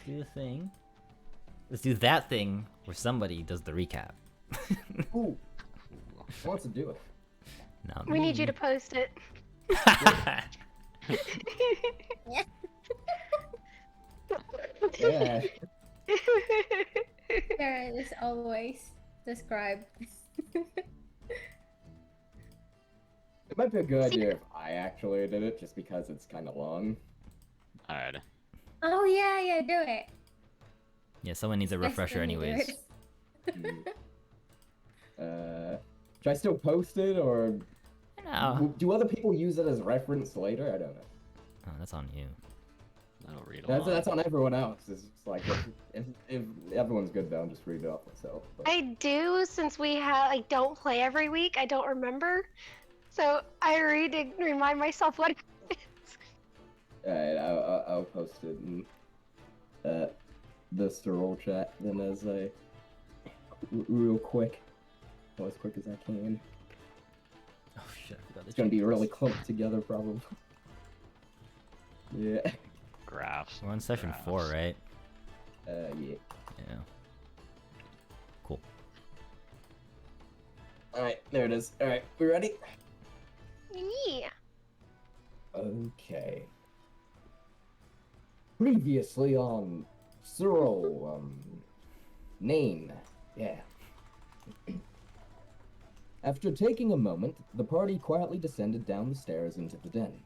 do the thing. Let's do that thing where somebody does the recap. Ooh. Who wants to do it? Not We need you me. to post it. Yeah. There is always described. It might be a good See- idea if I actually did it, just because it's kind of long. Alright. Oh yeah, do it. Yeah, someone needs a Best refresher when you do anyways. it. Should I still post it, or No. do other people use it as reference later? I don't know. Oh, that's on you. I don't read a lot. That's on everyone else. It's just like if everyone's good, though, I'll just read it off myself. But... I do, since we don't play every week. I don't remember, so I read to remind myself what. Alright, I'll post it in the Soural chat then as real quick, or as quick as I can. Oh shit, I forgot It's gonna be really clumped together, probably. Yeah. Graphs. We're on session 4, right? Yeah. Yeah. Cool. Alright, there it is. Alright, we ready? Yeah. Okay. Previously on Soural, name. Yeah. After taking a moment, the party quietly descended down the stairs into the den.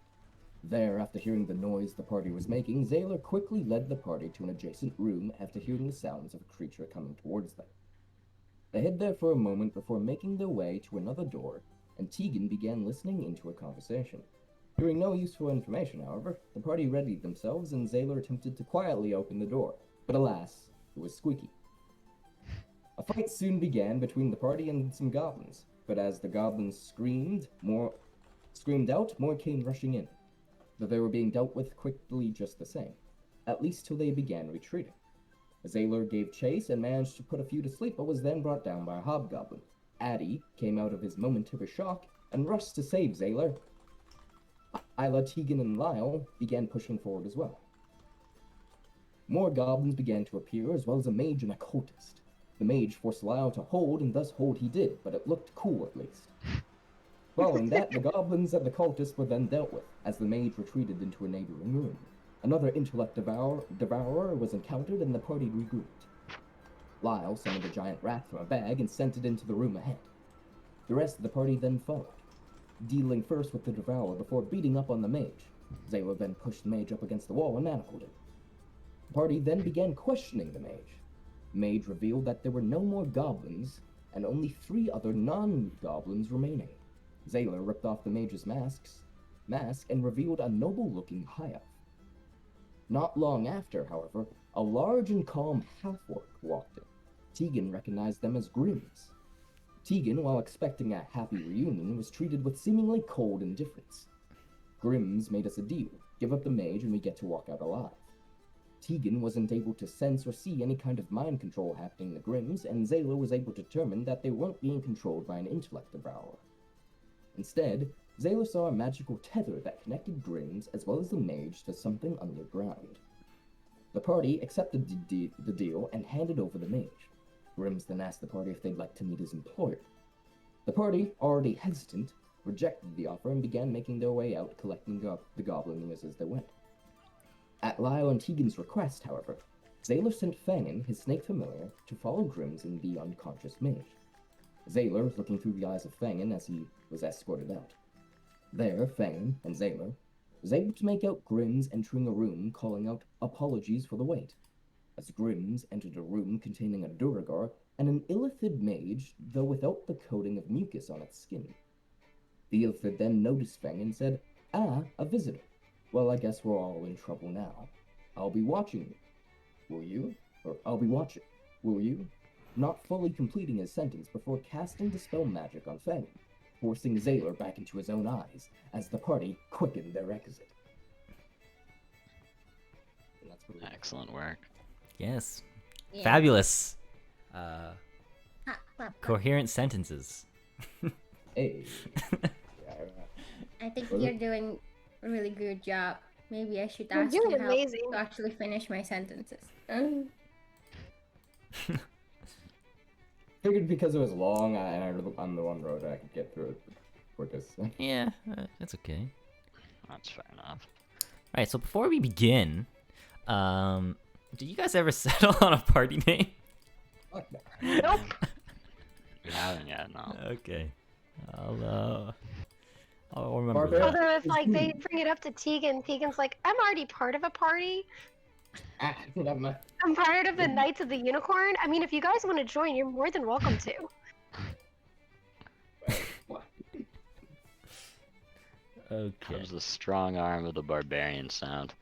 There, after hearing the noise the party was making, Zayler quickly led the party to an adjacent room after hearing the sounds of a creature coming towards them. They hid there for a moment before making their way to another door, and Tegan began listening into a conversation. Hearing no useful information, however, the party readied themselves, and Zayler attempted to quietly open the door, but alas, it was squeaky. A fight soon began between the party and some goblins, but as the goblins screamed out, more came rushing in. But they were being dealt with quickly just the same, at least till they began retreating. Zayler gave chase and managed to put a few to sleep, but was then brought down by a hobgoblin. Addy came out of his momentary shock and rushed to save Zayler. Isla, Tegan, and Lyle began pushing forward as well. More goblins began to appear, as well as a mage and a cultist. The mage forced Lyle to hold, and thus hold he did, but it looked cool at least. Following that, the goblins and the cultists were then dealt with, as the mage retreated into a neighboring room. Another intellect devourer was encountered, and the party regrouped. Lyle summoned a giant rat from a bag and sent it into the room ahead. The rest of the party then followed, dealing first with the devourer before beating up on the mage. Zayla then pushed the mage up against the wall and manacled him. The party then began questioning the mage. The mage revealed that there were no more goblins, and only 3 other non-goblins remaining. Zayla ripped off the mage's mask and revealed a noble-looking high-elf. Not long after, however, a large and calm half-orc walked in. Tegan recognized them as Grims. Tegan, while expecting a happy reunion, was treated with seemingly cold indifference. Grims made us a deal. Give up the mage and we get to walk out alive. Tegan wasn't able to sense or see any kind of mind control happening in the Grims, and Zayla was able to determine that they weren't being controlled by an intellect devourer. Instead, Zayla saw a magical tether that connected Grims as well as the mage to something underground. The party accepted the deal and handed over the mage. Grims then asked the party if they'd like to meet his employer. The party, already hesitant, rejected the offer and began making their way out, collecting the goblin ears as they went. At Lyle and Tegan's request, however, Zayler sent Fangin, his snake familiar, to follow Grims and the unconscious mage. Zayler, looking through the eyes of Fangin as he was escorted out. There, Fangin and Zayler was able to make out Grims entering a room, calling out apologies for the wait. As Grims entered a room containing a Duragar and an illithid mage, though without the coating of mucus on its skin. The illithid then noticed Fangin and said, "Ah, a visitor. Well, I guess we're all in trouble now. I'll be watching you. Will you? Or I'll be watching. Will you?" Not fully completing his sentence before casting Dispel Magic on Fangin, forcing Zayler back into his own eyes as the party quickened their exit. And that's what Excellent work. Yes. Yeah. Fabulous. Clap, clap, clap. Coherent sentences. Hey. Yeah, I think you're doing a really good job Maybe I should You're ask doing you help amazing. to actually finish my sentences. Figured because it was long, I'm the one road I could get through it quickest. Yeah, that's okay. That's fair enough. Alright, so before we begin, did you guys ever settle on a party name? Fuck that. Nope. We haven't yet, no. Okay. I'll remember Barbara? that. Although if like they bring it up to Tegan, Tegan's like, I'm already part of a party. Ah, I'm I'm part of the Knights of the Unicorn. I mean, if you guys want to join, you're more than welcome to. Okay. How's the strong arm of the barbarian sound?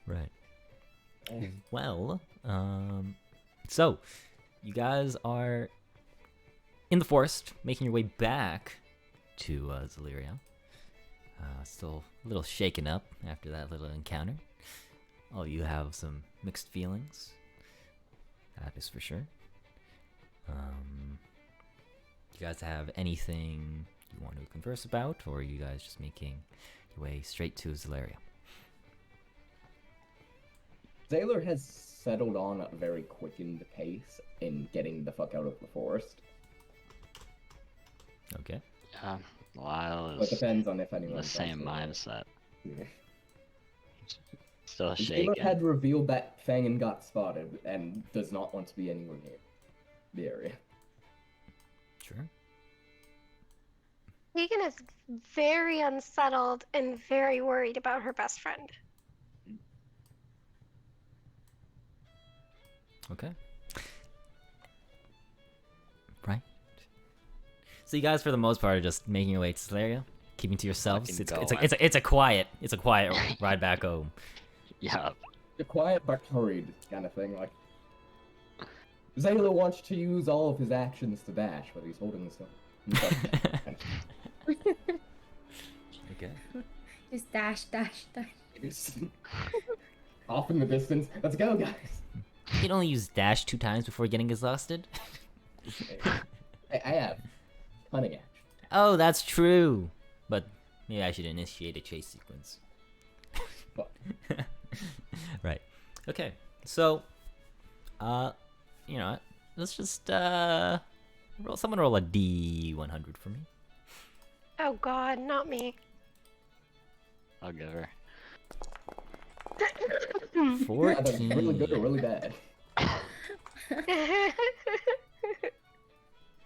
Right. Well, so you guys are in the forest, making your way back to Zaleria. Still a little shaken up after that little encounter. All you have some mixed feelings. That is for sure. You guys have anything you want to converse about, or are you guys just making your way straight to Zaleria? Zaylor has settled on a very quickened pace in getting the fuck out of the forest. Okay. Lyle But is depends on if in anyone the same mindset. Yeah. Still Zaylor shaking. had revealed that Fangin got spotted and does not want to be anywhere near the area. Sure. Tegan is very unsettled and very worried about her best friend. Okay. Right. So you guys, for the most part, are just making your way to Zaleria, keeping to yourselves. Fucking It's a quiet ride back home. Yeah. The quiet but hurried kind of thing. Like Zaylor wants to use all of his actions to dash, but he's holding himself. Okay. Just dash, dash, dash. Off in the distance. Let's go, guys. You can only use dash 2 times before getting exhausted. I have cunning action. Oh, that's true. But maybe I should initiate a chase sequence. Fuck. Right. Okay. So, you know what? Let's just someone roll a D100 for me. Oh God, not me. I'll give her. 14. Either really good or really bad.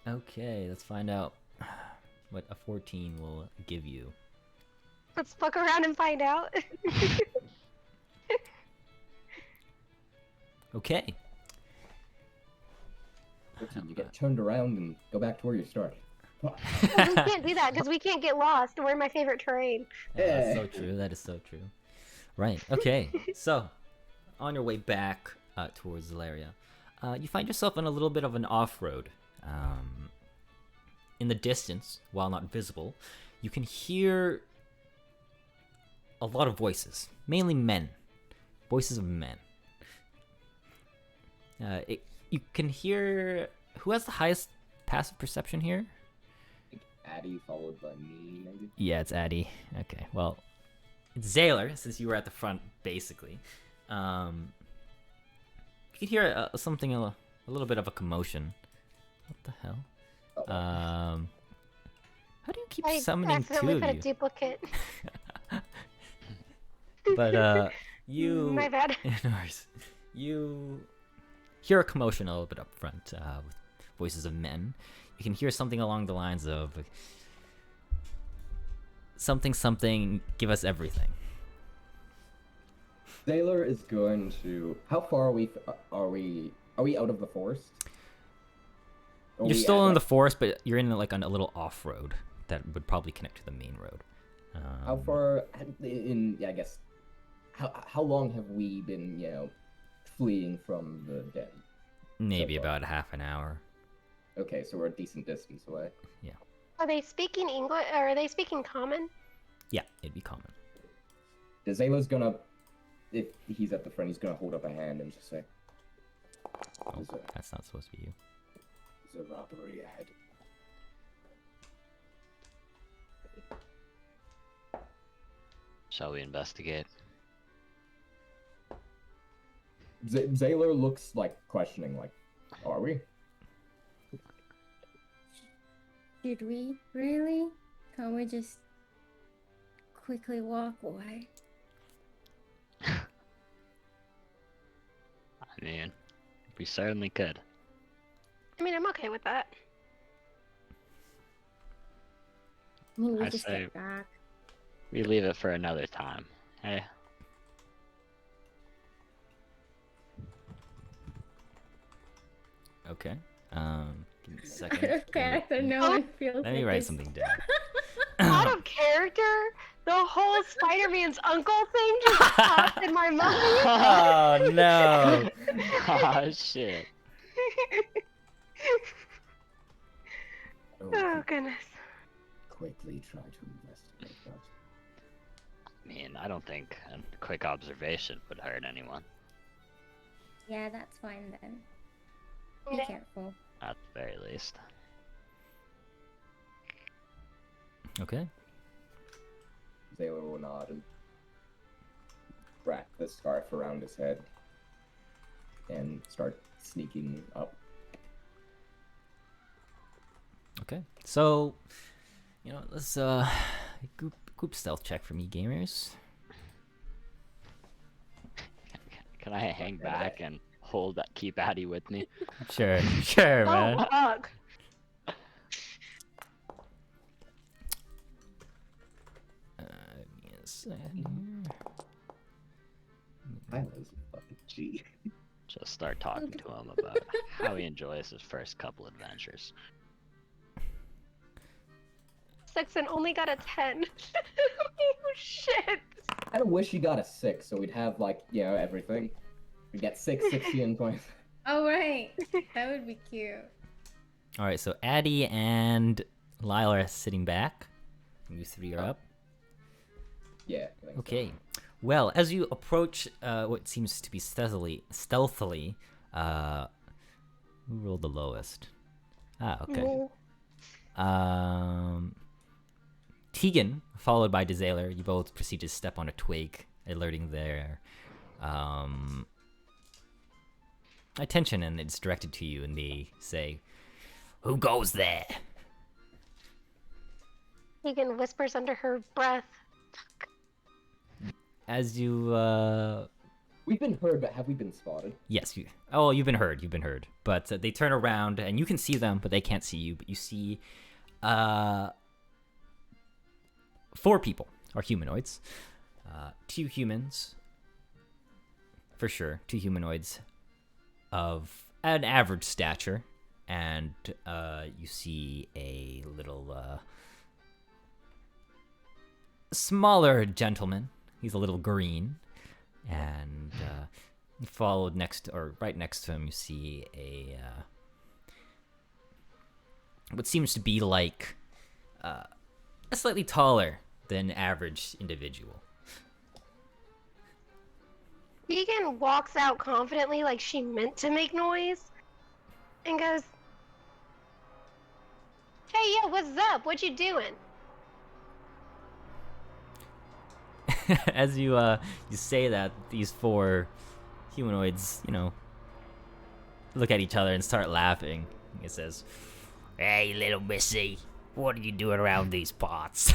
Okay, let's find out what a 14 will give you. Let's fuck around and find out. Okay. You get turned around and go back to where you started. Fuck. We can't do that because we can't get lost. We're in my favorite terrain. That's so true. That is so true. Right. Okay. So, on your way back towards Zaleria, you find yourself on a little bit of an off-road. In the distance, while not visible, you can hear a lot of voices, mainly men. Voices of men. You can hear... Who has the highest passive perception here? Addy followed by me, maybe? Yeah, it's Addy. Okay, well, it's Zaylor, since you were at the front, basically. You can hear something, a little bit of a commotion. What the hell? How do you keep I summoning accidentally two put of a you? duplicate. But, you... My bad. No worries. You hear a commotion a little bit up front, with voices of men. You can hear something along the lines of... Something, give us everything. Zaylor is going to. How far are we? Are we out of the forest? Are You're we still at, in the like, forest, but you're in like on a little off-road that would probably connect to the main road. How far in? Yeah, I guess. How long have we been, fleeing from the den? Maybe so far? about half an hour. Okay, so we're a decent distance away. Are they speaking English? Or are they speaking Common? Yeah, it'd be common. Zaylor's gonna, if he's at the front, he's gonna hold up a hand and just say, Oh, Is it- that's not supposed to be you. "There's a robbery ahead." Shall we investigate? Zaylor looks like questioning, like, are we? Did we really? Can't we just quickly walk away? I mean, we certainly could. I mean, I'm okay with that. I mean, we I just say- get back. We leave it for another time. Hey, Okay. Give me a second. Okay, so no Oh, one feels Let me like write it's- something down. Out of character, the whole Spider-Man's uncle thing just popped in my mind. Oh no! oh shit. Oh goodness. Quickly try to investigate that. I mean, I don't think a quick observation would hurt anyone. Yeah, that's fine then. Be Yeah. careful. At the very least. Okay. Zaylor will nod and wrap the scarf around his head and start sneaking up. Okay. So, you know, let's group stealth check for me, gamers. Can I hang back and keep Addy with me? Sure, sure, man. Oh fuck. Give me a second here. Tyler's a fucking G. Just start talking to him about how he enjoys his first couple adventures. Sexton only got a 10. Oh shit. I kind of wish he got a 6, so we'd have, like, you know, everything. We'd get 60 points. Oh, right. That would be cute. All right, so Addie and Lyle are sitting back. You three are up. Yeah. I think so. Okay. Well, as you approach what seems to be stealthily, who rolled the lowest? Ah, okay. Oh. Tegan, followed by Desailor, you both proceed to step on a twig, alerting their attention, and it's directed to you, and they say, "Who goes there?" Tegan whispers under her breath. As you, We've been heard, but have we been spotted? yes, you've been heard. But they turn around, and you can see them, but they can't see you. But you see, 4 people are humanoids. 2 humans, for sure. 2 humanoids of an average stature, and you see a little smaller gentleman. He's a little green, and followed right next to him, you see a what seems to be like a slightly taller than average individual. Tegan walks out confidently like she meant to make noise and goes, "Hey, yeah, what's up? What you doing?" As you say that, these 4 humanoids, look at each other and start laughing. It says, "Hey, little missy, what are you doing around these parts?"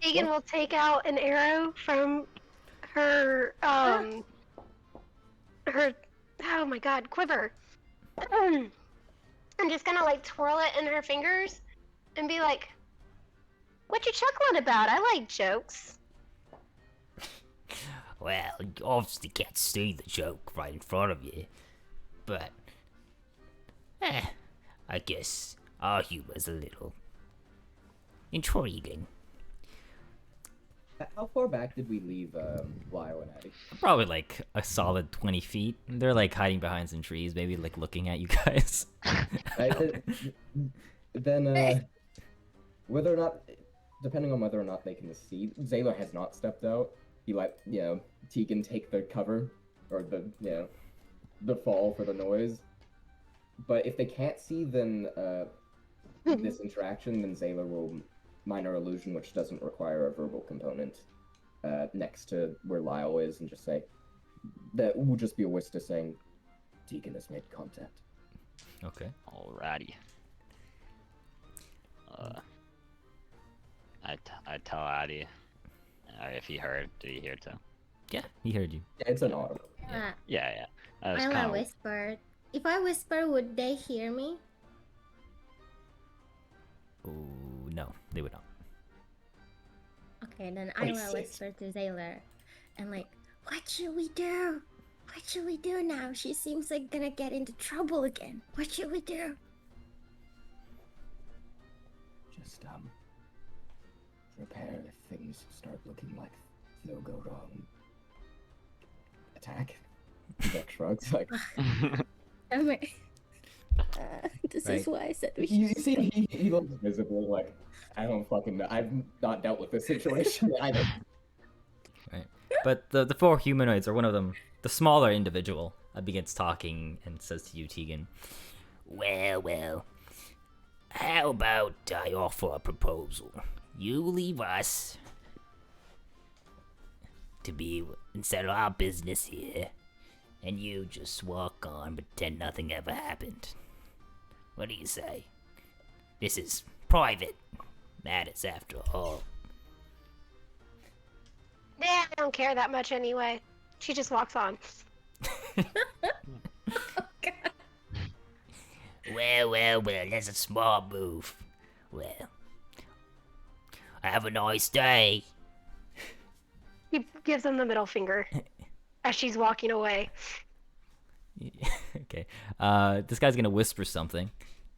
Tegan will take out an arrow from her oh my god, quiver. And just kind of like twirl it in her fingers and be like, "What you chuckling about? I like jokes." Well, you obviously can't see the joke right in front of you, but I guess our humor's a little intriguing. How far back did we leave Lyle and Addie? Probably like a solid 20 feet. They're like hiding behind some trees, maybe like looking at you guys. Then, whether or not, depending on whether or not they can see, Zaylor has not stepped out. He let, Tegan take the cover, or the fall for the noise. But if they can't see, then this interaction, then Zaylor will minor illusion, which doesn't require a verbal component, next to where Lyle is, and just say that will just be a whisper saying, "Deacon has made contact." Okay. Alrighty. I tell Addy. If he heard, did he hear too? Yeah, he heard you. Yeah, it's an audible. Uh, Yeah. I was I'll kind of. whisper. If I whisper, would they hear me? Oh no, they would not. Okay, then I will 26. whisper to Zaylor. And like, what should we do? What should we do now? She seems like gonna get into trouble again. What should we do? Just prepare if things start looking like they'll go wrong. Attack. Beck shrugs like. I mean, this Right. is why I said we You should. see, he looks visibly like, I don't fucking know. I've not dealt with this situation either. Right. But the four humanoids, or one of them, the smaller individual, begins talking and says to you, Tegan, Well, how about I offer a proposal? You leave us to be and settle our business here, and you just walk on, pretend nothing ever happened. What do you say? This is private matters after all. Yeah, I don't care that much anyway. She just walks on. Well, that's a smart move. Well, have a nice day. He gives him the middle finger as she's walking away. okay. This guy's gonna whisper something.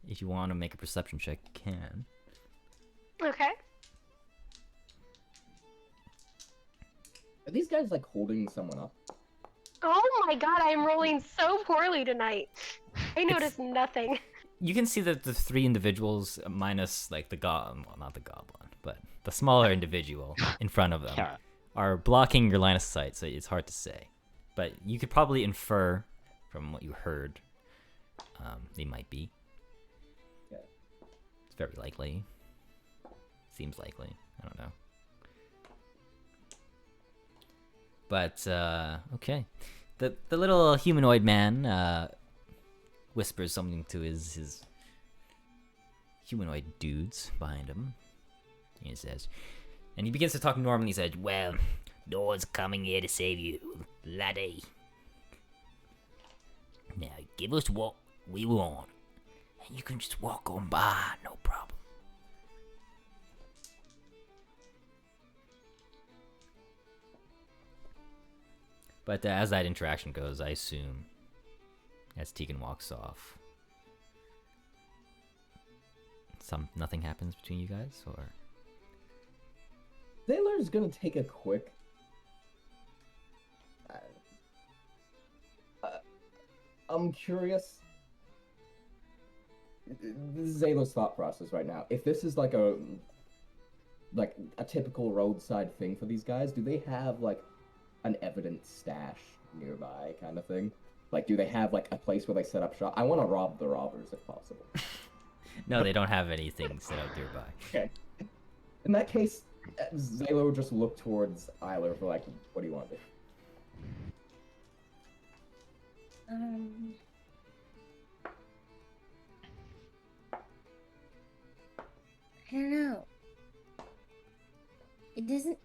If you want to make a perception check, you can. Okay. Are these guys like holding someone up? Oh my god, I am rolling so poorly tonight. I noticed nothing. You can see that the three individuals, minus like the well, not the goblin, but the smaller individual in front of them, Yeah. are blocking your line of sight, so it's hard to say. But you could probably infer from what you heard, they might be. Yeah. It's very likely. Seems likely. I don't know. But okay, the little humanoid man whispers something to his humanoid dudes behind him. He says, and he begins to talk normally. He said, Well, no one's coming here to save you, laddie. Now, give us what we want, and you can just walk on by, no problem. but as that interaction goes, I assume, as Tegan walks off, nothing happens between you guys, or Sailor's gonna take a quick. I'm curious. This is Zayla's thought process right now. If this is like a typical roadside thing for these guys, do they have like an evidence stash nearby, kind of thing? Like, do they have like a place where they set up shop? I want to rob the robbers if possible. no, they don't have anything set up nearby. Okay. In that case, Zayla will just look towards Isla for like, what do you want to do? I don't know.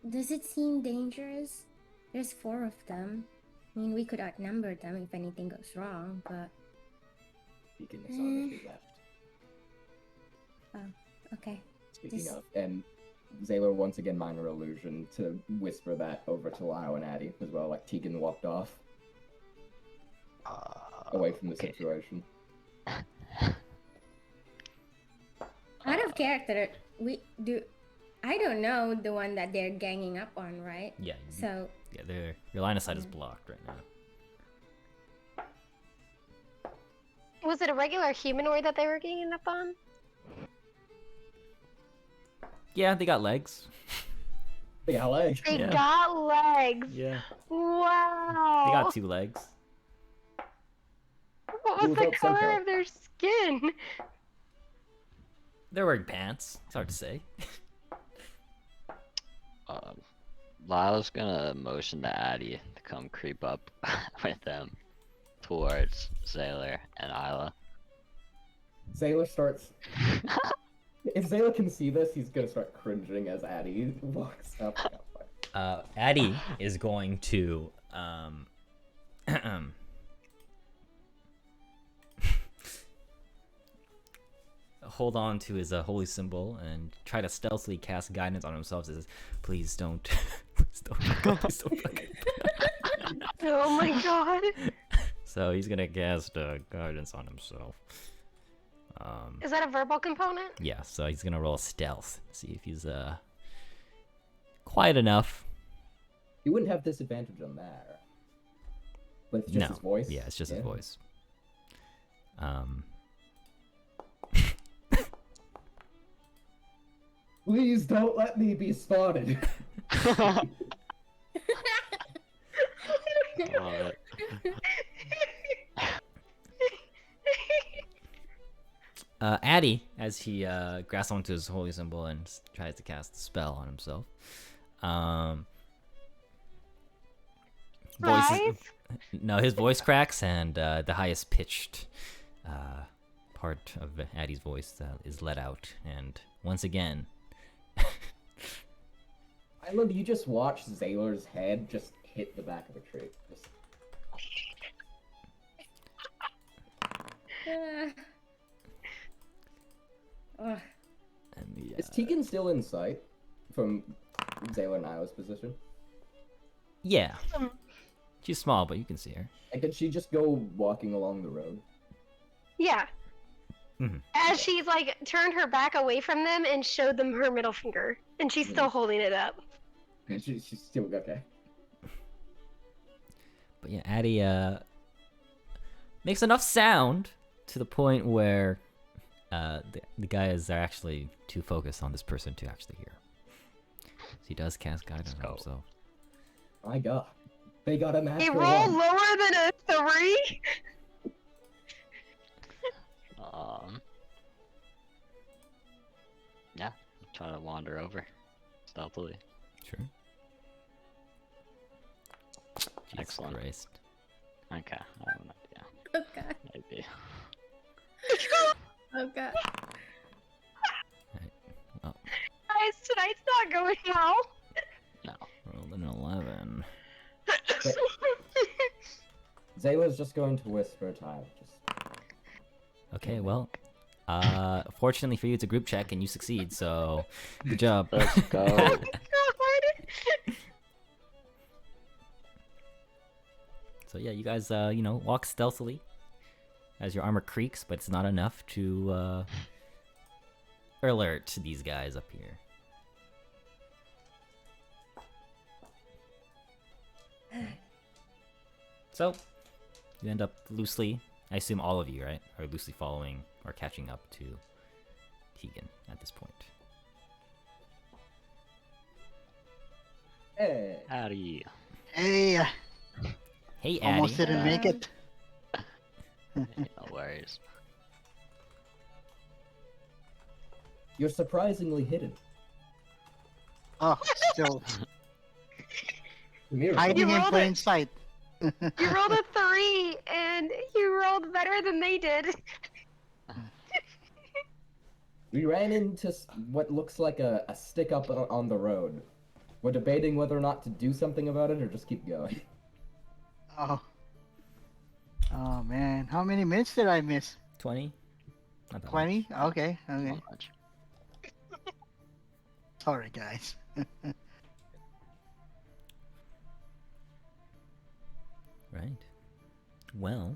Does it seem dangerous? There's 4 of them. I mean, we could outnumber them if anything goes wrong, but... Deacon is already left. Oh, okay. Speaking Just- of, and Zayla once again minor illusion to whisper that over to Lyle and Addie as well, like Tegan walked off away from the okay. situation. Out of character, I don't know the one that they're ganging up on, right? Yeah. So, Yeah, your line of sight is blocked right now. Was it a regular humanoid that they were ganging up on? Yeah, they got legs. Big LA. They Yeah. got legs. Yeah. Wow. They got 2 legs. What was the Without some color hair. of their skin? They're wearing pants. It's hard to say. Lyle's gonna motion to Addie to come creep up with them towards Sailor and Isla. Sailor starts. If Zayla can see this, he's gonna start cringing as Addie walks up. Addie is going to hold on to his holy symbol and try to stealthily cast guidance on himself. Says, "Please don't, please don't fuck up, please don't fuck up." Oh my god. So he's gonna cast guidance on himself. Is that a verbal component? Yeah, so he's gonna roll stealth. See if he's quiet enough. You wouldn't have disadvantage on that. But it's just his voice? Yeah, it's just his voice. Please don't let me be spotted. Addie, as he grasps onto his holy symbol and tries to cast a spell on himself. No, his voice cracks, and the highest pitched part of Addie's voice is let out, and once again. Island, you just watch Zaylor's head just hit the back of a tree. Just... Is Tegan still in sight from Zaylor and Isla's position? Yeah. She's small, but you can see her. And could she just go walking along the road? Yeah. As she's like turned her back away from them and showed them her middle finger, and she's still holding it up. And she's still okay. But yeah, Addie makes enough sound to the point where the guys are actually too focused on this person to actually hear. So he does cast guidance on himself. My God, they got a natural He rolled one. lower than a 3. Yeah, try to wander over stealthily. Sure. Excellent. Christ. Okay, I have an idea. Oh god. Maybe. Oh god. Well, Guys, tonight's not going well. No. rolled an 11. Zaylor's just going to whisper time. Just... Okay, well, fortunately for you, it's a group check and you succeed, so good job. Let's go. So yeah, you guys, walk stealthily as your armor creaks, but it's not enough to alert these guys up here. So, you end up loosely, I assume all of you, right, are loosely following or catching up to Tegan at this point. Hey. Addie. Hey, Hey, Addie. almost didn't make it. No worries. You're surprisingly hidden. Oh, still Miracle. hiding in rolled plain sight. You rolled a 3, and you rolled better than they did. We ran into what looks like a stick up on the road. We're debating whether or not to do something about it or just keep going. Oh. Oh man, how many minutes did I miss? 20? Not that much. 20? Okay, okay. Not much. Sorry, guys. Right. Well,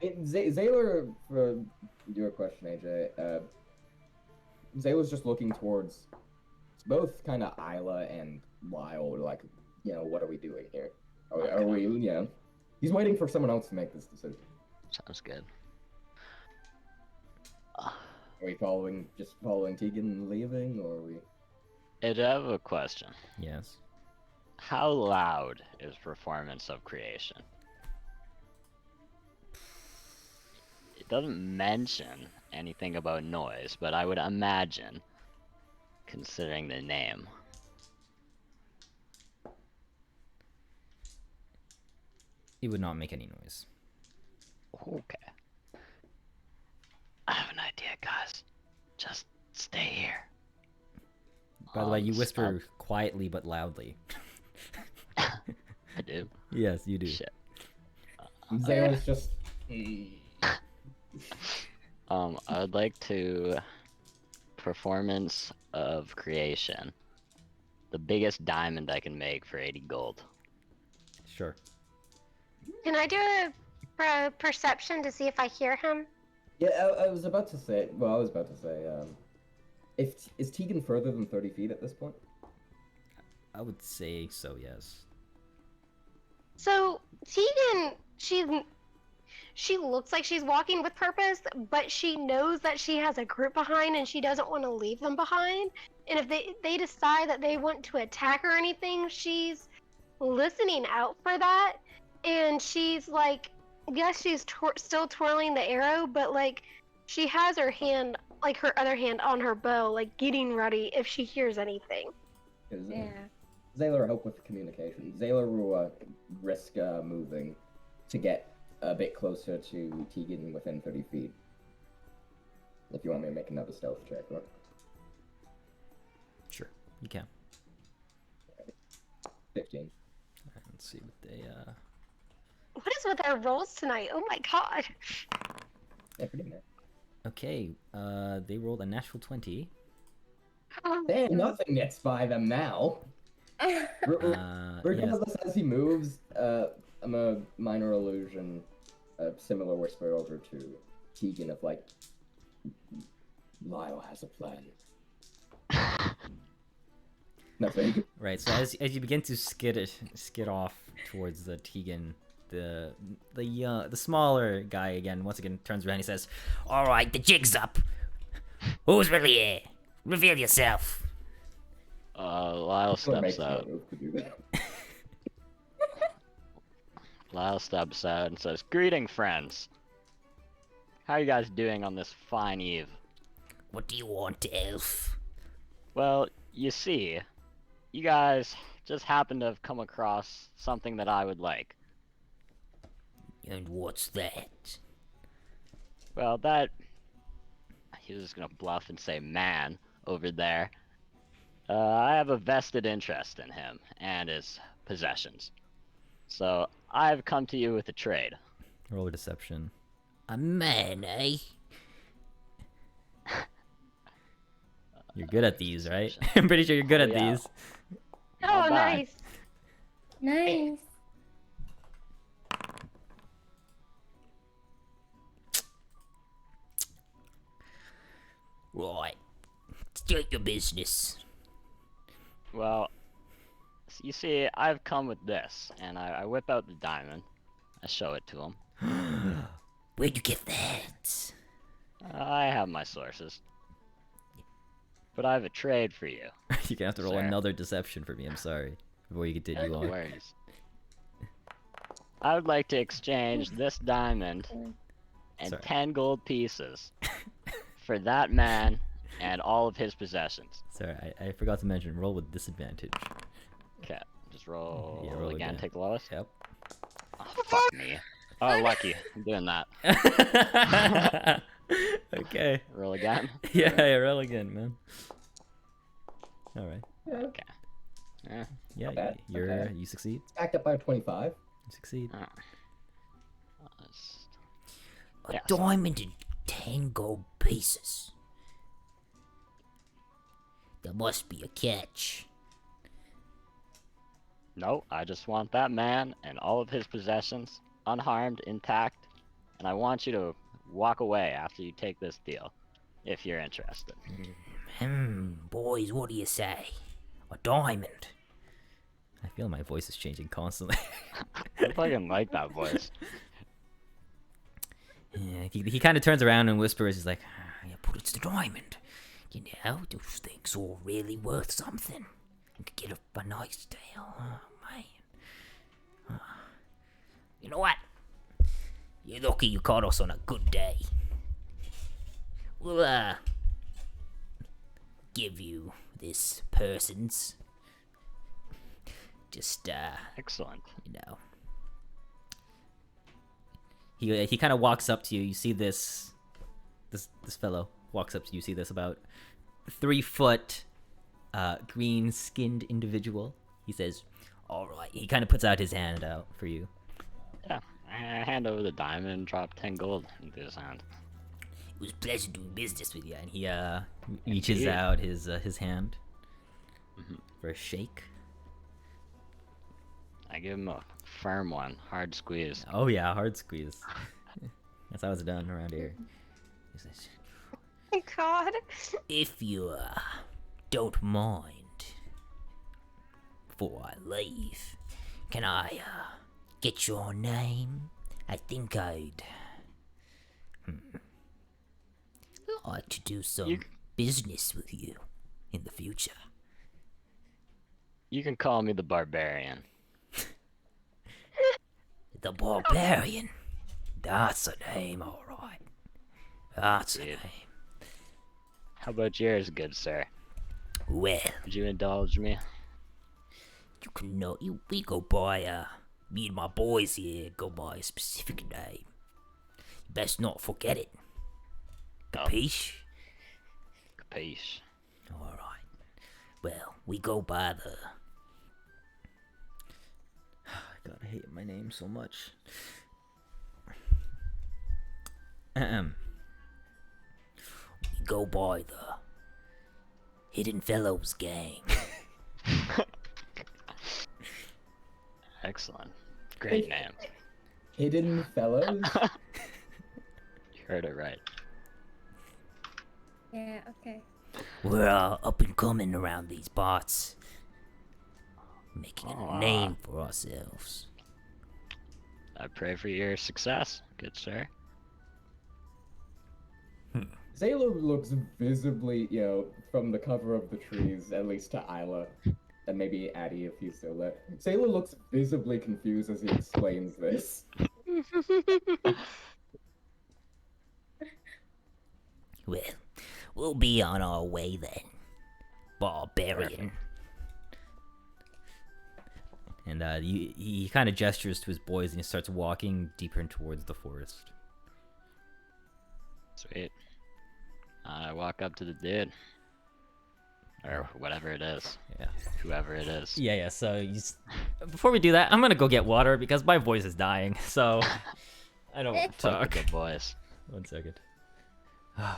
Zaylor, for your question, AJ, Zaylor's just looking towards both kind of Isla and Lyle, like, what are we doing here? Are we, he's waiting for someone else to make this decision. Sounds good. Are we following Tegan and leaving, or are we? I have a question. yes. How loud is Performance of Creation? It doesn't mention anything about noise, but I would imagine, considering the name, He would not make any noise. Okay. I have an idea, guys. Just stay here. By the way, you Stop. whisper quietly but loudly. I do. Yes, you do. Shit. Zayla's just. I would like to performance of creation. The biggest diamond I can make for 80 gold. Sure. Can I do a perception to see if I hear him? Yeah, I was about to say. Well, I was about to say. Is Tegan further than 30 feet at this point? I would say so, yes. So Tegan, she looks like she's walking with purpose, but she knows that she has a group behind and she doesn't want to leave them behind. And if they decide that they want to attack her or anything, she's listening out for that. And she's like, yes, she's still twirling the arrow, but like she has her hand, like her other hand on her bow, like getting ready if she hears anything. Yeah. Zayla will help with communication. Zayla will risk moving to get a bit closer to Tegan within 30 feet. If you want me to make another stealth check, right? Sure, you can. 15. Let's see what they What is with our rolls tonight? Oh my god. Yeah, pretty nice. Okay, they rolled a natural 20. Damn, nothing gets by them now. Regardless, Yes. as he moves, I'm a minor illusion, a similar whisper over to Tegan of like, Lyle has a plan. Nothing. Right, so as you begin to skid off towards the Tegan, the smaller guy again once again turns around and he says, All right, the jig's up. Who's really here? Reveal yourself. Lyle What steps makes out. no move to do that? Lyle steps out and says, "Greeting, friends. How are you guys doing on this fine eve?" What do you want, elf? Well, you see, you guys just happen to have come across something that I would like. And what's that? Well, that... He was just gonna bluff and say man over there. I have a vested interest in him and his possessions. So, I've come to you with a trade. roll a deception. A man, eh? You're good at these, right? I'm pretty sure you're good Oh, at yeah. these. Oh, Not bad. nice. Nice. Right. State your business. Well, you see, I've come with this, and I whip out the diamond. I show it to him. Where'd you get that? I have my sources. But I have a trade for you. You're gonna have to roll Sir. another deception for me, I'm sorry. Before you continue No on. worries. I would like to exchange this diamond and Sorry. 10 gold pieces for that man and all of his possessions. Sorry, I forgot to mention, roll with disadvantage. Okay, just roll, Yeah, roll again, again. take the lowest. Yep. Oh, fuck me. Oh, lucky. I'm doing that. Okay. Roll again. Yeah, roll again, man. Alright. Okay. Yeah, bad, not bad. you succeed. Backed up by 25. You succeed. A Yes. diamond and 10 gold pieces. There must be a catch. No, I just want that man and all of his possessions unharmed, intact, and I want you to walk away after you take this deal, if you're interested. Boys, what do you say? A diamond. I feel my voice is changing constantly. I fucking like that voice. Yeah, he kind of turns around and whispers, he's like, Yeah, but it's the diamond. You know, those things are really worth something. You could get a nice deal. Oh, man. You know what? You're lucky you caught us on a good day. We'll, give you this person's. Just, Excellent. you know. He kind of walks up to you. You see this fellow walks up to you. You see this about 3 foot green skinned individual. He says, "All right." He kind of puts out his hand out for you. Yeah, I hand over the diamond and drop 10 gold into his hand. It was a pleasure doing business with you. And he reaches Indeed. out his hand for a shake. I give him a firm one, hard squeeze. Oh yeah, hard squeeze. That's how it's done around here. He says, Oh God. If you don't mind, before I leave, can I get your name? I think I'd like to do some You- business with you in the future. You can call me the Barbarian. The Barbarian. That's a name, all right. That's a Indeed. name. How about yours, good sir? Well, Would you indulge me? you can know we go by me and my boys here go by a specific name. You best not forget it. Capiche? Capiche. Alright. Well, we go by the God, I hate my name so much. Ahem. we go by the Hidden Fellows Gang. Excellent. Great name. Hidden Fellows? You heard it right. Yeah, okay. We're up and coming around these parts. Making a name for ourselves. I pray for your success, good sir. Zayla looks visibly, from the cover of the trees, at least to Isla, and maybe Addie if he's still there. Zayla looks visibly confused as he explains this. Well, we'll be on our way then. Barbarian. And he kind of gestures to his boys and he starts walking deeper in towards the forest. Sweet. I walk up to the dude. Or whatever it is. Yeah. Whoever it is. Yeah. So before we do that, I'm gonna go get water because my voice is dying. So I don't want to Fuck talk. the good boys. 1 second.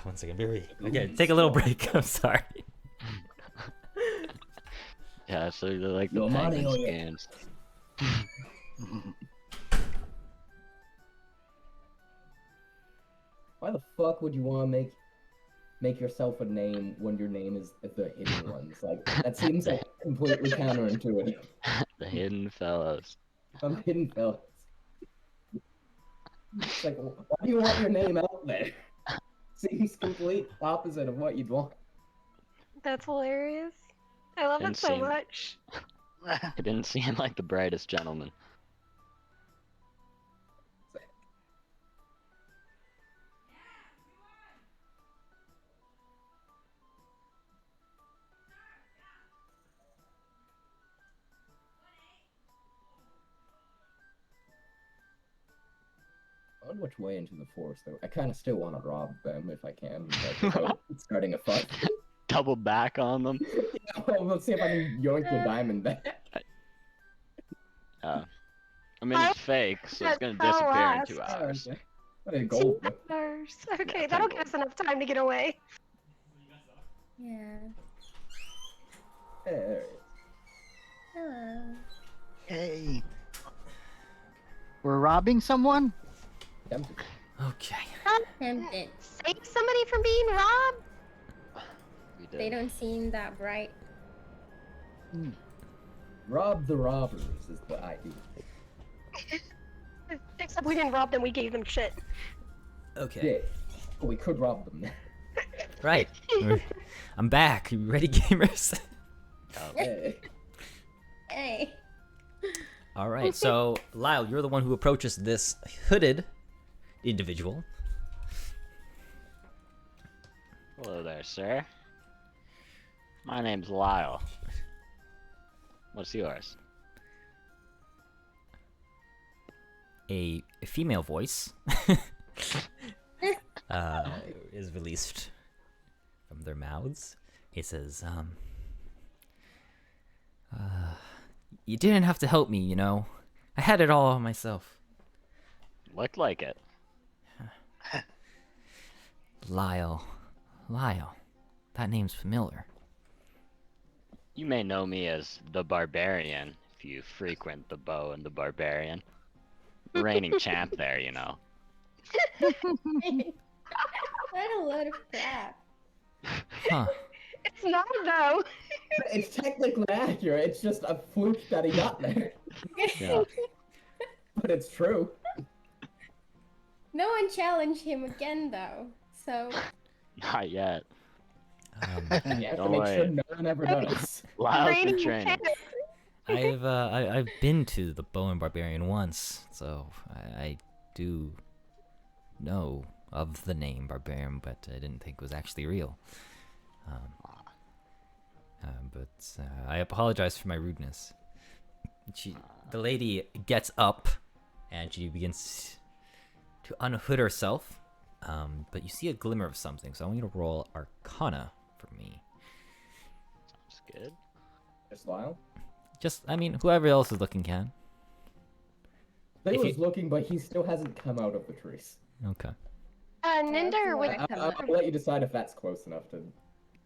1 second. Okay, take a little break. I'm sorry. Yeah, so they're like the No money, penguin oh, yeah. skins. Why the fuck would you want to make yourself a name when your name is the Hidden Ones? Like, that seems like completely counterintuitive. The hidden fellows. I'm Hidden Fellows. It's like, why do you want your name out there? Seems complete opposite of what you'd want. That's hilarious. I love it so Insane. much. It didn't seem like the brightest gentleman. I wonder which way into the forest, though. I kind of still want to rob them if I can, but without starting a fight. Double back on them. Well, let's see if I can yoink the diamond back. I mean, it's fake, so it's gonna That's so disappear in last. 2 hours. Okay. What a gold. though. $2. Okay, Yeah, that'll $10. give us enough time to get away. Yeah. Hey, there it is. Hello. Hey. We're robbing someone? Tempted. Okay. Tempted. Save somebody from being robbed? We did. They don't seem that bright. Rob the robbers is the idea. Except we didn't rob them, we gave them shit. Okay. Yeah. But we could rob them. Right. I'm back. You ready, gamers? Hey. Hey. All right. So, Lyle, you're the one who approaches this hooded individual. Hello there, sir. My name's Lyle. What's yours? a female voice is released from their mouths. It says, you didn't have to help me, you know. I had it all myself. Looked like it. Lyle. That name's familiar. You may know me as the Barbarian if you frequent the Bow and the Barbarian. The reigning champ there, you know. What a load of crap. Huh. It's not though. It's technically accurate. It's just a fluke that he got there. Yeah. But it's true. No one challenged him again, though. So Not yet. You have to Don't make sure worry. no one ever does. Lyle's Reigning been training. champ. I've been to the Bow and Barbarian once, so I do know of the name Barbarian, but I didn't think it was actually real. But I apologize for my rudeness. The lady gets up, and she begins to unhood herself. But you see a glimmer of something, so I want you to roll Arcana for me. Sounds good. Just Lyle? Whoever else is looking can. Sailor's looking, but he still hasn't come out of the trees. Okay. Ninder would. I'll let you decide if that's close enough to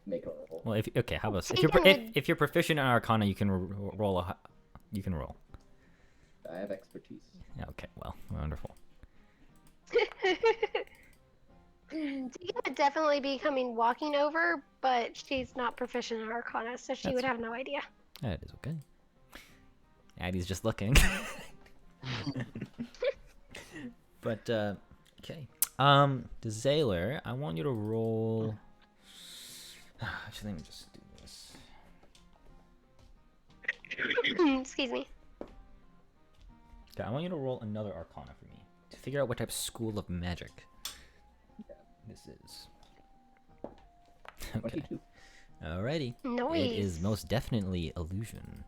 make a roll. Well, how about Tegan if you're proficient in Arcana, you can roll you can roll. I have expertise. Yeah, okay, well, wonderful. Tegan would definitely be walking over, but she's not proficient in Arcana, so she would have no idea. That is okay. Addie's just looking. But okay. The Zaylor, I want you to roll. Actually, let me just do this. Excuse me. Okay, I want you to roll another Arcana for me to figure out what type of school of magic this is. Okay. 22. Alrighty. Noise. It is most definitely illusion.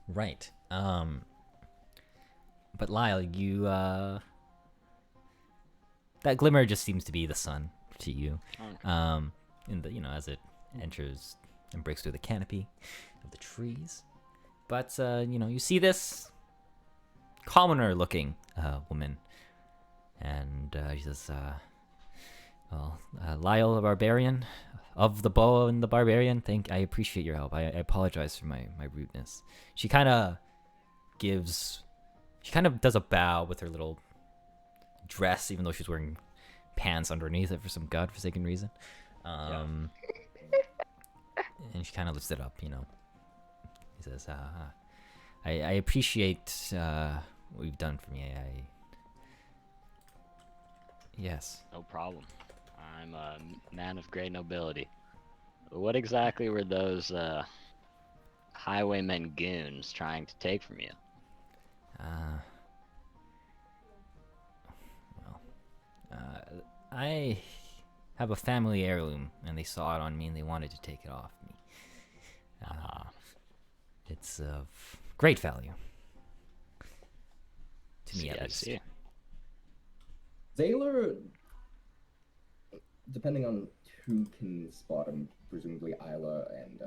Right. But Lyle, you that glimmer just seems to be the sun to you. Okay. In the as it enters and breaks through the canopy of the trees. But you see this commoner looking woman, and she says, Lyle the Barbarian of the Bow and the Barbarian, I appreciate your help. I apologize for my rudeness. She kind of does a bow with her little dress, even though she's wearing pants underneath it for some godforsaken reason. And she kind of lifts it up, He says, I appreciate what you've done for me. Yes. No problem. I'm a man of great nobility. What exactly were those highwaymen goons trying to take from you? I have a family heirloom, and they saw it on me, and they wanted to take it off me. It's of great value. To me, at least. See. Zaylor, depending on who can spot him, presumably Isla and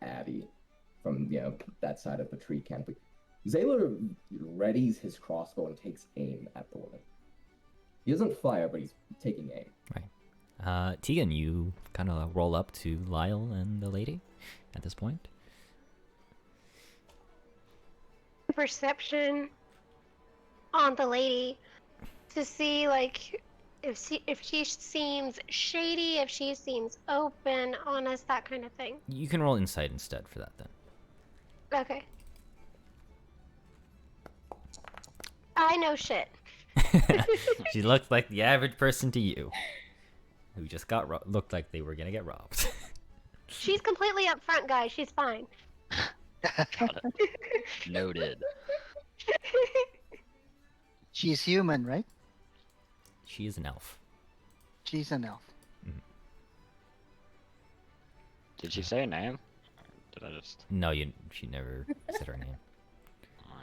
Abby from that side of the tree canopy. Zaylor readies his crossbow and takes aim at the woman. He doesn't fire, but he's taking aim. Right. Tegan, you kind of roll up to Lyle and the lady at this point. Perception on the lady to see if she seems shady, if she seems open, honest, that kind of thing. You can roll insight instead for that then. Okay. I know shit. She looked like the average person to you, who just looked like they were gonna get robbed. She's completely upfront, guys. She's fine. Got it. Noted. She's human, right? She is an elf. She's an elf. Did she say a name? Or did I just? No, she never said her name.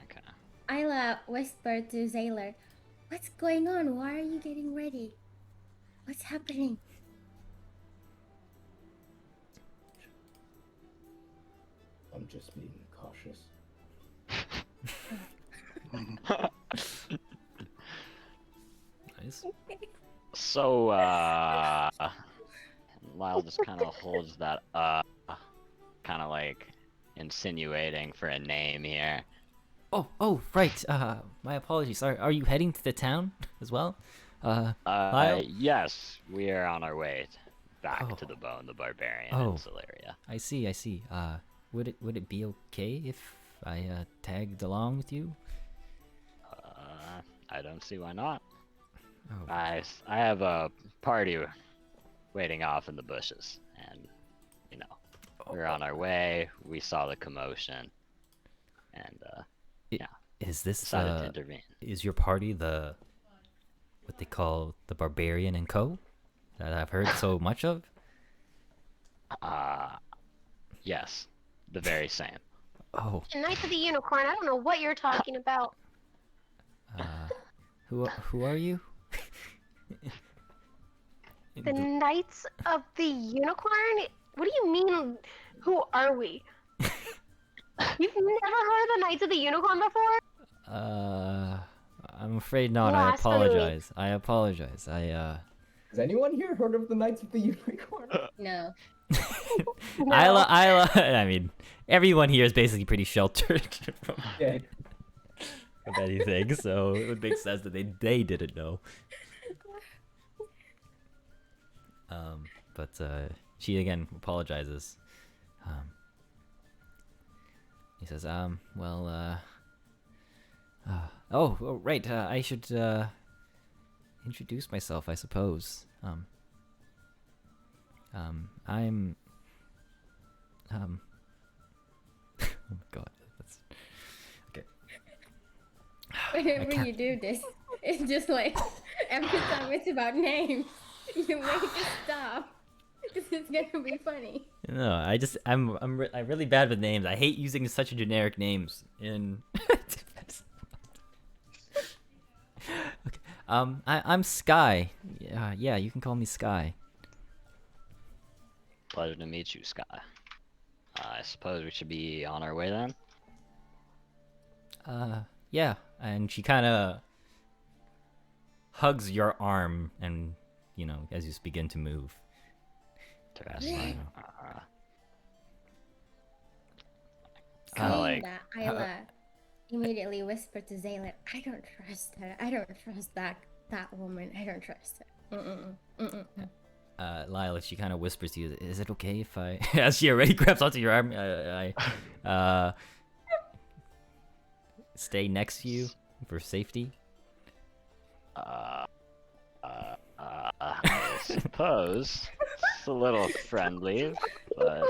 Okay. Isla whispered to Sailor, "What's going on? Why are you getting ready? What's happening?" I'm just being cautious. Nice. So, Lyle just kind of holds that kind of like insinuating for a name here. Oh, right. My apologies. Are you heading to the town as well? Lyle? Yes, we are on our way back Oh. to the Bone, the Barbarian Oh. in Celeria. I see. Would it be okay if I tagged along with you? I don't see why not. Oh. I have a party waiting off in the bushes, and you know, we're on our way. We saw the commotion, and Is this decided to intervene. is your party what they call the Barbarian and Co. that I've heard so much of? Yes, the very same. Oh, The Knights of the Unicorn. I don't know what you're talking about. who are you? The Knights of the Unicorn? What do you mean? Who are we? You've never heard of the Knights of the Unicorn before? I'm afraid not. I apologize. Has anyone here heard of the Knights of the Unicorn? No. No. Isla, I mean, everyone here is basically pretty sheltered from Yeah. anything, so it would make sense that they didn't know. But she again apologizes. He says, well, oh, right, I should introduce myself, I suppose. I'm oh my god, that's okay. Whenever you do this, it's just like every time it's about names, you make it stop. Because it's gonna be funny. No, I'm really bad with names. I hate using such generic names in. Okay. I'm Sky. Yeah, you can call me Sky. Pleasure to meet you, Sky. I suppose we should be on our way then? Yeah, and she kind of hugs your arm, and as you begin to move. Interesting. Uh, like, that, Isla immediately whispered to Zayla, "I don't trust her. I don't trust that woman. I don't trust her." Lila, she kind of whispers to you, "Is it okay if I?" As she already grabs onto your arm, I stay next to you for safety. I suppose it's a little friendly, but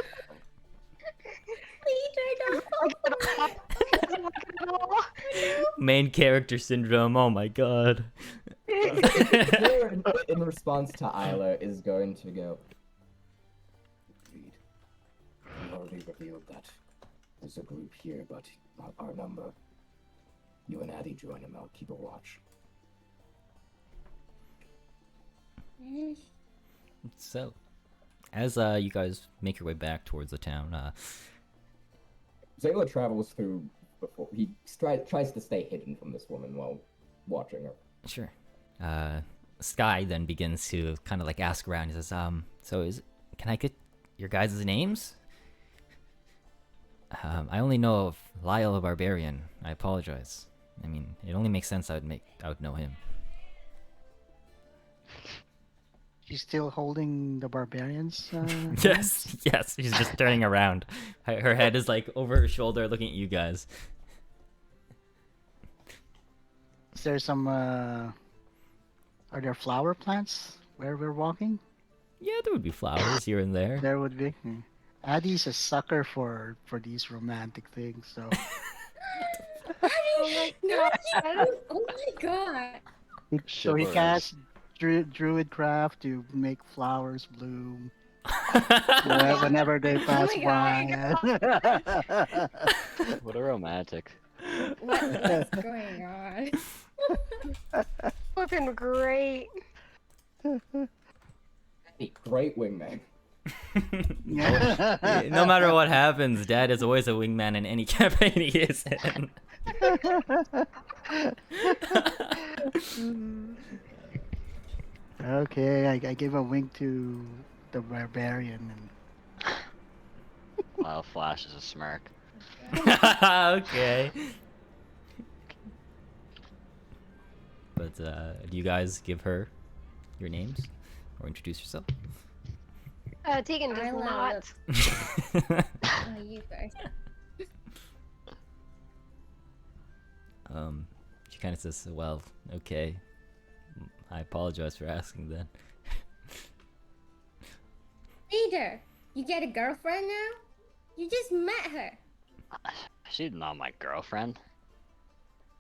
Main character syndrome. Oh my god. Zayla, in response to Isla, is going to go. Agreed. We already revealed that there's a group here, but not our number. You and Addie join him. I'll keep a watch. So, as you guys make your way back towards the town, Zayla travels through before he tries to stay hidden from this woman while watching her. sure. Sky then begins to kind of like ask around. He says, so can I get your guys' names? I only know of Lyle the Barbarian. I apologize. I mean, it only makes sense I would know him. She's still holding the barbarians. Yes, she's just turning around. Her head is like over her shoulder looking at you guys. Is there some? Are there flower plants where we're walking? Yeah, there would be flowers here and there. There would be. Addie's a sucker for these romantic things, so. Oh my god. Oh my god. So he Chivalrous. cast druid craft to make flowers bloom whenever they pass my by. what a romantic. What's going on? Flipping great. Hey, great wingman. Yeah, no matter what happens, Dad is always a wingman in any campaign he is in. Okay, I give a wink to the barbarian and Lyle flashes a smirk. Okay. But do you guys give her your names or introduce yourself? Tegan does I love not. Oh, you first. She kind of says, "Well, okay. I apologize for asking then." Leader, you get a girlfriend now? You just met her. She's not my girlfriend.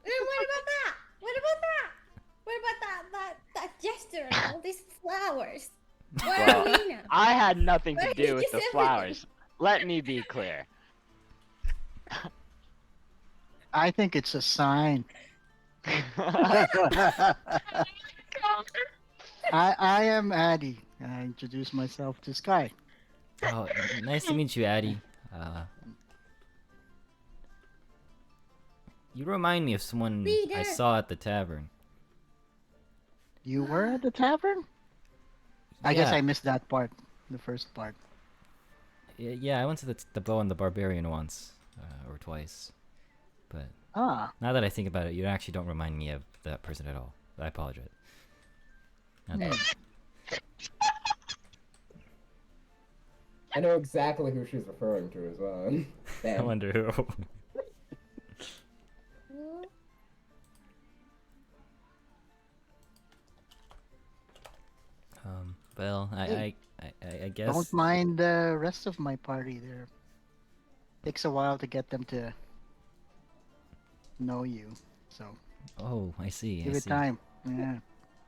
Then what about that? What about that? What about that gesture and all these flowers? Where are Well, we now? I had nothing to Where do did with you the say flowers. Let me be clear. I think it's a sign. I am Addy. I introduce myself to Sky. Oh, nice to meet you, Addie. You remind me of someone I Leader. saw at the tavern. You were at the tavern? I guess Yeah. I missed that part, the first part. Yeah, I went to the Bow and the Barbarian once, or twice. But Ah, now that I think about it, you actually don't remind me of that person at all. I apologize. Not that- I know exactly who she's referring to as well. I Damn. wonder who. Well, I guess. don't mind the rest of my party there. Takes a while to get them to know you, so Oh, I see. give I it see. time. Yeah.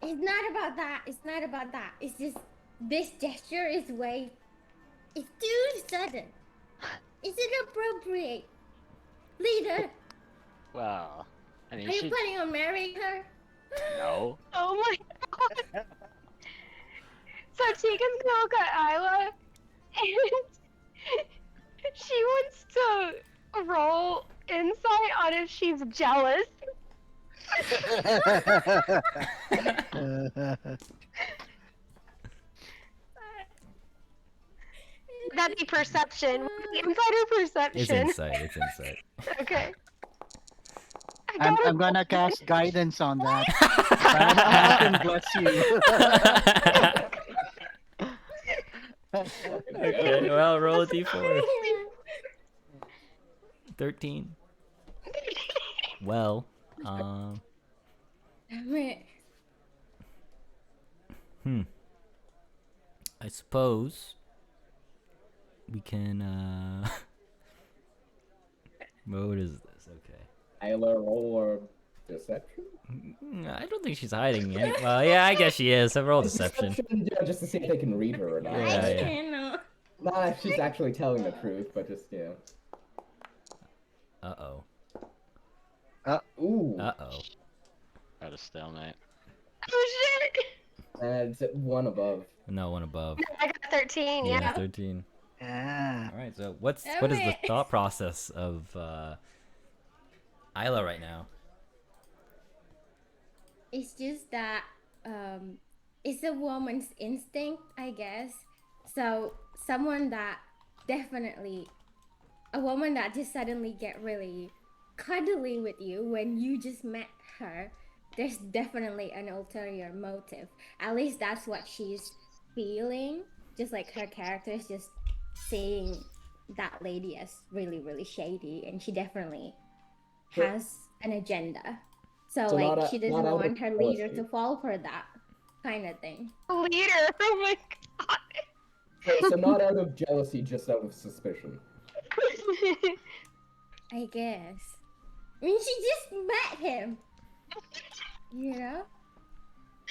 It's not about that. It's not about that. It's just this gesture is way. It's too sudden. It's inappropriate. Leader, Well, I mean, are you she. planning on marrying her? No. Oh my god. So Tegan's gonna look at Isla and she wants to roll insight on if she's jealous. That'd be perception. Would it be insight or It's perception? insight. It's insight. Okay. I'm gonna cast guidance on that. Have him bless you. Okay, well, roll a d4. 13. Well, Damn it. I suppose we can, what is this? Okay. Isla roll or deception? I don't think she's hiding it. Well, yeah, I guess she is. So roll deception. Yeah, just to see if they can read her or not. Yeah, I yeah. don't know. Not if she's actually telling the truth, but just, Uh-oh. Ooh. Uh-oh. At a stalemate. Oh shit! That's one above. No, one above. I got 13, yeah. 13. Yeah. All right, so what is the Damn it. thought process of Isla right now? It's just that it's a woman's instinct, I guess. So someone that definitely a woman that just suddenly get really cuddly with you when you just met her, there's definitely an ulterior motive. At least that's what she's feeling. Just like her character is just seeing that lady as really, really shady, and she definitely has an agenda. So not like she doesn't out of want her leader jealousy. to fall for that kind of thing. Leader, oh my god. So not out of jealousy, just out of suspicion. I guess. I mean, she just met him. You know,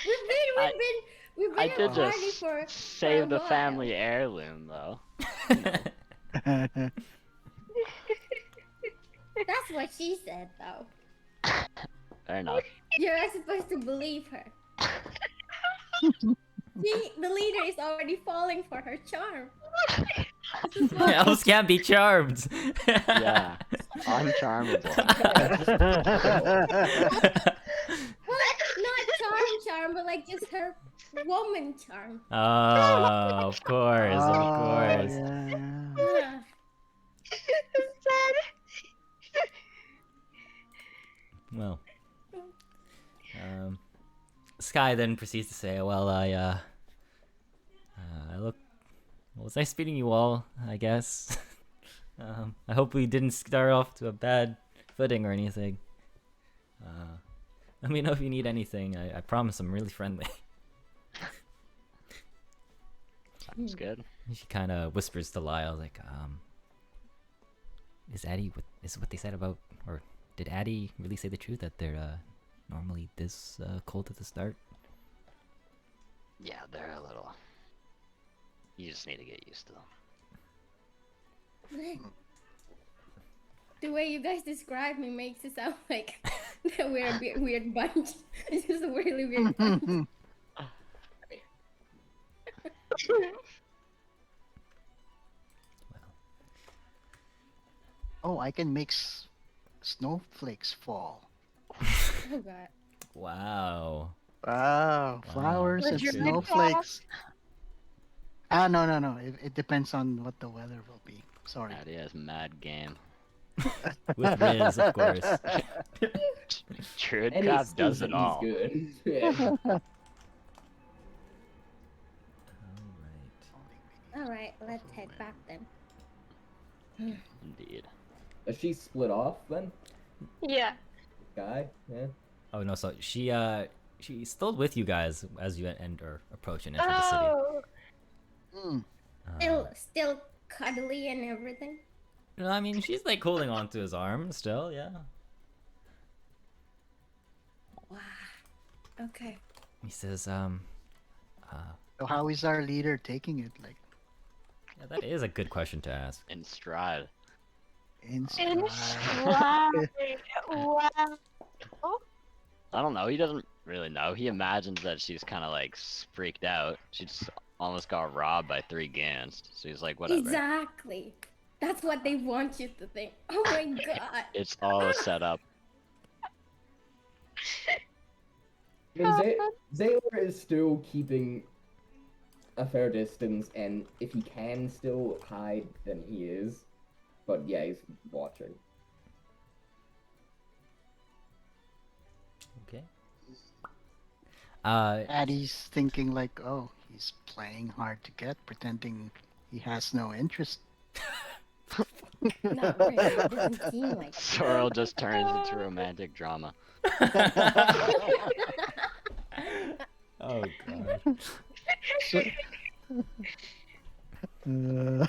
we've been I at a did party just for save a the while. family heirloom, though. That's That's what she said, though. Fair enough. You're not supposed to believe her. The leader is already falling for her charm. This is what Elves can't be charmed. Yeah. Uncharmable. not charm, but like just her woman charm. Oh, of course, of Oh, course. yeah. Yeah. Well, Sky then proceeds to say, "Well, I look. Well, it's nice meeting you all. I guess. I hope we didn't start off to a bad footing or anything. Let me know if you need anything. I promise I'm really friendly." Sounds good. She kind of whispers to Lyle, like, is Addie, is what they said about, or did Addie really say the truth that they're normally this cold at the start? Yeah, they're a little. You just need to get used to them. The way you guys describe me makes it sound like that we're a weird bunch. It's just a really weird bunch. Oh, I can make snowflakes fall. Oh god. Wow. Wow, flowers Would and you snowflakes. Ah, no. It depends on what the weather will be. Sorry. Addie has mad game. With Riz, of course. Druid Any Craft does excuse it that all. he's good. Yeah. Alright, let's head back then. Indeed. Is she split off then? Yeah. Guy? Yeah. Oh no, so she's still with you guys as you end or approach and enter the city. Oh. Hmm. Still cuddly and everything. No, I mean she's like holding on to his arm still, yeah. Wow. Okay. He says, So how is our leader taking it? Like yeah, that is a good question to ask. In stride. in And stride? wow. I don't know. He doesn't really know. He imagines that she's kind of like freaked out. She just almost got robbed by 3 Gans. So he's like, whatever. Exactly. That's what they want you to think. Oh my god. It's all set up. I mean, Zaylor is still keeping a fair distance, and if he can still hide, then he is. But yeah, he's watching. Okay. Addie's thinking like, oh, he's playing hard to get, pretending he has no interest. Not really. It doesn't seem like it. Soural just turns into romantic drama. Oh god. No.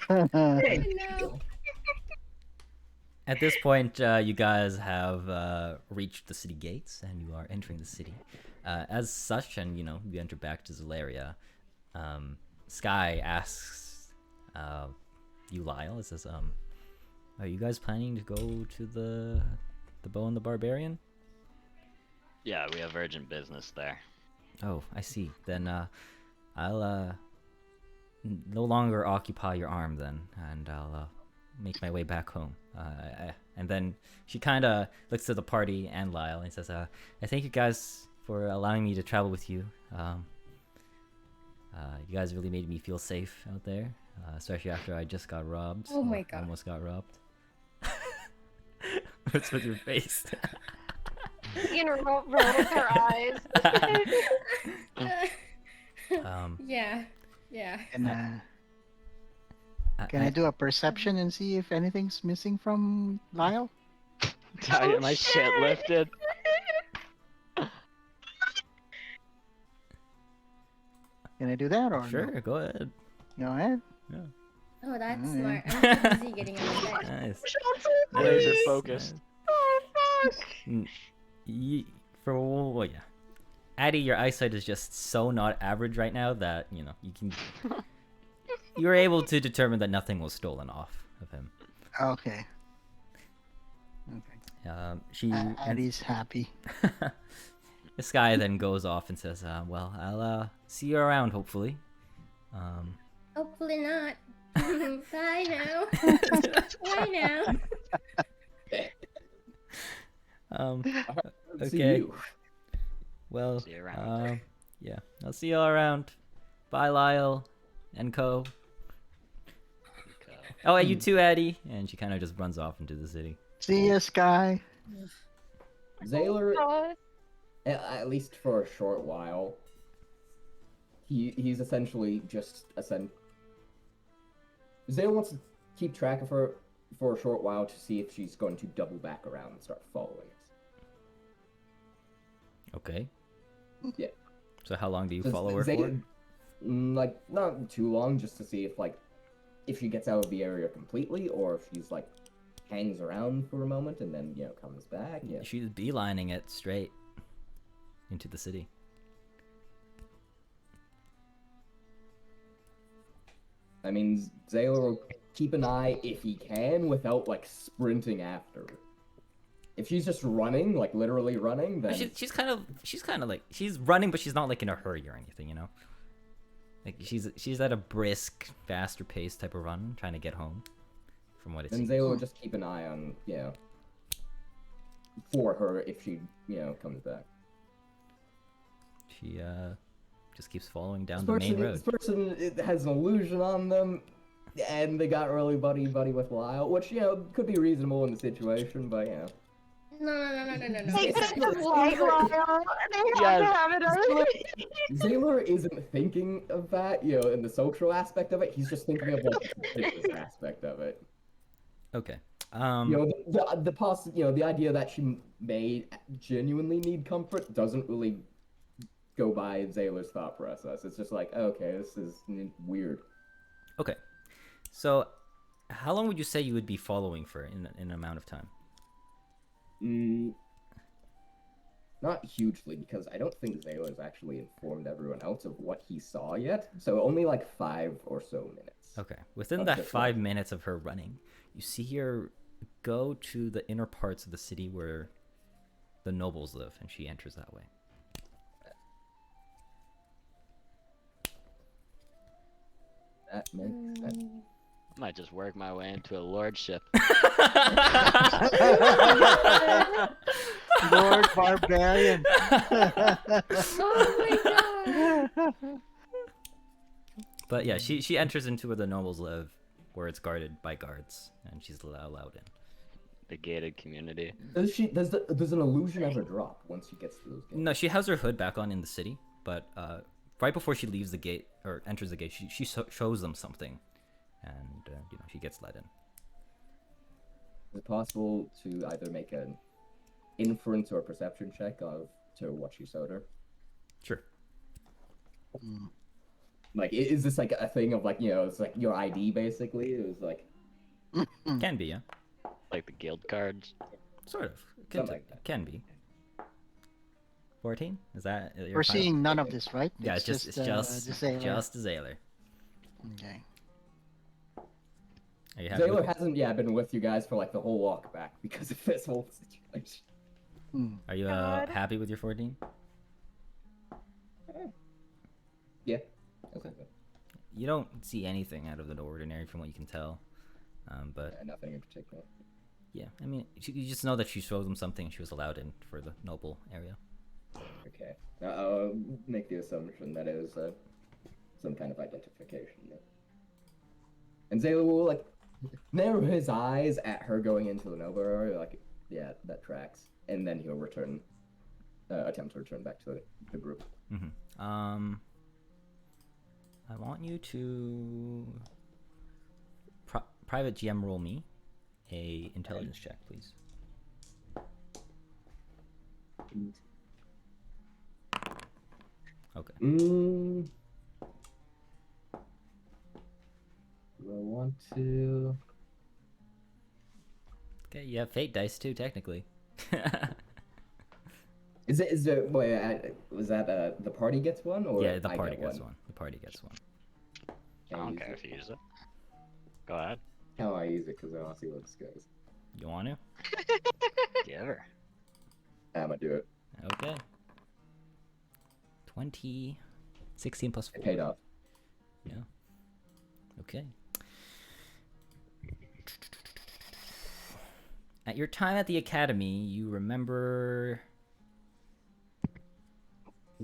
At this point, you guys have reached the city gates, and you are entering the city. As such, and you enter back to Zelaria. Sky asks you, Lyle, it says, are you guys planning to go to the Bow and the Barbarian? Yeah, we have urgent business there. Oh, I see. Then I'll no longer occupy your arm then, and I'll make my way back home. And then she kind of looks to the party and Lyle and says, I thank you guys for allowing me to travel with you. You guys really made me feel safe out there, especially after I just got robbed. Oh my or god. Almost got robbed. What's with your face? You know, roll with her eyes. Yeah. And can I do a perception and see if anything's missing from Lyle? Did I get my shit lifted? Can I do that or Sure, no? go ahead. Go ahead. Oh, that's Mm. smart. I'm too busy getting upset. Nice. Laser focused. Oh fuck. Well, yeah. Addie, your eyesight is just so not average right now that you can. You're able to determine that nothing was stolen off of him. Okay. She Addie's happy. This guy then goes off and says, "Well, I'll see you around, hopefully." Hopefully not. Bye now. Bye now. See Okay. you. Well, See you around. yeah, I'll see you all around. Bye, Lyle and Co. Oh, and you too, Addie. And she kind of just runs off into the city. See ya, Sky. Zaylor, God. at least for a short while, he's essentially just Zaylor wants to keep track of her for a short while to see if she's going to double back around and start following us. Okay. Yeah. So how long do you So follow her for? like, not too long, just to see if she gets out of the area completely, or if she's like hangs around for a moment and then comes back. Yeah. She's beelining it straight into the city. I mean, Zaylor will keep an eye if he can without like sprinting after her. If she's just running, like literally running, then She's kind of like she's running, but she's not like in a hurry or anything, you know. Like she's at a brisk, faster pace type of run, trying to get home. From what it then seems. Zaylor will just keep an eye on for her if she comes back. She just keeps following down the main road. This person has an illusion on them, and they got really buddy with Lyle, which could be reasonable in the situation, but No. They could just like Lyle. They have to have it already. Zaylor isn't thinking of that, in the social aspect of it. He's just thinking of like the business aspect of it. Okay. The idea that she may genuinely need comfort doesn't really go by Zaylor's thought process. It's just like, okay, this is weird. Okay. So, how long would you say you would be following for in an amount of time? Not hugely, because I don't think Zaylor's actually informed everyone else of what he saw yet. So only like 5 or so minutes. Okay. Within that 5 minutes of her running, you see her go to the inner parts of the city where the nobles live, and she enters that way. That makes sense. Might just work my way into a lordship. Lord Barbarian. Oh my god. But yeah, she enters into where the nobles live, where it's guarded by guards, and she's allowed in. The gated community. Does an illusion ever drop once she gets to those gates? No, she has her hood back on in the city, but right before she leaves the gate or enters the gate, she shows them something, and she gets let in. Is it possible to either make an inference or perception check to what she showed her? Sure. Like, is this like a thing of like it's like your ID basically? It was like Can be, yeah. Like the guild cards. Sort of. Something like that. Can be. 14? Is that your We're final? seeing none of this, right? Yeah, it's just the Sailor. just a Zaylor. Okay. Are you happy Zaylor with- hasn't been with you guys for like the whole walk back because of this whole situation. Are you God. happy with your 14? Yeah. Okay. You don't see anything out of the ordinary from what you can tell, but Nothing in particular. yeah, I mean, you just know that she showed them something and she was allowed in for the noble area. Okay. I'll make the assumption that it was some kind of identification. Yeah. And Zaylor will like narrow his eyes at her going into the noble area, like, yeah, that tracks, and then he'll return, attempt to return back to the group. Mm-hmm. I want you to private GM roll me a intelligence check, please. Okay. Do I want to? Okay, you have fate dice too, technically. Is it? Wait, was that the party gets one or Yeah, the I party get gets one. The party gets one. I Can I don't use care it? if you use it. Go ahead. How I use it because I want to see what this goes. You want to? Giver. I'ma do it. Okay. 20, 16 plus It 4. paid off. Yeah. Okay. At your time at the academy, you remember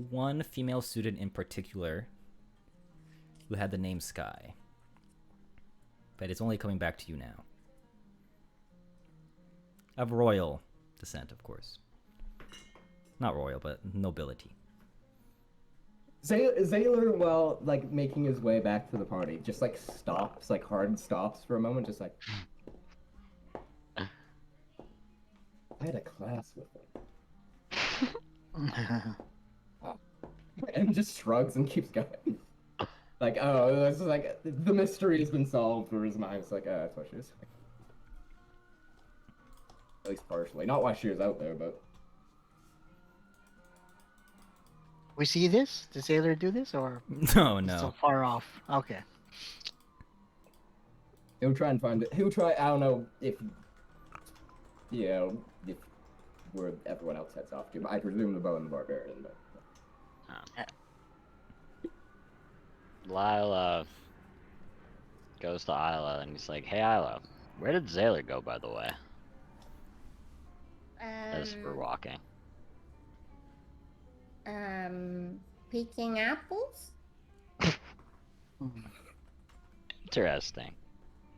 one female student in particular who had the name Sky. But it's only coming back to you now. Of royal descent, of course. Not royal, but nobility. Zaylor, while like making his way back to the party, just like stops, like hard stops for a moment, just like. I had a class with him. And just shrugs and keeps going. Like, oh, this is like the mystery has been solved for his mind. It's like, oh, that's what she was like. At least partially. Not why she was out there, but We see this? Does Sailor do this, or No, it's no. so far off? Okay. he'll try and find it. He'll try. I don't know if, you know, if where everyone else heads off to. But I presume the bow and the barbarian. But Lyle goes to Isla and he's like, "Hey Isla, where did Zaylor go, by the way?" As we're walking. Picking apples? Interesting.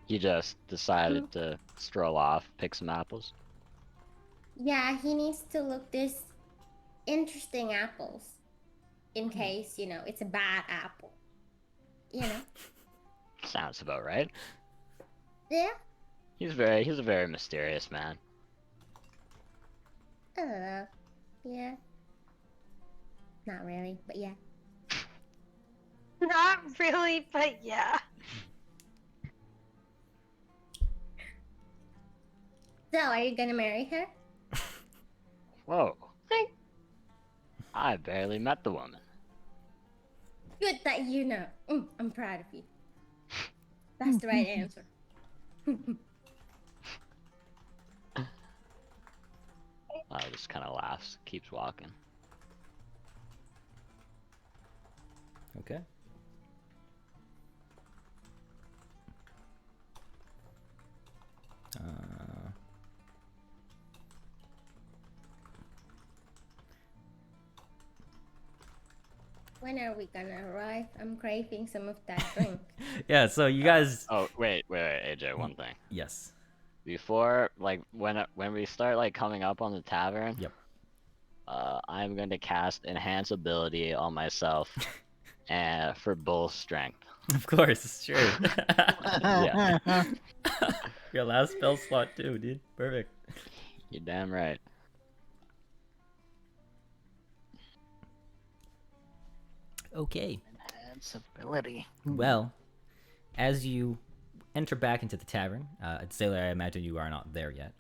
You just decided to stroll off, pick some apples. Yeah, he needs to look this interesting apples. In case, you know, it's a bad apple. You know? Sounds about right. Yeah? He's a very mysterious man. I don't know. Yeah. Not really, but yeah. Not really, but yeah. So, are you gonna marry her? Whoa. Like, I barely met the woman. Good that you know. I'm proud of you. That's the right answer. I just kind of laughs, keeps walking. Okay. When are we gonna arrive? I'm craving some of that drink. Yeah, so you guys... Oh, wait, AJ, one thing. Yes. Before, like, when we start, like, coming up on the tavern... Yep. I'm going to cast Enhance Ability on myself and for bull strength. Of course, sure. Yeah. Your last spell slot too, dude. Perfect. You're damn right. Okay. Enhance ability. Well, as you enter back into the tavern, Sailor, I imagine you are not there yet.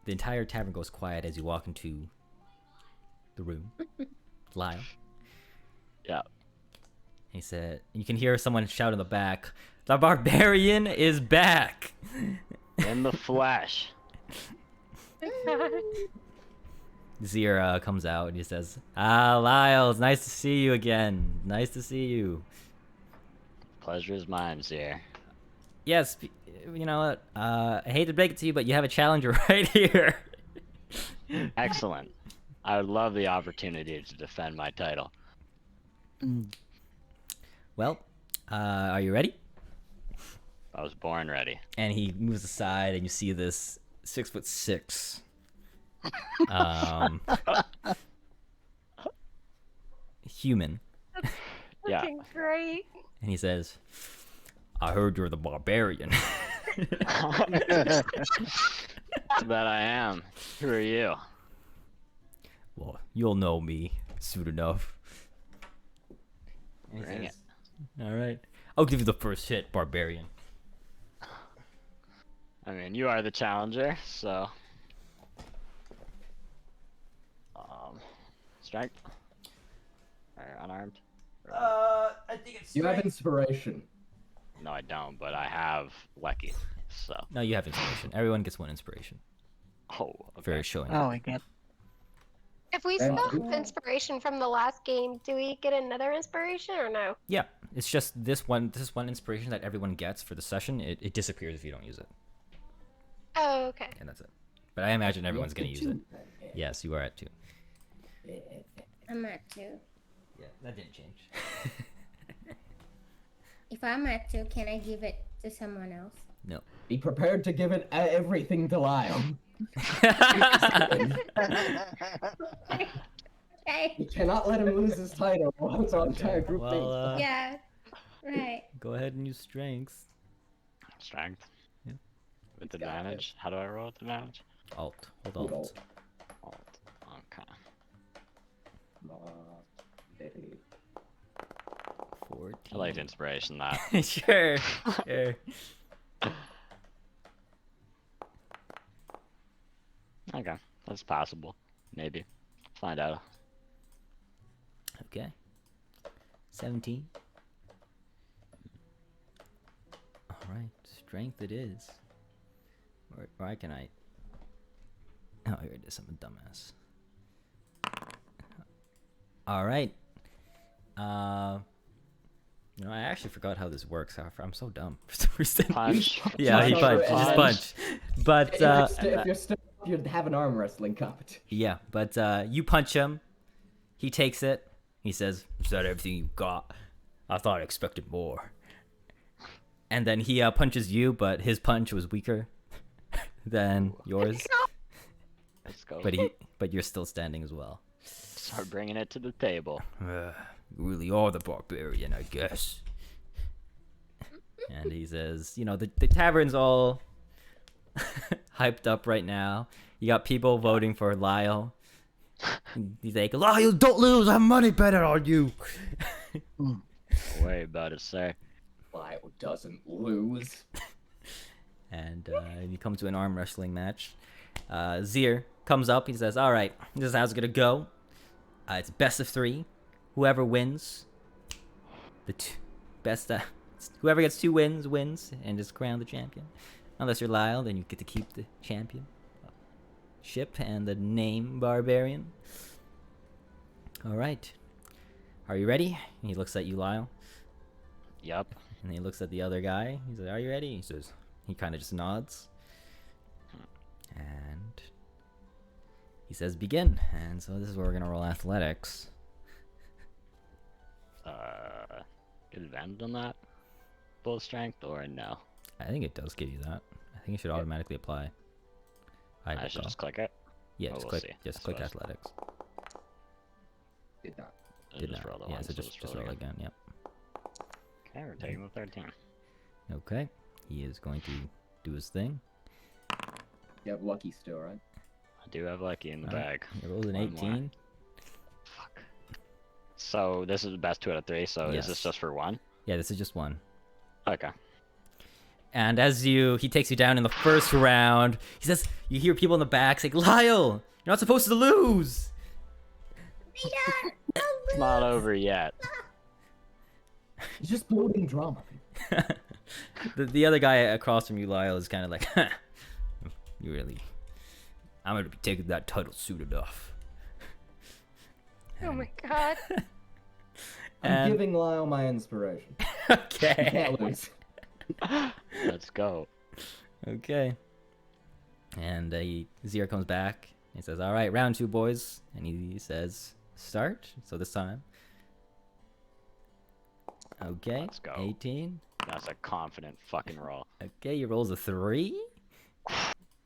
The entire tavern goes quiet as you walk into the room. Lyle. Yeah. He said, you can hear someone shout in the back, "The barbarian is back!" In the flesh. Zira comes out and he says, Lyle, it's nice to see you again. Nice to see you. Pleasure is mine, Zir. Yes, you know what? I hate to break it to you, but you have a challenger right here. Excellent. I would love the opportunity to defend my title. Well, are you ready? I was born ready. And he moves aside, and you see this 6'6" human. Yeah. looking great. And he says, I heard you're the barbarian. That I am. Who are you? Well, you'll know me soon enough. And he Bring says, all right. I'll give you the first hit, barbarian. I mean, you are the challenger, so... Strength? Or unarmed? I think it's you have inspiration. No, I don't, but I have Lecky. So, No, you have inspiration. Everyone gets 1 inspiration oh, for okay. showing. Oh, I get. If we And still we- have inspiration from the last game, do we get another inspiration or no? Yeah, it's just this one inspiration that everyone gets for the session. It disappears if you don't use it, Oh, okay. and that's it. But I imagine You're everyone's up gonna to use it. 2 then, yeah. Yes, you are at 2. I'm at 2. Yeah, that didn't change. If I'm at 2, can I give it to someone else? No. Be prepared to give it everything to Lyle. Okay. You cannot let him lose his title while it's on entire group Well, base. Yeah. Right. go ahead and use strength. Strength. Yeah. With He's got advantage. How do I roll with advantage? Alt. Hold Hold alt. Alt. Okay. 14. I like the inspiration that. Sure. Sure. Okay, that's possible. Maybe. Find out. Okay. 17. All right, strength it is. Why can I? Oh, here it is. I'm a dumbass. All right. You know, I actually forgot how this works. I'm so dumb for some reason. Punch. Yeah, he Punch. punched. He just punched. But If you're still, you'd have an arm wrestling competition. yeah, but you punch him. He takes it. He says, "Is that everything you got? I thought I expected more." And then he punches you, but his punch was weaker than yours. Let's go. But you're still standing as well. Start bringing it to the table. You really are the barbarian, I guess. And he says, you know, the tavern's all hyped up right now. You got people voting for Lyle. He's like, Lyle, don't lose. I have money betted on you. Don't worry about it, sir. Lyle doesn't lose. And he comes to an arm wrestling match. Zir comes up. He says, all right, this is how it's going to go. It's best of 3. Whoever wins, whoever gets 2 wins, and is crowned the champion. Unless you're Lyle, then you get to keep the champion ship and the name Barbarian. All right, are you ready? And he looks at you, Lyle, Yup. and he looks at the other guy. He says, "Are you ready?" He says, he kind of just nods, and he says, "Begin." And so this is where we're gonna roll athletics. Get advantage on that? Full strength or no? I think it does give you that. I think it should automatically apply. I should just click it. Yeah, Oh, just we'll click. see, Just I click suppose. athletics. Did not. I Did just not. roll the Yeah, one, so just roll roll again. again. Yep. Okay, we're taking the 13. Okay. He is going to do his thing. You have lucky still, right? I do have lucky in the Alright, bag. He rolls an One more. 18. Fuck. So this is the best 2 out of 3. So is this Yes. just for 1? Yeah, this is just one. Okay. And as he takes you down in the first round, he says, you hear people in the back saying, Lyle, you're not supposed to lose. It's not over yet. He's just building drama. The other guy across from you, Lyle, is kind of like, you really, I'm going to be taking that title soon enough. Oh my god. I'm And- giving Lyle my inspiration. Okay. You can't lose. Let's go. Okay. And Zir comes back. He says, all right, round 2, boys. And he says, start. So this time. Okay. Let's go. 18. That's a confident fucking roll. Okay, he rolls a 3.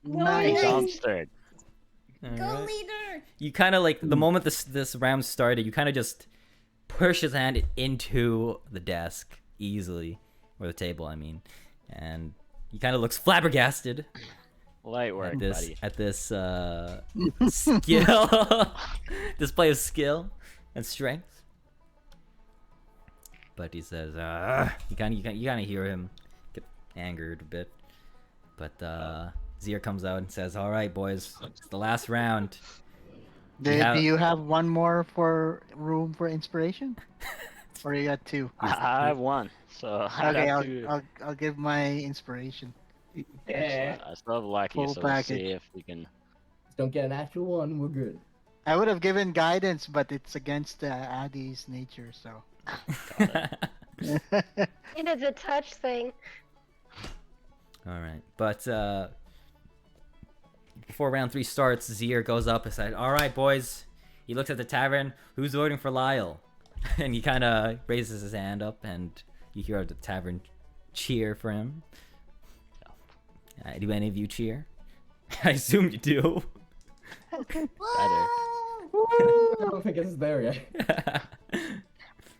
Nice. Dumpster. All Go right. leader! You kind of like, the moment this round started, you kind of just push his hand into the desk easily. Or the table, I mean. And he kind of looks flabbergasted. Light work, buddy. At this skill display of skill and strength. But he says, you kind of hear him get angered a bit. But Zir comes out and says, "All right, boys, it's the last round." Do you have one more for room for inspiration? Or you got 2? I have 1. So I Okay, have to... I'll give my inspiration. Yeah. Excellent. I still have lucky, Full so we'll package. see if we can. Just don't get an actual one, we're good. I would have given guidance, but it's against Addy's nature, so. It is a touch thing. All right, but before round 3 starts, Zier goes up and said, "All right, boys." He looks at the tavern. Who's voting for Lyle? And he kind of raises his hand up, and you hear the tavern cheer for him. Do any of you cheer? I assume you do. Better. I don't think it's there yet.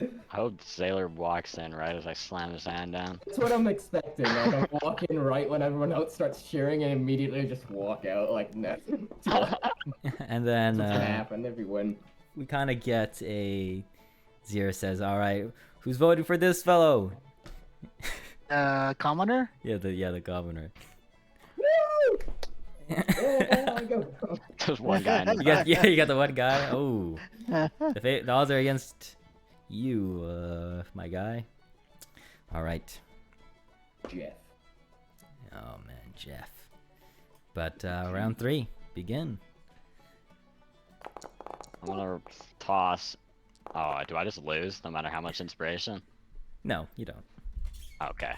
I hope Sailor walks in right as I slam his hand down. That's what I'm expecting. Like, I walk in right when everyone else starts cheering and immediately just walk out like nothing. And then What's gonna happen if we win? we kind of get a Zier says, "All right, who's voting for this fellow?" Commoner? Yeah, the governor. Woo! Yeah, I go. Just one guy in the You got back. you got the one guy. Oh, the odds are against you, my guy. All right. Jeff. Oh man, Jeff. But round 3, begin. I'm gonna toss. Oh, do I just lose no matter how much inspiration? No, you don't. Okay.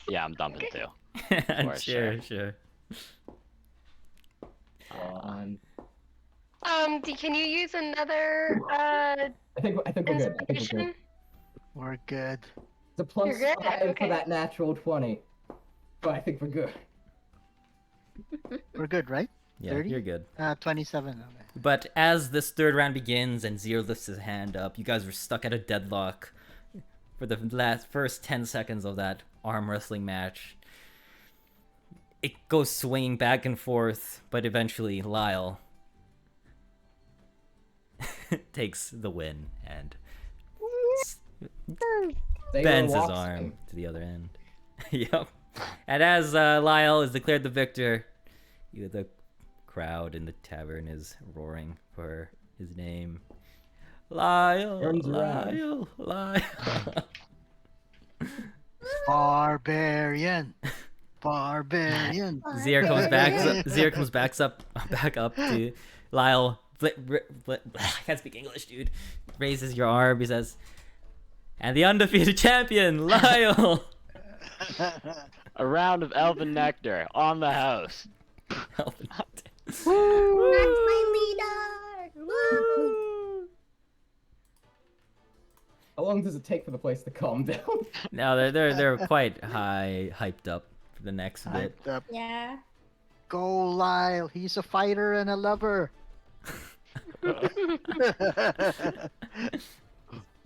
Yeah, I'm dumping 2. Sure, sure. sure. On. Can you use another I think we're good. I think we're good. inspiration? We're good. It's a plus You're good? 5 for Okay. that natural 20. But I think we're good. We're good, right? Yeah, 30? you're good. 27. Okay. But as this 3rd round begins and Zier lifts his hand up, you guys were stuck at a deadlock for the first 10 seconds of that arm wrestling match. It goes swinging back and forth, but eventually Lyle takes the win and Sailor bends his walks arm in. to the other end. Yep. And as Lyle is declared the victor, the crowd in the tavern is roaring for his name. Lyle, Turns around. Lyle. Barbarian. Barbarian. Zier comes back. Zier comes back up to Lyle. I can't speak English, dude. Raises your arm. He says, "And the undefeated champion, Lyle." A round of elven nectar on the house. That's my leader. Woo! How long does it take for the place to calm down? No, they're quite hyped up for the next bit. Hyped up. Yeah. Go, Lyle. He's a fighter and a lover.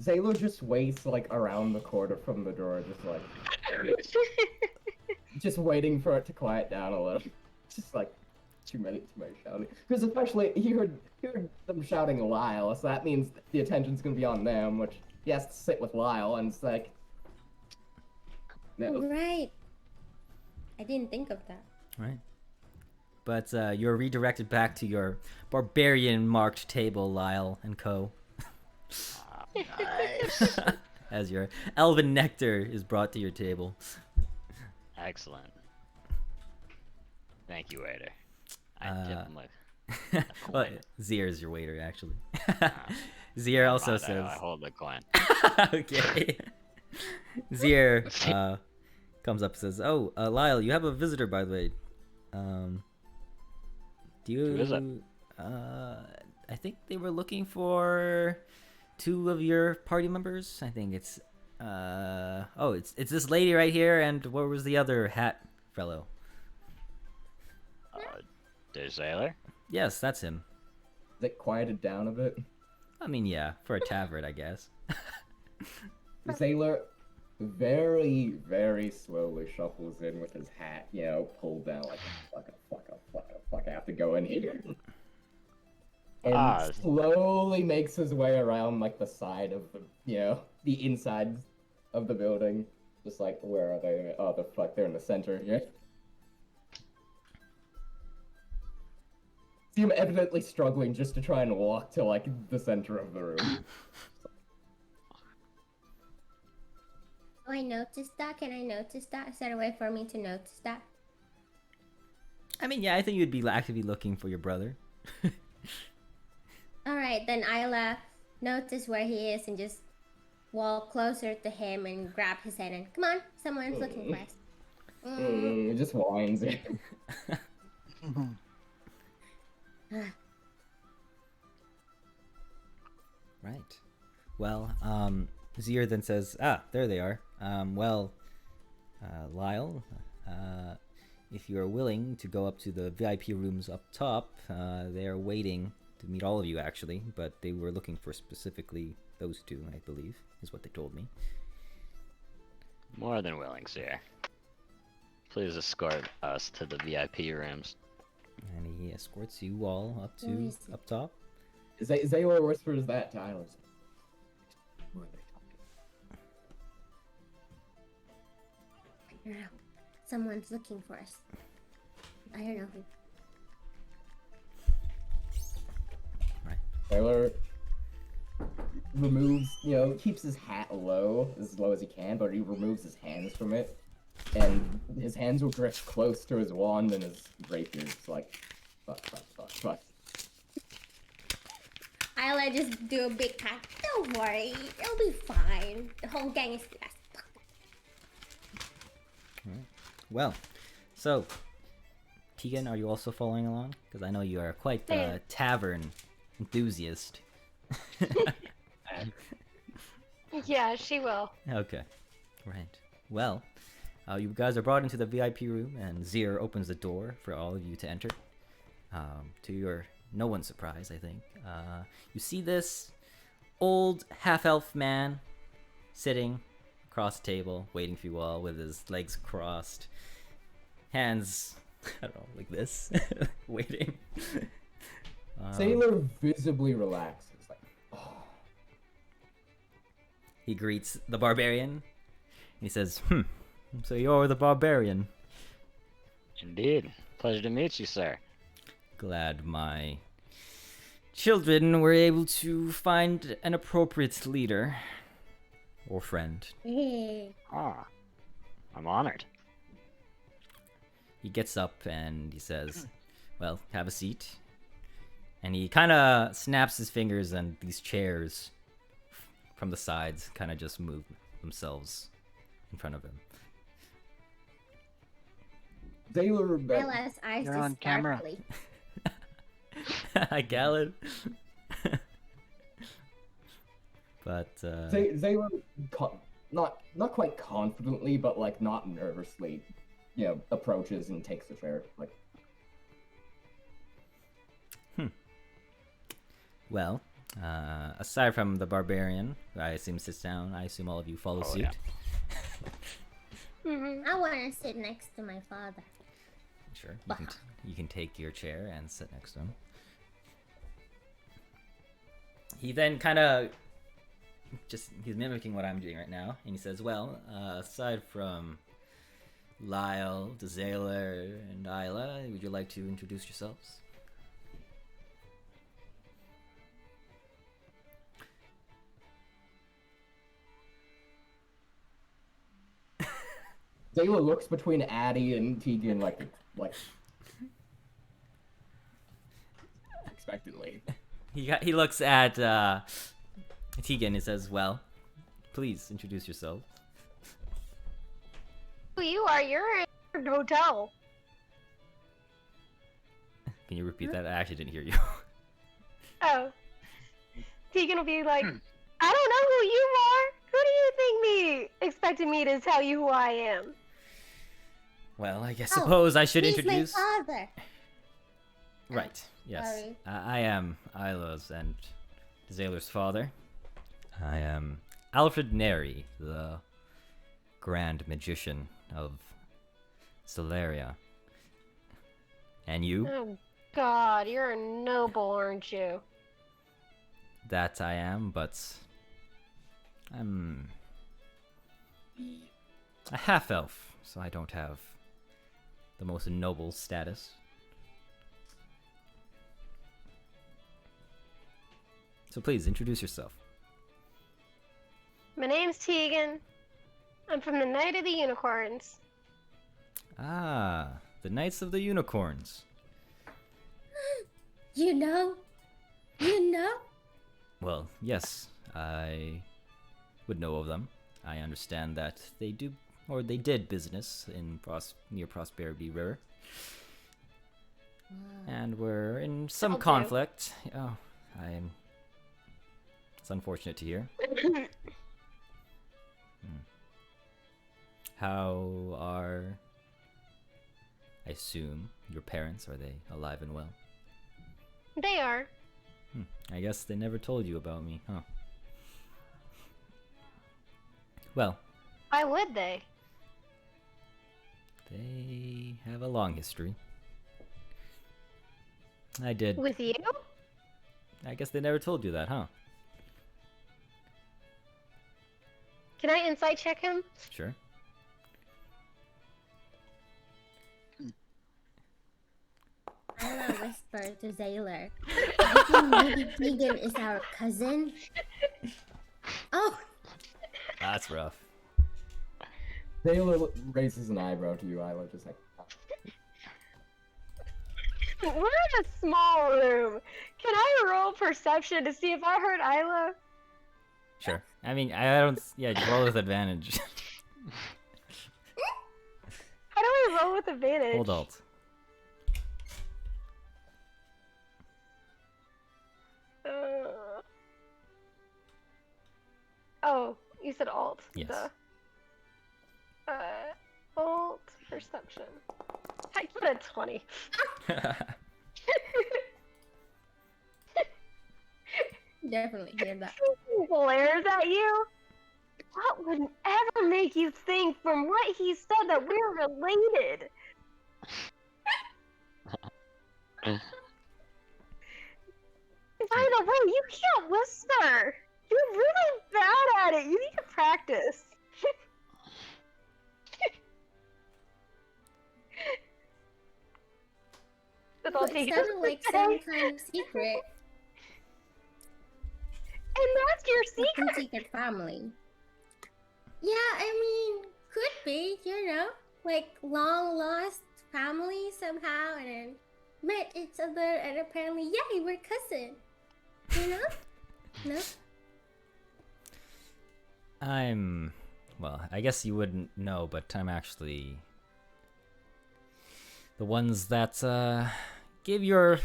Zaylo just waits like around the corner from the door, just like just waiting for it to quiet down a little. Just like too many shouting. Because especially he heard them shouting Lyle, so that means the attention's gonna be on them, which he has to sit with Lyle, and it's like no. Right. I didn't think of that. Right. But you're redirected back to your barbarian marked table, Lyle and co. Nice. As your elven nectar is brought to your table. Excellent. Thank you, waiter. I tip him a Well, coin. Zier is your waiter, actually. Zier also Fine, says. I hold the coin. Okay. Zier comes up and says, "Oh, Lyle, you have a visitor, by the way. Do you? Who is it? I think they were looking for 2 of your party members. I think it's it's this lady right here, and what was the other hat fellow? There's Sailor. Yes, that's him. Is it quieted down a bit? I mean, yeah, for a tavern, I guess. Zayler very, very slowly shuffles in with his hat, pulled down like fuck, I have to go in here. And slowly makes his way around like the side of the inside of the building. Just like, where are they? Oh, the fuck, they're in the center here. See him evidently struggling just to try and walk to like the center of the room. Oh, I noticed that. Can I notice that? Is there a way for me to notice that? I mean, yeah, I think you'd be actively looking for your brother. All right, then Isla notice where he is and just walk closer to him and grab his hand and come on, someone's looking for us. It just whines. Right. Well, Zir then says, there they are. Lyle, if you are willing to go up to the VIP rooms up top, they are waiting to meet all of you, actually, but they were looking for specifically those two, I believe, is what they told me. More than willing, sir. Please escort us to the VIP rooms. And he escorts you all up to up top. Zaylor whispers that to Isla. Who are they talking? Yeah, someone's looking for us. I don't know who. Zaylor removes, keeps his hat low as he can, but he removes his hands from it. And his hands will drift close to his wand and his rapier's like, fuck. I'll just do a big pat. Don't worry, it'll be fine. The whole gang is blessed. Well, so, Tegan, are you also following along? Because I know you are quite the tavern enthusiast. Yeah, she will. Okay, right. Well, you guys are brought into the VIP room, and Zir opens the door for all of you to enter. To your no one's surprise, I think. You see this old half-elf man sitting across the table, waiting for you all with his legs crossed, hands, I don't know, like this, waiting. Sailor visibly relaxes, like, oh. He greets the barbarian. He says, so you're the barbarian. Indeed. Pleasure to meet you, sir. Glad my children were able to find an appropriate leader. Or friend. Ah, I'm honored. He gets up and he says, well, have a seat. And he kind of snaps his fingers, and these chairs from the sides kind of just move themselves in front of him. Zaylor, Isla's eyes You're just on camera. sparkly. I got it. But Zaylor, not quite confidently, but like not nervously, approaches and takes the chair. Like, well, aside from the barbarian, who I assume sits down, I assume all of you follow suit. Mm-hmm. I want to sit next to my father. Sure, you can take your chair and sit next to him. He then kind of he's mimicking what I'm doing right now, and he says, well, aside from Lyle, Zaylor, and Isla, would you like to introduce yourselves? Zaylor looks between Addie and Tegan like expectantly. He looks at Tegan and says, well, please introduce yourself. Who you are? You're in a hotel. Can you repeat that? I actually didn't hear you. Oh. Tegan will be like, I don't know who you are. Who do you think expected me to tell you who I am? Well, I suppose I should introduce... my father. Right, yes. Sorry. I am Isla's and Zaylor's father. I am Alfred Neri, the Grand Magician of Solaria. And you? Oh, God, you're a noble, aren't you? That I am, but I'm a half-elf, so I don't have the most noble status. So please, introduce yourself. My name's Tegan. I'm from the Night of the Unicorns. Ah, the Knights of the Unicorns. You know? You know? Well, yes, I would know of them. I understand that they do, or they did business in near Prosperity River. And we're in some Okay. conflict. Oh, it's unfortunate to hear. How are, I assume, your parents? Are they alive and well? They are. I guess they never told you about me, huh? Well, Why would they? they have a long history. I did. With you? I guess they never told you that, huh? Can I insight check him? Sure. I'll whisper to Zaylor. I think maybe Tegan is our cousin. Oh, That's rough. Taylor raises an eyebrow to you, Isla, just like. We're in a small room. Can I roll perception to see if I heard Isla? Sure. I mean, I don't. Yeah, roll with advantage. How do I roll with advantage? Hold Alt. Oh, you said alt. Yes. Duh. Alt perception. I put a 20. definitely hear that. Glares at you? What would ever make you think from what he said that we're related? By the way, you can't whisper. You're really bad at it. You need to practice. That's all It take sounded like some kind of secret. And that's your Some secret. secret family. Yeah, I mean, could be, you know, like long lost family somehow, and then met each other, and apparently, yay, we're cousins. You know? No? Well, I guess you wouldn't know, but I'm actually the ones that gave your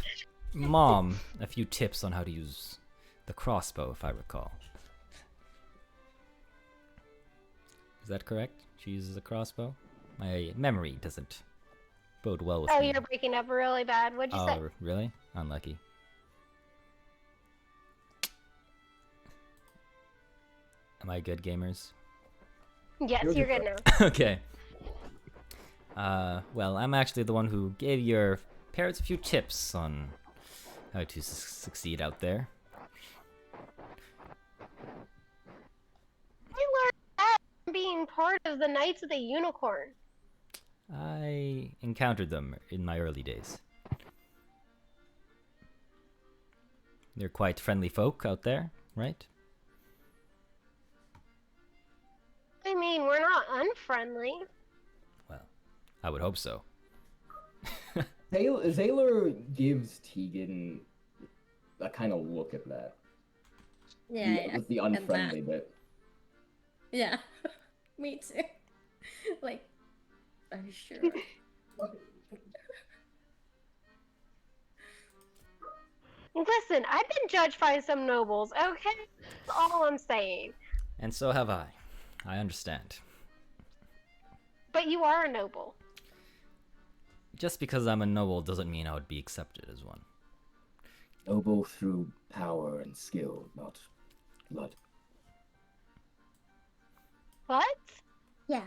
mom a few tips on how to use the crossbow, if I recall. Is that correct? She uses a crossbow? My memory doesn't bode well with Oh, me. you're breaking up really bad. What'd you say? Oh, really? Unlucky. Am I good, gamers? Yes, You're you're good. good now. Okay. Well, I'm actually the one who gave your parents a few tips on how to succeed out there. I learned that from being part of the Knights of the Unicorn. I encountered them in my early days. They're quite friendly folk out there, right? I mean, we're not unfriendly. Well, I would hope so. Zaylor gives Tegan a kind of look at that. Yeah, With the and unfriendly bit. yeah. Me too. Like, are you sure? Listen, I've been judged by some nobles, okay? That's all I'm saying. And so have I. I understand. But you are a noble. Just because I'm a noble doesn't mean I would be accepted as one. Noble through power and skill, not blood. What? Yeah.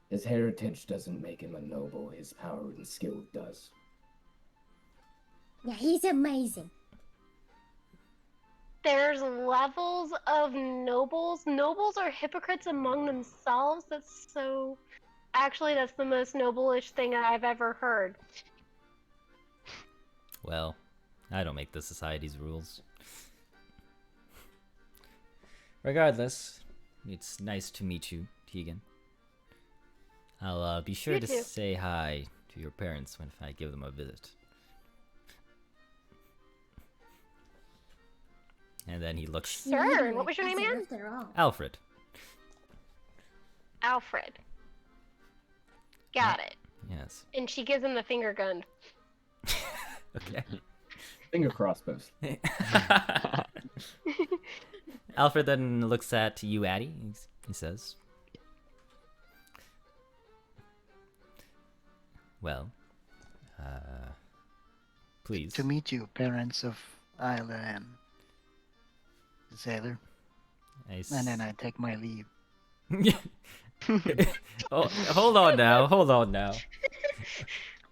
His heritage doesn't make him a noble, his power and skill does. Yeah, he's amazing. There's levels of nobles. Nobles are hypocrites among themselves. That's so... Actually, that's the most noble-ish thing I've ever heard. Well, I don't make the society's rules. Regardless, it's nice to meet you, Tegan. I'll be sure You to too. say hi to your parents when I give them a visit. And then he looks Sure. And what was your name again? After all. Alfred. Alfred. Got it. Yes. And she gives him the finger gun. Okay. Finger crossbows. Alfred then looks at you, Addie. He says, "Well, please." To meet you, parents of Isla and Sailor. And then I take my leave. Oh, hold on now. Hold on now.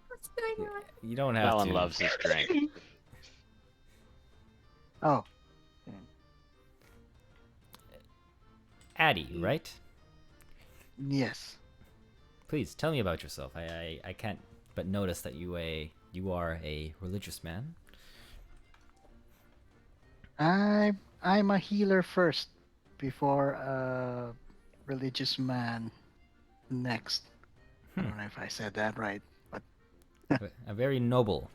What's going on? You don't have Alan to. loves his drink. Oh, Addie, right? yes. Please tell me about yourself. I can't but notice that you are a religious man. I'm a healer first, before a religious man next. I don't know if I said that right, but A very noble,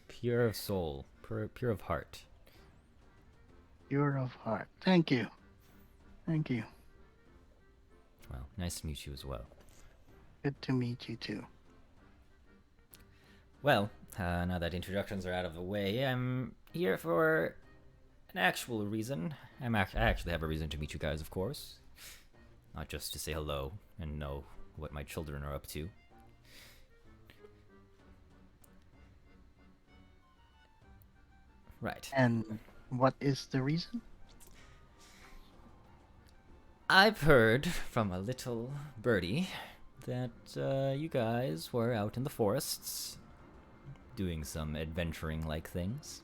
pure of soul, pure of heart. pure of heart. Thank you. Thank you. Well, nice to meet you as well. Good to meet you too. Well, now that introductions are out of the way, I'm here for an actual reason. I actually have a reason to meet you guys, of course. Not just to say hello and know what my children are up to. Right. And what is the reason? I've heard from a little birdie that you guys were out in the forests doing some adventuring-like things.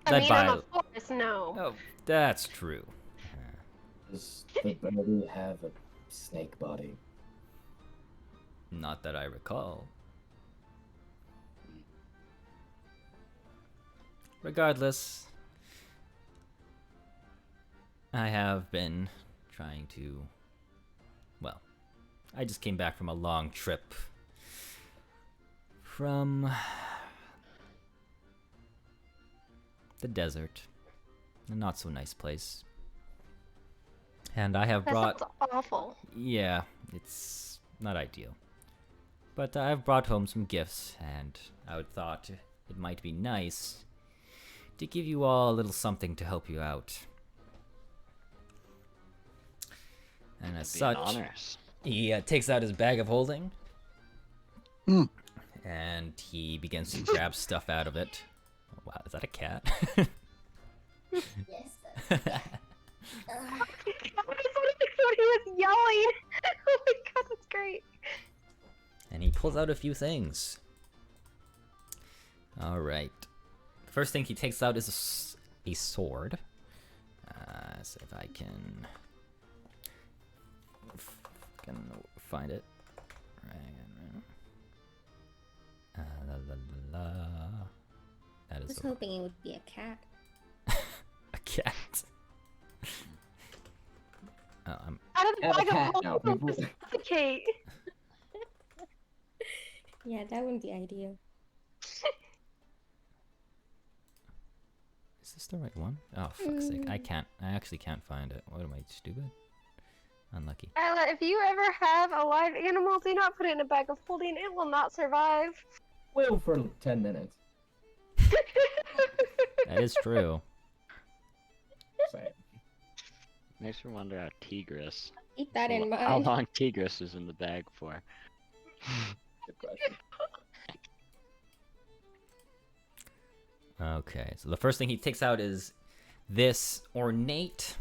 I mean, I'm a forest gnome. Oh, that's true. Does the birdie have a snake body? Not that I recall. Regardless, I have been trying to... Well, I just came back from a long trip from the desert. A not so nice place. And I have That brought... sounds awful. Yeah, it's not ideal. But I've brought home some gifts, and I would thought it might be nice to give you all a little something to help you out. And as Being such, honors. he takes out his bag of holding, Hmm. and he begins to grab stuff out of it. Oh, wow, is that a cat? Yes. What he was yelling. Oh my god, that's great. And he pulls out a few things. All right. The first thing he takes out is a sword. So if I can find it. La, la, la. That I is was hoping it would be a cat. a cat. I'm Out of the Have a bag cat of now, holding, people. suffocate. Yeah, that wouldn't be ideal. Is this the right one? Oh, fuck's sake. I actually can't find it. What am I, stupid? Unlucky. Isla, if you ever have a live animal, do not put it in a bag of holding. It will not survive. Will for 10 minutes. That is true. Say it. Makes me wonder how Tigris. Keep that in How mind. long Tigris was in the bag for. Good question. Okay, so the first thing he takes out is this ornate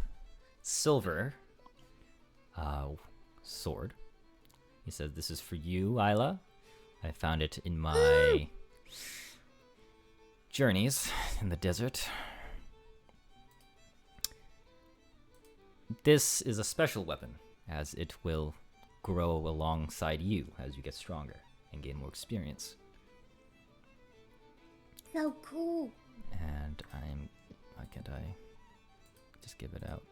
silver sword. He says, "This is for you, Isla. I found it in my journeys in the desert. This is a special weapon, as it will grow alongside you as you get stronger and gain more experience. So cool. And why can't I just give it out?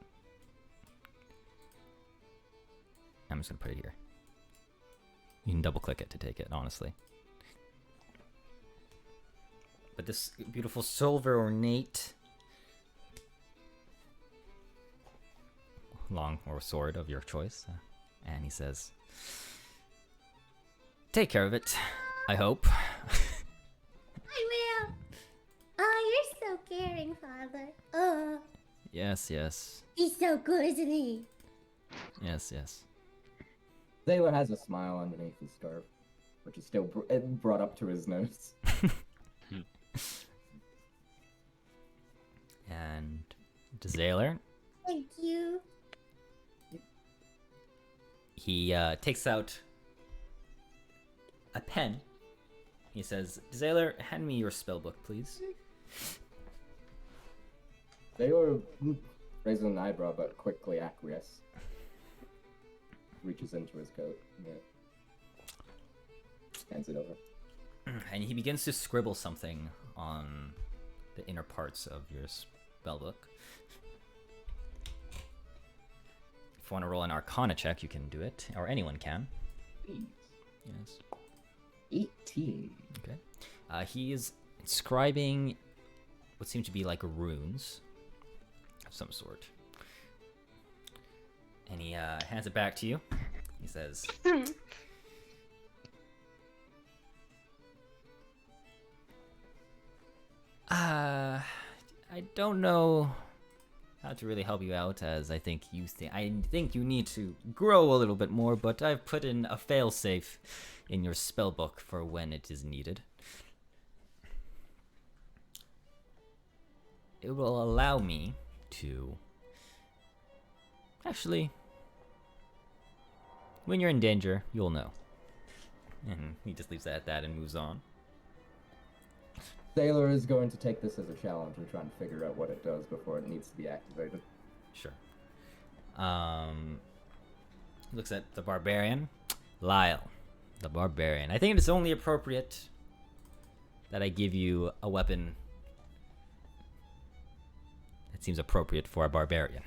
I'm just gonna put it here. You can double click it to take it, honestly. But this beautiful silver ornate long or sword of your choice. And he says, take care of it, I hope. I will. Oh, you're so caring, Father. Oh, Yes, yes. he's so good, isn't he? Yes, yes. Zaylor has a smile underneath his scarf, which is still brought up to his nose. And Zaylor, Thank you. he takes out a pen. He says, Zaylor, hand me your spellbook, please. Zaylor raises an eyebrow, but quickly acquiesces. Reaches into his coat. Yeah. Hands it over. And he begins to scribble something on the inner parts of your spellbook. If you want to roll an Arcana check, you can do it, or anyone can. Please. Yes. 18. Okay. He is inscribing what seem to be like runes of some sort. And he hands it back to you. He says, I don't know how to really help you out, as I think you need to grow a little bit more, but I've put in a failsafe in your spellbook for when it is needed. It will allow me to actually, when you're in danger, you'll know. And he just leaves it at that and moves on. Zaylor is going to take this as a challenge and try and figure out what it does before it needs to be activated. Sure. Looks at the barbarian. Lyle, the barbarian. I think it is only appropriate that I give you a weapon that seems appropriate for a barbarian.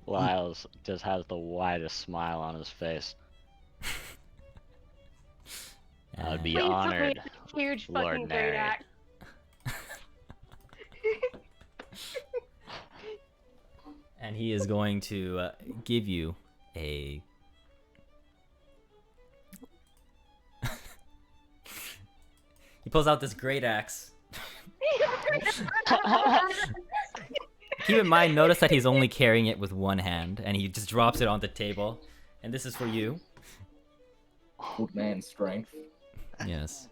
Lyles just has the widest smile on his face. I'd be Please tell me honored, it's a huge Lord fucking great Nary. axe. And he is going to give you a... He pulls out this great axe. Keep in mind, notice that he's only carrying it with one hand, and he just drops it on the table. And this is for you. Old man strength. Yes.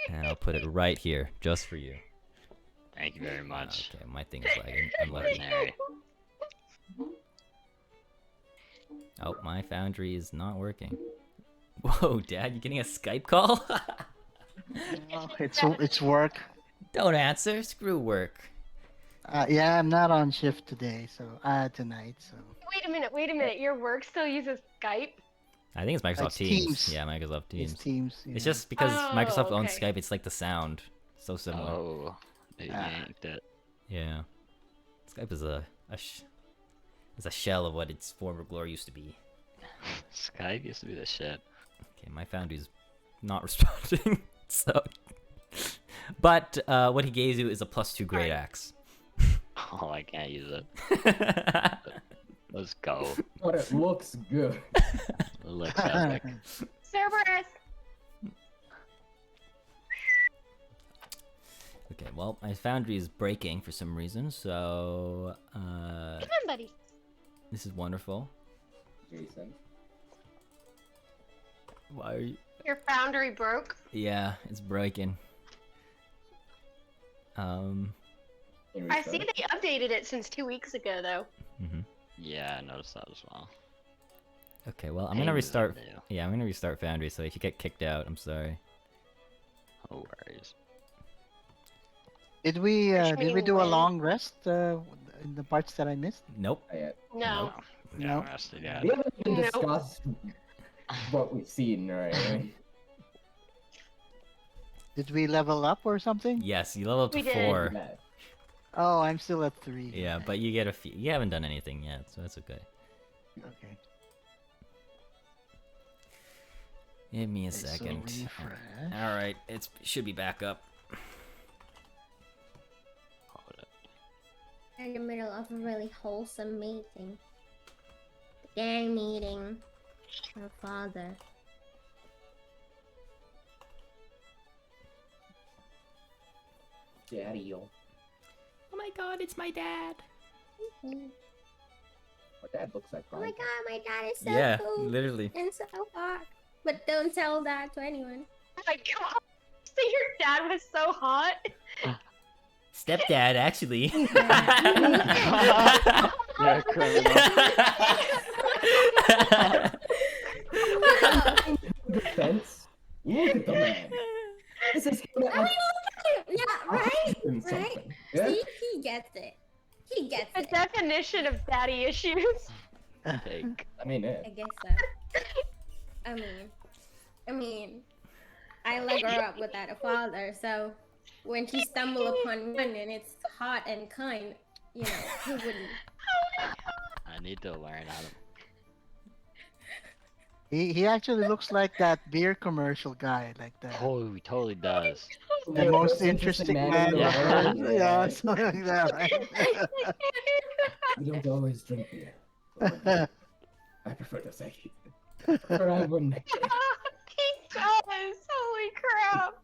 And I'll put it right here, just for you. Thank you very much. Okay, my thing is lagging. I'm Lord lucky. Nary. Oh, my foundry is not working. Whoa, Dad, you getting a Skype call? Oh, it's work. Don't answer. Screw work. Yeah, I'm not on shift today, so tonight. So Wait a minute. Your work still uses Skype? I think it's Microsoft It's Teams. Teams. Yeah, Microsoft Teams. it's Teams. It's yeah. just because Oh, Microsoft owns okay. Skype, it's like the sound. So similar. Oh, they Ah. yanked it. Yeah. Skype is a shell of what its former glory used to be. Skype used to be the shit. Okay, my foundry's not responding, so... But what he gave you is a +2 great axe. Oh, I can't use it. Let's go. But it looks good. It looks epic. Cerberus! Okay, well, my foundry is breaking for some reason, so... Come on, buddy. This is wonderful. Jason. Why are you... Your foundry broke. Yeah, it's breaking. I see they updated it since 2 weeks ago, though. Mhm. Yeah, I noticed that as well. Okay, well, I'm Hey, gonna restart... video. Yeah, I'm gonna restart Foundry, so if you get kicked out, I'm sorry. No worries. Did we mean do a when? long rest in the parts that I missed? Nope. No. Yeah, No. rested yet. We haven't even Nope. discussed what we've seen, right? Did we level up or something? Yes, you level up to We did. 4. Yeah. Oh, I'm still at 3. Yeah, Okay. but you get a few. You haven't done anything yet, so that's okay. Okay. Give me a Okay, so second. refresh. All right, it should be back up. Hold up. We're in the middle of a really wholesome meeting. The gang meeting. Her father. Daddy, Oh my god, it's my dad. Oh my dad looks like my Brian. god, my dad is so Yeah, cool literally. and so hot. But don't tell that to anyone. Oh my god. So your dad was so hot. Stepdad, actually. You're a criminal. Defense? Look at the man. This is him at like Yeah, right? 100 and Right? something. Yeah? See, he gets it. He gets The it. definition of daddy issues. Take. I mean, I guess so. I mean, I let her up without a father, so when she stumble upon one and it's hot and kind, you know, who wouldn't? I need to learn how to. He actually looks like that beer commercial guy, like the He totally does. the most interesting man in the Yeah. world. Yeah, something like that, right? I don't always drink beer. I prefer to say I prefer I wouldn't. He does. Holy crap.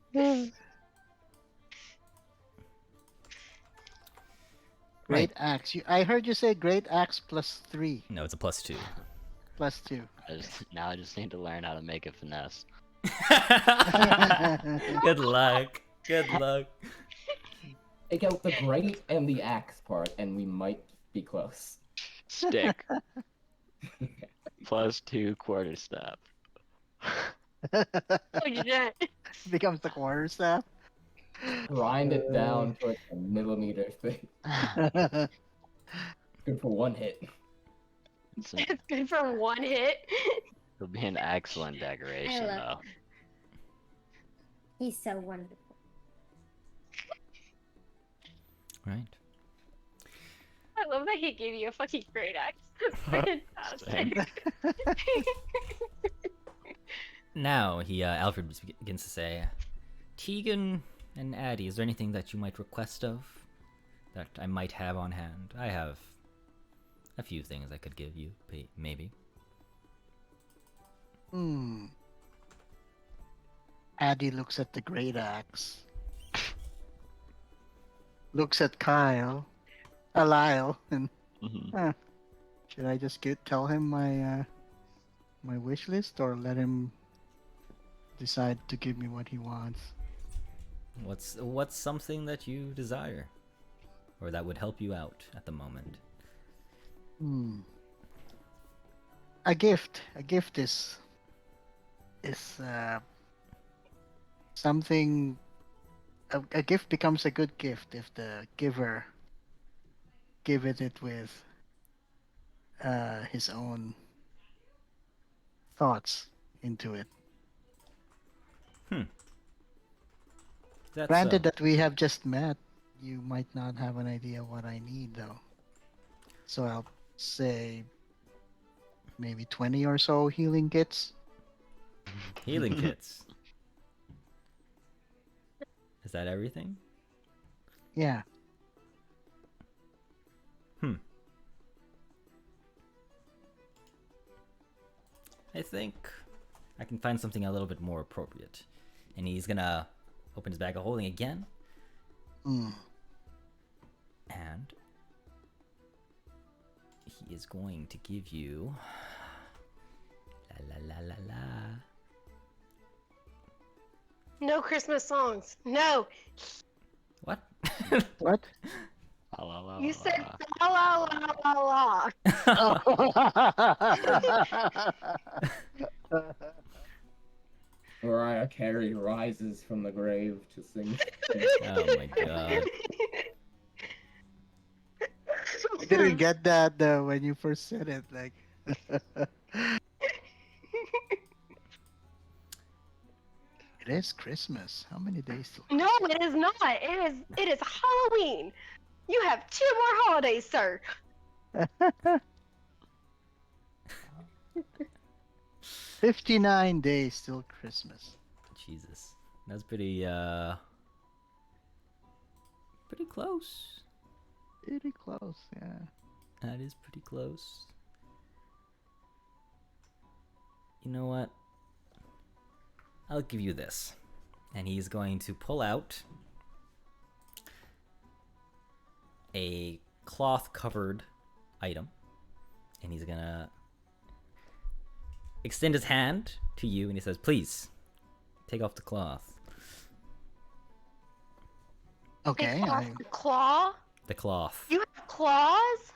Great axe. I heard you say great axe +3, No, it's a +2. +2. Now I just need to learn how to make a finesse. Good luck. Good luck. Take out the great and the axe part, and we might be close. Stick. +2 quarterstaff. Oh shit. Becomes the quarterstaff. Grind it down to like a millimeter thing. Good for one hit. It's It's good for one hit. It'll be an excellent decoration, I though. love He's so wonderful. Right. I love that he gave you a fucking great axe. Fantastic. Now Alfred begins to say, Tegan and Addie, is there anything that you might request of that I might have on hand? I have a few things I could give you, maybe. Addie looks at the great axe. Looks at Lyle, and Mhm. should I just tell him my my wish list, or let him decide to give me what he wants? What's something that you desire, or that would help you out at the moment? A gift. A gift is something. A gift becomes a good gift if the giver gives it with his own thoughts into it. That's, Granted that we have just met, you might not have an idea what I need, though. So I'll say maybe 20 or so healing kits. healing kits. Is that everything? Yeah. I think I can find something a little bit more appropriate. And he's gonna open his bag of holding again. And he is going to give you la la la la la. No Christmas songs. No. What? What? La, la, la, You la, said la. la la la la. Mariah Carey rises from the grave to sing. Oh my god. I didn't get that though when you first said it. Like, it is Christmas. How many days till? No, it is not. It is Halloween. You have 2 more holidays, sir. 59 days till Christmas. Jesus. That's pretty close. Pretty close, yeah. That is pretty close. You know what? I'll give you this. And he's going to pull out a cloth-covered item. And he's gonna extend his hand to you, and he says, "Please, take off the cloth." Okay, Take off I the claw? The cloth. You have claws?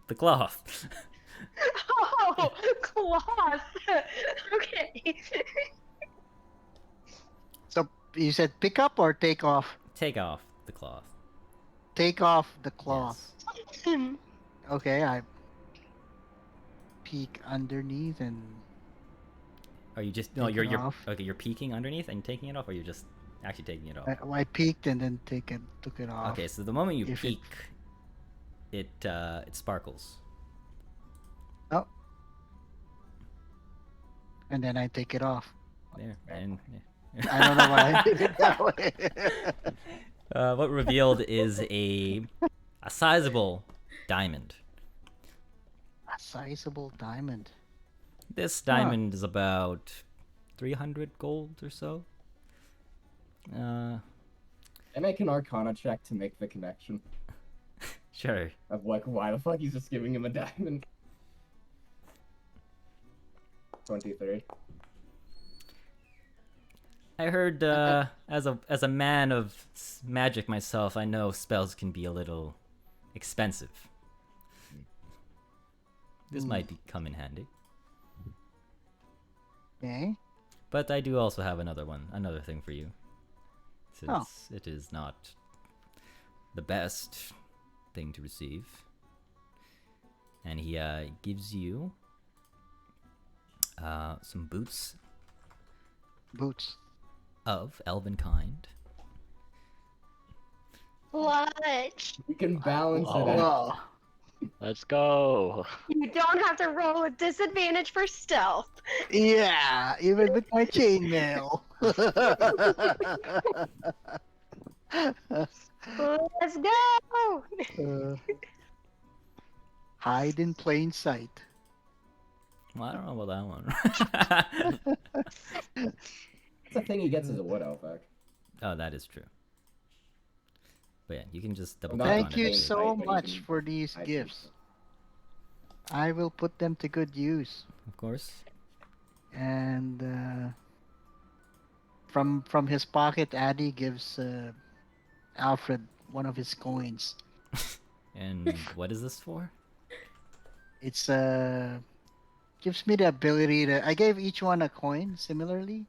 The cloth. Oh, claws. Okay. so you said pick up or take off? Take off the cloth. Take off the cloth. Yes. Okay, I peek underneath and Are you just Take it off. okay? You're peeking underneath and taking it off, or you're just actually taking it off? I peeked and then took it off. Okay, so the moment you If it- peek, it sparkles. Oh. And then I take it off. There, and I don't know why I did it that way. what revealed is a sizable diamond. A sizable diamond. This diamond is about 300 gold or so. I make an Arcana check to make the connection Sure. of like why the fuck he's just giving him a diamond. 23. I heard as a man of magic myself, I know spells can be a little expensive. This might come in handy. Okay. But I do also have another thing for you. Since it is not the best thing to receive. And he gives you some boots Boots. of elven kind. Clutch. We can balance it Oh. out. Whoa. Let's go. You don't have to roll a disadvantage for stealth. Yeah, even with my chainmail. Let's go. Hide in plain sight. Well, I don't know about that one. That's the thing he gets as a wood elf, act. Oh, that is true. But yeah, you can just double Not click Thank on you it. Plain so sight, but you much can for these hide gifts. people. I will put them to good use. Of course. And from his pocket, Addy gives Alfred one of his coins. And what is this for? It's gives me the ability to. I gave each one a coin similarly,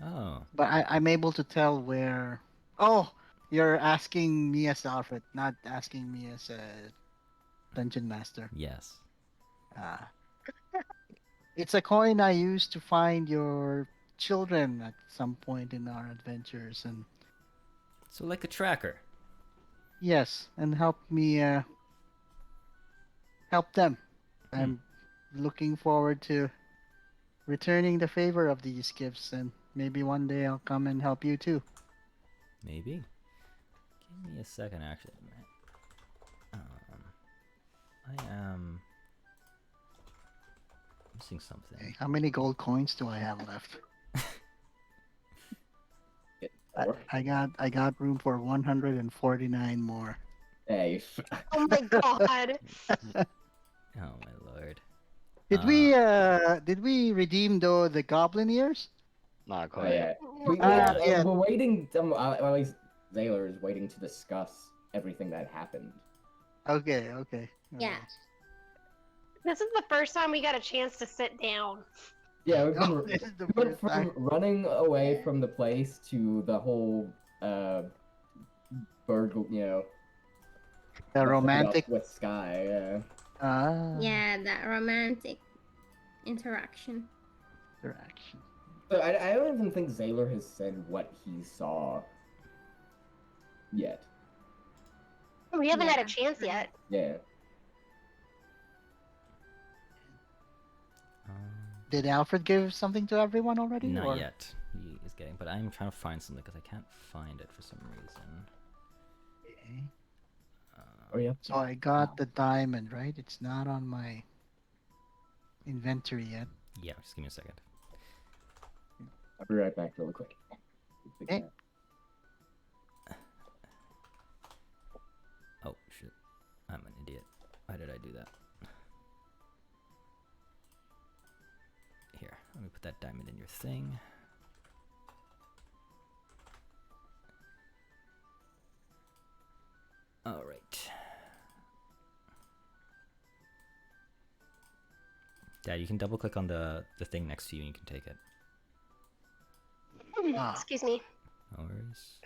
Oh, but I'm able to tell where. Oh, you're asking me as Alfred, not asking me as a dungeon master. yes. Ah. It's a coin I used to find your children at some point in our adventures, and So like a tracker. yes, and help me help them. I'm looking forward to returning the favor of these gifts, and maybe one day I'll come and help you too. Maybe. Give me a second, actually. I am missing something. Okay, how many gold coins do I have left? I got room for 149 more. Hey, Oh my god. Oh my lord. Did we redeem the goblin ears? Not oh, quite. yeah. Yeah. We're waiting. At least Zaylor is waiting to discuss everything that happened. Okay. Yeah. This is the first time we got a chance to sit down. Yeah, we've Oh, been, this is the we went first from time. running away from the place to the whole burgle, The hold up romantic. with Sky. Yeah. Yeah, that romantic interaction. Interaction. So I don't even think Zaylor has said what he saw yet. We haven't had Yeah. a chance yet. Yeah. Um, Did Alfred give something to everyone already? not or? yet. He is getting, but I'm trying to find something because I can't find it for some reason. Okay. Oh yeah. So I got the diamond, right? It's not on my inventory yet. Yeah, just give me a second. I'll be right back really quick. Okay. Oh shit, I'm an idiot. Why did I do that? Here, let me put that diamond in your thing. All right. Dad, you can double click on the thing next to you and you can take it. Ah. Excuse me. No worries.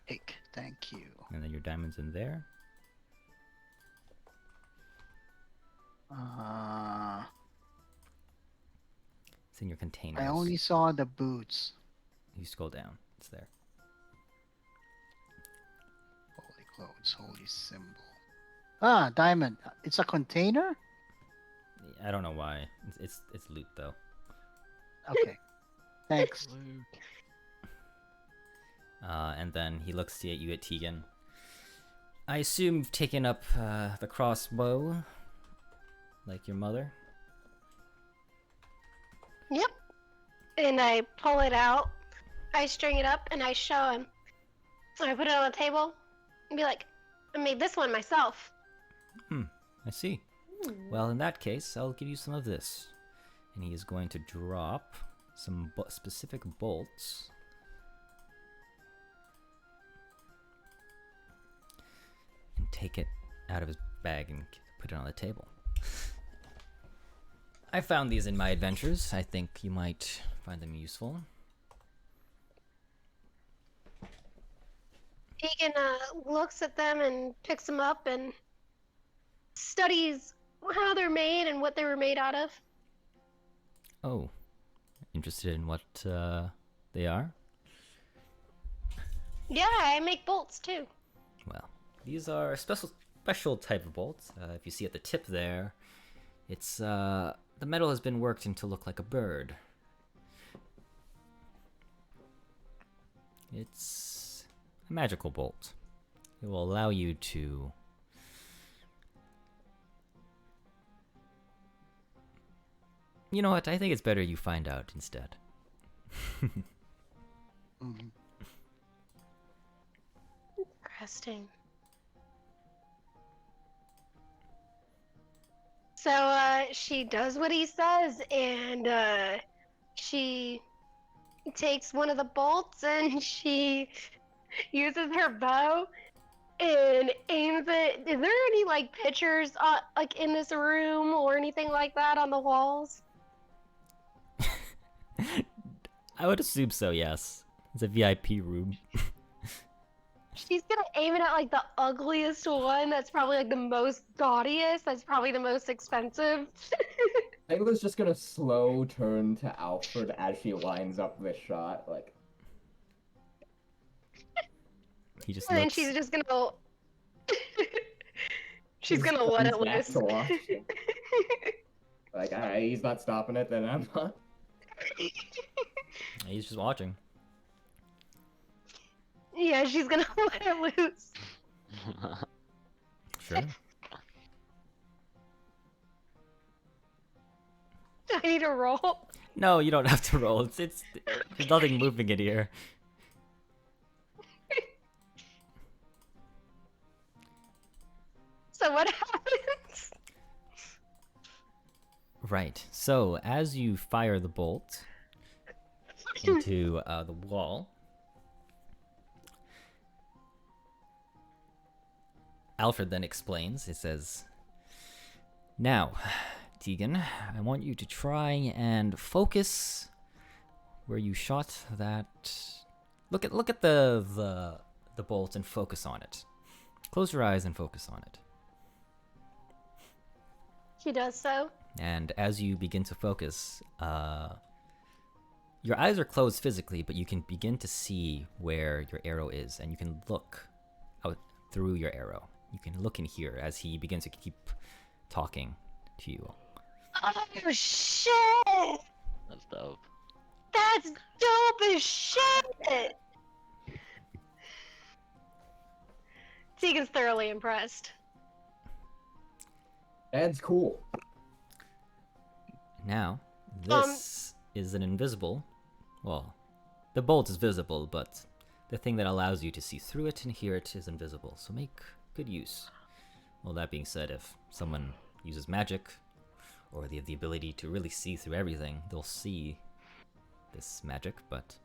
Take. Thank you. And then your diamond's in there. It's in your containers. I only saw the boots. You scroll down. It's there. Holy clothes, holy symbol. Ah, diamond. It's a container? I don't know why. It's loot though. Okay. Thanks. And then he looks at you at Tegan. I assume you've taken up the crossbow, like your mother. Yep. And I pull it out. I string it up and I show him. I put it on the table and be like, I made this one myself. I see. Well, in that case, I'll give you some of this. And he is going to drop some specific bolts. And take it out of his bag and put it on the table. I found these in my adventures. I think you might find them useful. Tegan looks at them and picks them up and studies how they're made and what they were made out of. Oh, interested in what they are? Yeah, I make bolts too. Well, these are special type of bolts. If you see at the tip there, it's the metal has been worked into look like a bird. It's a magical bolt. It will allow you to You know what? I think it's better you find out instead. Mhm. Interesting. So she does what he says, and she takes one of the bolts and she uses her bow and aims it. Is there any like pictures like in this room or anything like that on the walls? I would assume so, yes. It's a VIP room. She's gonna aim it at like the ugliest one. That's probably like the most gaudiest. That's probably the most expensive. Ayla's just gonna slow turn to Alfred as she lines up this shot, like. And then she's just gonna. she's gonna let it turns back loose. to watch. Like, alright, he's not stopping it, then I'm not. He's just watching. Yeah, she's gonna let it loose. Sure. I need to roll. No, you don't have to roll. It's there's nothing moving in here. So what happens? Right. So as you fire the bolt into the wall, Alfred then explains. It says, "Now, Tegan, I want you to try and focus where you shot that. Look at the bolt and focus on it. Close your eyes and focus on it." She does so. And as you begin to focus, Your eyes are closed physically, but you can begin to see where your arrow is, and you can look out through your arrow. You can look in here as he begins to keep talking to you. Oh shit! That's dope. That's dope as shit! Tegan's thoroughly impressed. That's cool. Now, this is an invisible. Well, the bolt is visible, but the thing that allows you to see through it and hear it is invisible, so make good use. Well, that being said, if someone uses magic, or they have the ability to really see through everything, they'll see this magic, but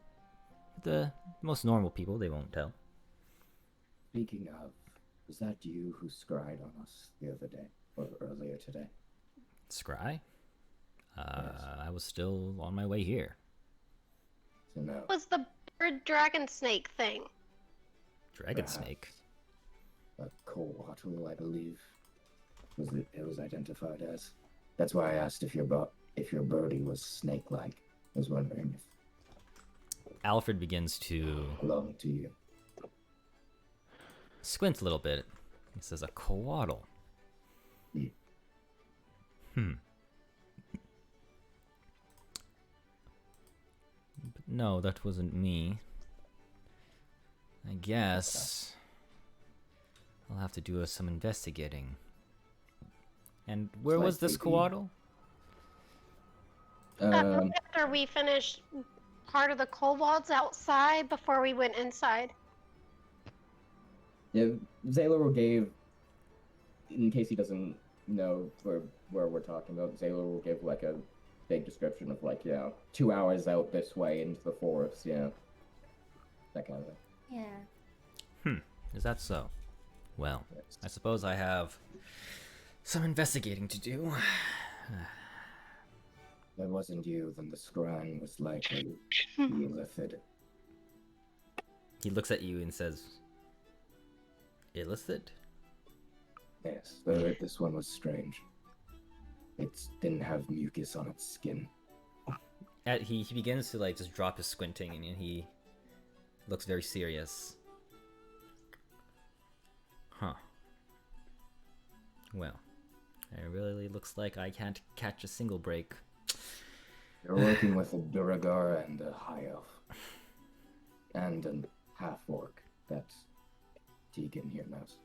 the most normal people, they won't tell. Speaking of, was that you who scryed on us the other day, or earlier today? Scry? Yes. I was still on my way here. So no. Was the bird dragon snake thing? Dragon Perhaps. snake? A coatl, I believe, it was identified as. That's why I asked if your birdie was snake-like. I was wondering if Alfred begins to it belonged to you. squint a little bit. He says, a coatl. But no, that wasn't me. I guess I'll have to do some investigating. And where It's was like this creepy. coatl? Um, After we finished part of the kobolds outside before we went inside. yeah, Zaylor gave, in case he doesn't know where we're talking about, Zaylor will give like a big description of like, 2 hours out this way into the forest, that kind of thing. Yeah. Is that so? Well, Yes. I suppose I have some investigating to do. If that wasn't you, then the scrying was likely illithid. He looks at you and says, illicit? Yes, but this one was strange. It didn't have mucus on its skin. He begins to like just drop his squinting and he looks very serious. Huh. Well, it really looks like I can't catch a single break. You're working with a Duragar and a High Elf. And a half-orc. That's Tegan here knows.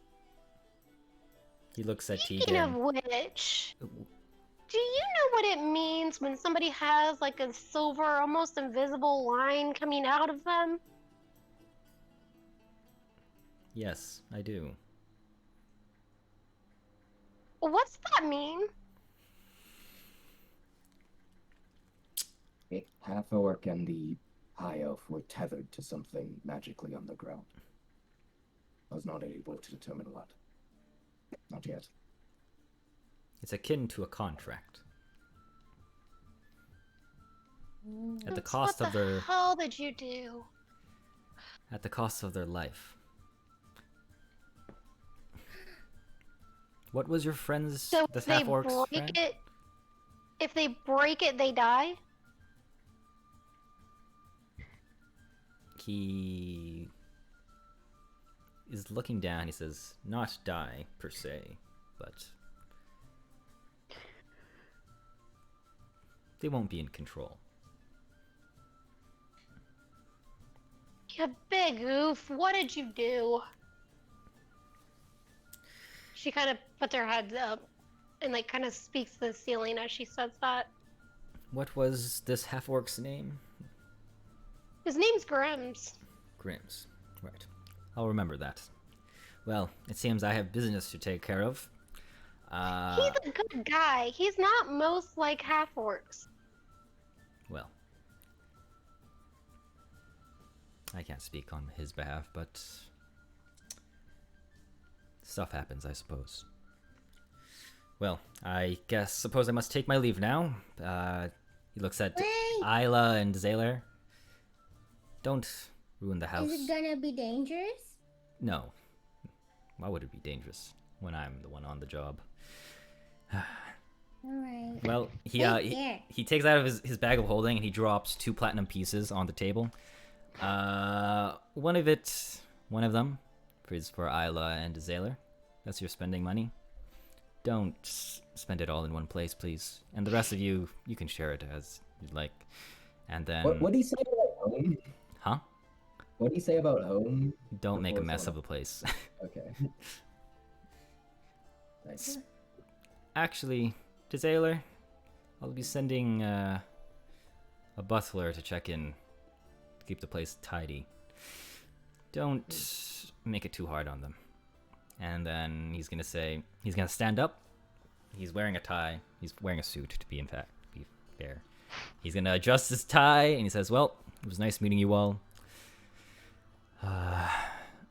He looks at Speaking of Tegan. which, do you know what it means when somebody has like a silver, almost invisible line coming out of them? Yes, I do. What's that mean? The half-orc and the High Elf were tethered to something magically on the ground. I was not able to determine what. Not yet. It's akin to a contract. At the cost what of the their hell did you do? at the cost of their life. What was your friend's So the if they half-orc's break friend? it, if they break it, they die. He is looking down. He says, not die per se, but they won't be in control. You big oof! What did you do? She kind of puts her head up and like kind of speaks to the ceiling as she says that. What was this half-orc's name? His name's Grims. Grims. Right. I'll remember that. Well, it seems I have business to take care of. He's a good guy. He's not most like half orcs. Well, I can't speak on his behalf, but stuff happens, I suppose. Well, suppose I must take my leave now. He looks at Wait. Isla and Zaylor. Don't ruin the house. Is it gonna be dangerous? No. Why would it be dangerous when I'm the one on the job? Alright. Well, Yeah. he takes out of his bag of holding and he drops 2 platinum pieces on the table. One of them is for Isla and Zaylor. That's your spending money. Don't spend it all in one place, please. And the rest of you can share it as you'd like. And then What do you say about home? Huh? What do you say about home? Don't make a Before mess of someone- the place. Okay. Nice. Actually, to Zaylor, I'll be sending a butler to check in to keep the place tidy. Don't make it too hard on them. And then he's gonna stand up. He's wearing a tie. He's wearing a suit, to be fair. He's gonna adjust his tie, and he says, "Well, it was nice meeting you all.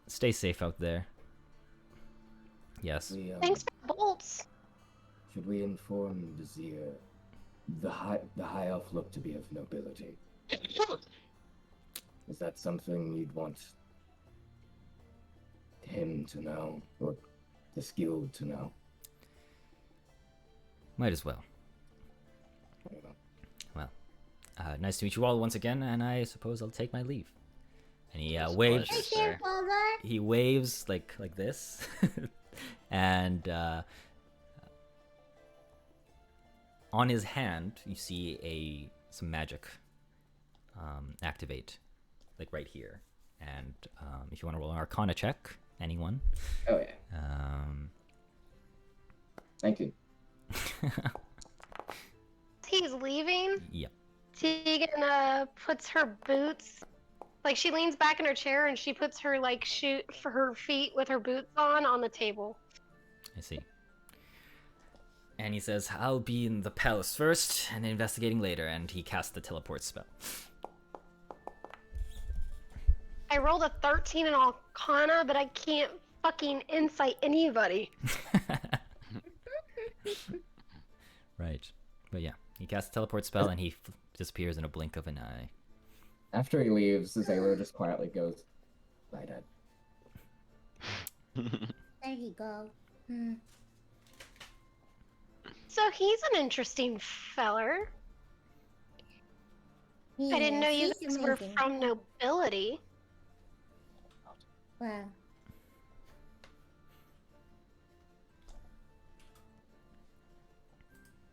Stay safe out there." Yes. Thanks for the bolts. Should we inform Vizier? The high elf looked to be of nobility. Is that something you'd want him to know, or the skilled to know? Might as well. Very well. Well, nice to meet you all once again, and I suppose I'll take my leave. And he It's a waves. pleasure, Take care, sir. father. He waves like this, and on his hand you see some magic activate, like right here. And if you want to roll an Arcana check, anyone. Oh yeah. Thank you. He's leaving. Yep. Tegan puts her boots, like she leans back in her chair and she puts her shoe for her feet with her boots on the table. I see. And he says, "I'll be in the palace first, and investigating later." And he casts the teleport spell. I rolled a 13 in Arcana, but I can't fucking insight anybody. Right. But yeah, he casts a teleport spell, and he disappears in a blink of an eye. After he leaves, Zaylor just quietly goes, "Bye, Dad." There you go. So he's an interesting feller. I didn't know you he's guys were amazing. from nobility. Well,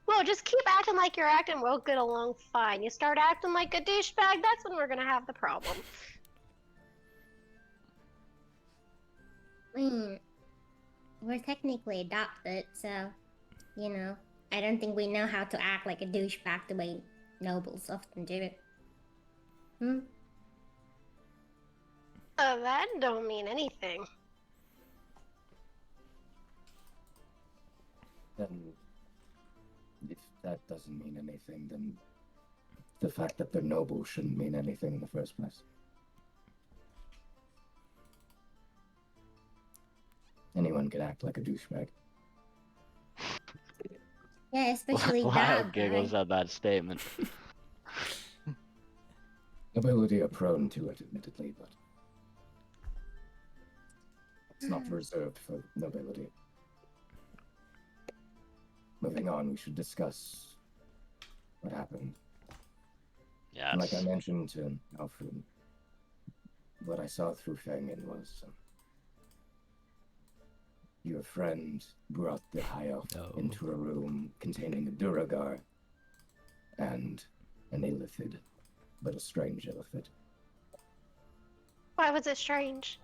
Well, just keep acting like you're acting. We'll get along fine. You start acting like a douchebag, that's when we're gonna have the problem. I mean, we're technically adopted, so, you know, I don't think we know how to act like a douchebag the way nobles often do it. That don't mean anything. Then, if that doesn't mean anything, then the fact that they're noble shouldn't mean anything in the first place. Anyone can act like a douchebag. Yeah, especially Wow, that giggles guy. at that statement. Nobility are prone to it, admittedly, but it's not reserved for nobility. Moving on, we should discuss what happened. Yes. And like I mentioned to Alfred, what I saw through Fangin was your friend brought the High Elf into a room containing a Duragar and an Illithid, but a strange Illithid. Why was it strange?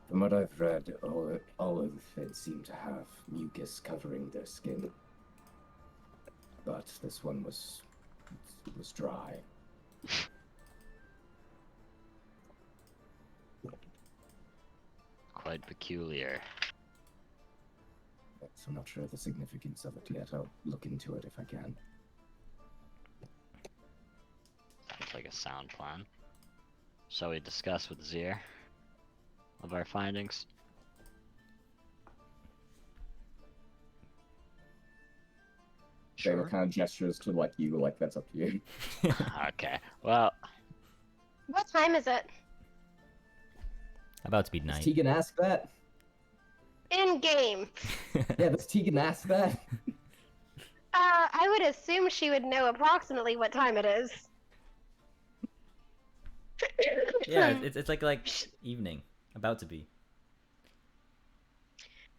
From what I've read, all of the Illithids seem to have mucus covering their skin, but this one was dry. Quite peculiar. So I'm not sure of the significance of it yet. I'll look into it if I can. Sounds like a sound plan. Shall we discuss with Zir of our findings? Shayla kind of gestures to you, like that's up to you. Okay. Well, What time is it? About to be Does night. Tegan ask that? In game. Yeah, does Tegan ask that? I would assume she would know approximately what time it is. Yeah, it's like evening, about to be.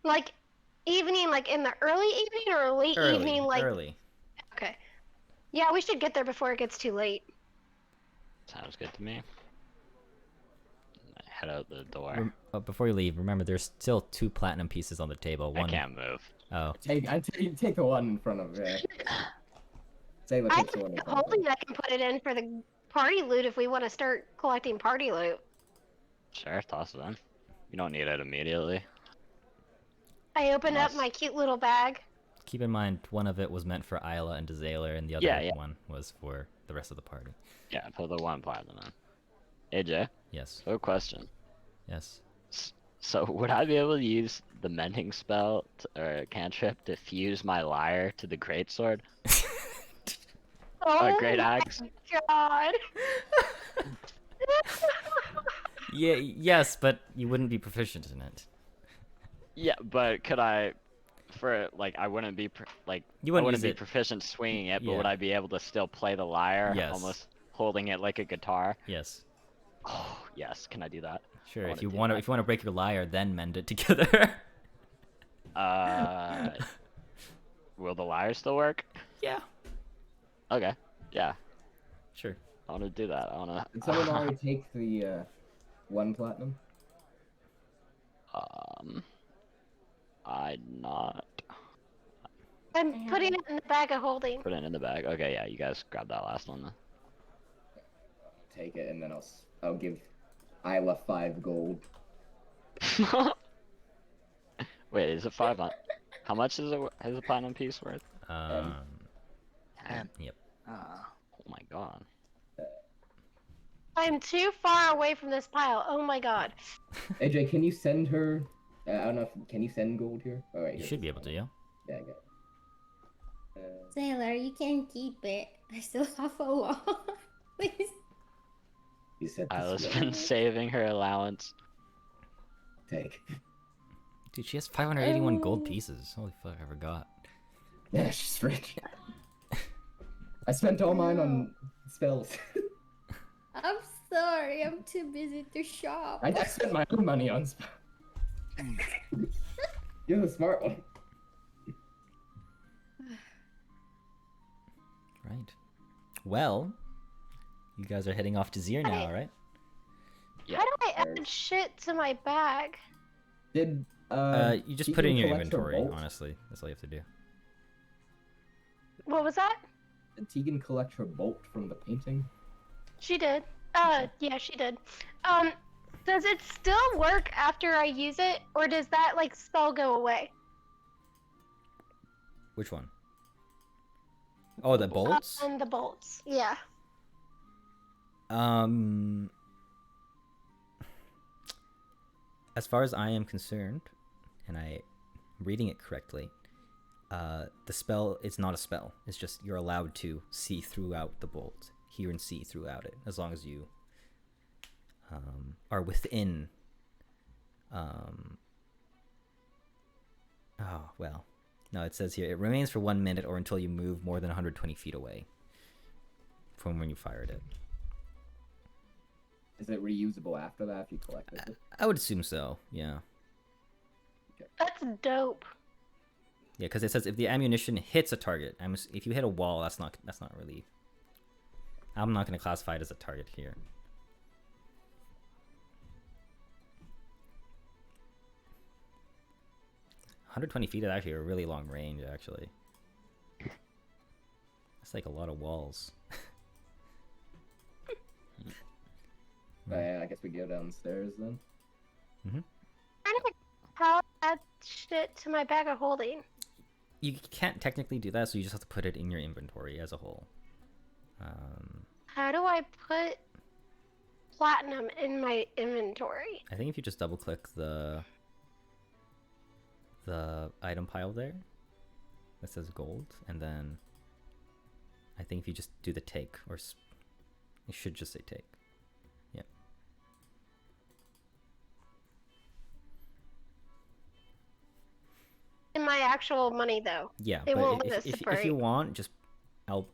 Like evening, like in the early evening or late evening, like Early. okay. Yeah, we should get there before it gets too late. Sounds good to me. I head out the door. Before you leave, remember there's still 2 platinum pieces on the table. I One. can't move. Oh. Take the one in front of Sailor I takes the one in have front of holding I can put it in for the party loot if we want to start collecting party loot. Sure, toss it in. You don't need it immediately. I open up Unless- my cute little bag. Keep in mind, one of it was meant for Isla and Desaler, and the other Yeah. one was for the rest of the party. Yeah, put the 1 platinum in. AJ, Yes. so question. Yes. So would I be able to use the mending spell or cantrip to fuse my lyre to the greatsword? Oh Great my axe. god! Yeah. Yes, but you wouldn't be proficient in it. Yeah, but could I, I wouldn't be You I wouldn't wouldn't use be it. proficient swinging it, but Yeah. would I be able to still play the lyre, Yes. almost holding it like a guitar? Yes. Oh yes, can I do that? Sure. I If you do want to, that. if you want to break your lyre, then mend it together. Will the lyre still work? Yeah. Okay, yeah, Sure. I want to do that. I want Did to. someone already take the 1 platinum? I not I'm putting it in the bag of holding. put it in the bag. Okay, yeah, you guys grab that last one then. Take it, and then I'll give Isla 5 gold. Wait, is it 5 on? How much is a platinum piece worth? Um. And Yep. Oh my god. I'm too far away from this pile. Oh my god. AJ, can you send her? I don't know. Can you send gold here? All right. You here, should be just able to, send yeah. it. Yeah, I got it. Sailor, you can keep it. I still have a lot. Please. You said Isla's this. been saving her allowance. Take. Dude, she has 581 gold Oh. pieces. Holy fuck, I forgot. Yeah, she's rich. I spent all mine on spells. I'm sorry, I'm too busy to shop. I spent my own money on spells. You're the smart one. Right. Well, you guys are heading off to Zir now, right? Yeah. How do I add shit to my bag? Did You just put it in your Tegan collect her inventory, bolt? honestly. That's all you have to do. What was that? Did Tegan collect her bolt from the painting? She did. Yeah, she did. Does it still work after I use it, or does that like spell go away? Which one? Oh, the bolts? And the bolts. Yeah. As far as I am concerned, and I'm reading it correctly, the spell is not a spell. It's just you're allowed to see throughout the bolt, hear and see throughout it, as long as you are within. Oh well, no. It says here it remains for 1 minute or until you move more than 120 feet away from when you fired it. Is it reusable after that if you collected it? I would assume so. Yeah. That's dope. Yeah, because it says if the ammunition hits a target, if you hit a wall, that's not really. I'm not going to classify it as a target here. $120 feet is actually a really long range, actually. That's like a lot of walls. I guess we go downstairs then. How add shit to my bag of holding? You can't technically do that, so you just have to put it in your inventory as a whole. How do I put platinum in my inventory? I think if you just double click the item pile there that says gold, and then I think if you just do the take, or it should just say take. Yeah. In my my actual money though. Yeah, They but won't let us if you separate. want, just I'll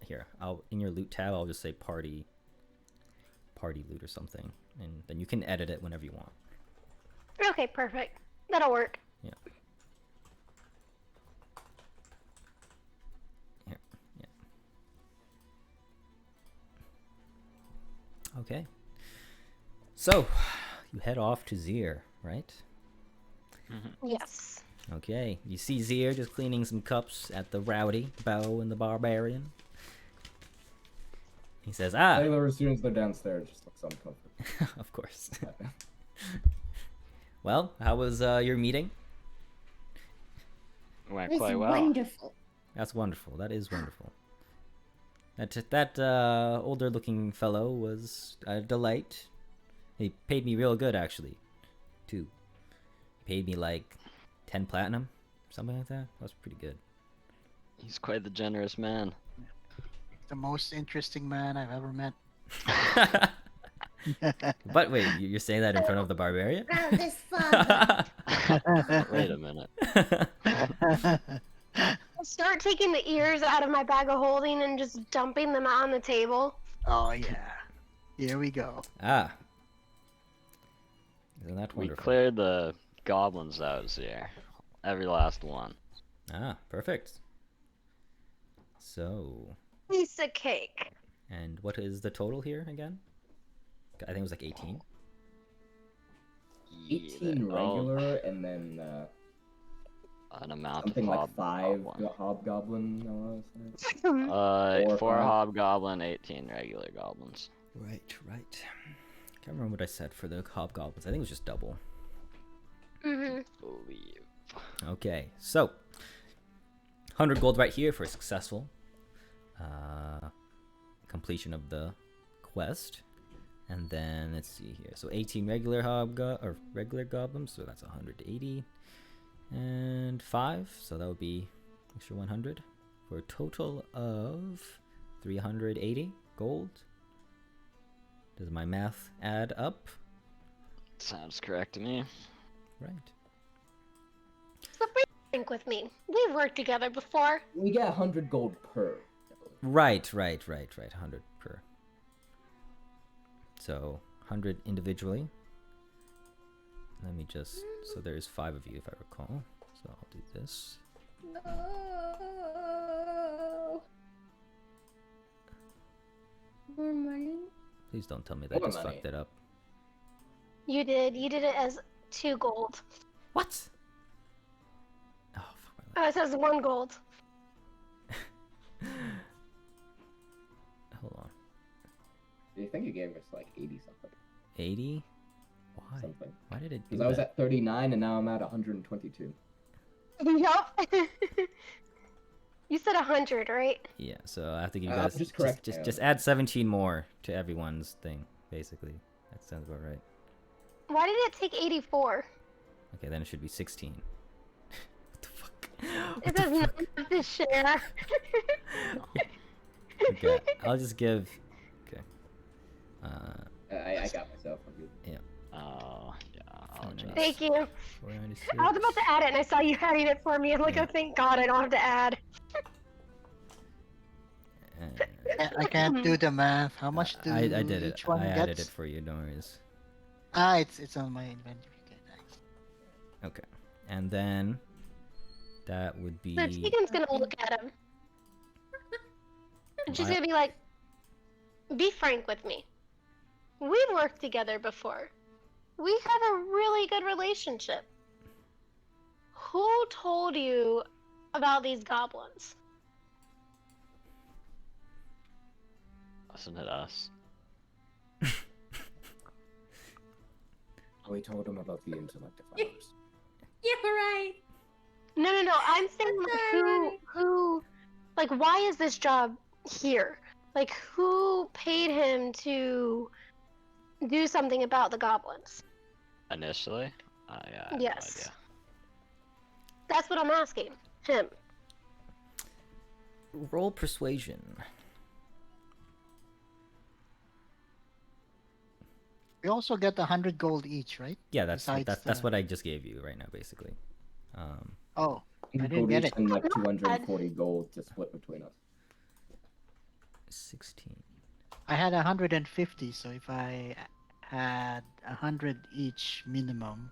in your loot tab I'll just say party loot or something, and then you can edit it whenever you want. Okay, perfect. That'll work. Yeah. Yeah. Yeah. Okay. So, you head off to Zir, right? Yes. Okay. You see Zir just cleaning some cups at the Rowdy, Bow, and the Barbarian. He says, Sailor, as soon as they're downstairs, just looks uncomfortable. Of course. Well, how was your meeting? Went It's quite well. wonderful. That's wonderful. That is wonderful. That older-looking fellow was a delight. He paid me real good, actually, too. He paid me like 10 platinum, something like that. That was pretty good. He's quite the generous man. The most interesting man I've ever met. But wait, you're saying that in front of the barbarian? Proudest father. Wait a minute. I'll start taking the ears out of my bag of holding and just dumping them out on the table. Oh yeah. Here we go. Ah. Isn't that We wonderful? cleared the goblins out here. Every last one. Ah, perfect. So, Piece of cake. and what is the total here again? I think it was like 18. 18 Yeah, oh, regular, and then an amount something of like 5 hobgoblin. hobgoblin. I wanna say. 4 or 4 5. hobgoblin, 18 regular goblins. Right, right. Can't remember what I said for the hobgoblins. I think it was just double. Mm-hmm. Believe. Okay, so 100 gold right here for successful completion of the quest, and then let's see here. So 18 regular regular goblins, so that's 180, and 5, so that would be extra 100 for a total of 380 gold. Does my math add up? Sounds correct to me. Right. So drink with me. We've worked together before. We get 100 gold per. Right. 100 per. So 100 individually. Let me just. So there's 5 of you, if I recall. So I'll do this. No. More money. Please don't tell me that I More just money. fucked it up. You did. You did it as 2 gold. What? Oh, fuck my Oh, it says 1 gold. life. Hold on. I think you gave us like 80 something. 80? Why? Something. Why did it do Because I was that? at 39 and now I'm at 122. Yup. You said 100, right? Yeah, so I have to give you I'm guys just correct, just yeah. add 17 more to everyone's thing, basically. That sounds about right. Why did it take 84? Okay, then it should be 16. What the fuck? It says not enough to share. Okay, I'll just give. Okay. I got myself. I'm good. Oh, yeah, I'll Nice. just... Thank you. 496. I was about to add it and I saw you adding it for me. I'm like, Yeah. oh, thank God I don't have to add. And- I can't do the math. How much do I did it. each one I gets? added it for you. Don't worry. It's on my inventory. Okay, nice. Okay, and then that would be. So Tegan's gonna look at him. And she's I- gonna be like, be frank with me. We've worked together before. We have a really good relationship. Who told you about these goblins? Wasn't it us? We told him about the intellect of ours. Yeah, right. No. I'm saying like who, like why is this job here? Like who paid him to do something about the goblins? Initially? I have Yes. no idea. That's what I'm asking him. Roll persuasion. We also get 100 gold each, right? Yeah, that's Besides that's the- what I just gave you right now, basically. Oh, I didn't We'll get each it. send like Not bad. 240 gold to split between us. 16. I had 150, so if I had 100 each minimum,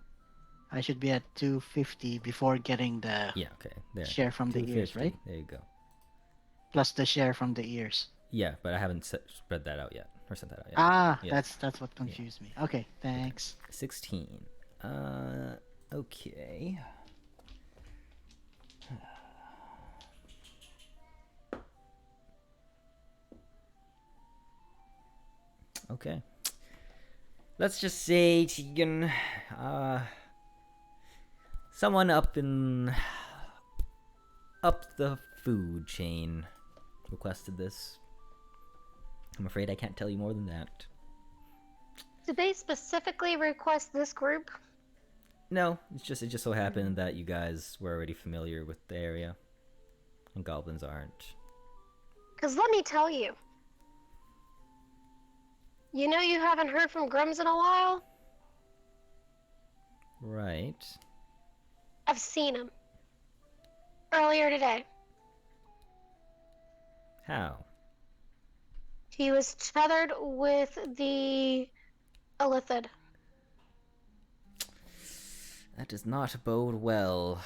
I should be at 250 before getting the Yeah, okay. There. share from the ears, 250. right? There you go. Plus the share from the ears. Yeah, but I haven't spread that out yet. Or sent that out yet. Ah, Yeah. that's what confused me. Okay, thanks. 16. Okay. Okay. Let's just say Tegan, someone up the food chain requested this. I'm afraid I can't tell you more than that. Did they specifically request this group? No, it just so happened that you guys were already familiar with the area, and goblins aren't. Because let me tell you. You know you haven't heard from Grums in a while? Right. I've seen him. Earlier today. How? He was tethered with the Illithid. That does not bode well.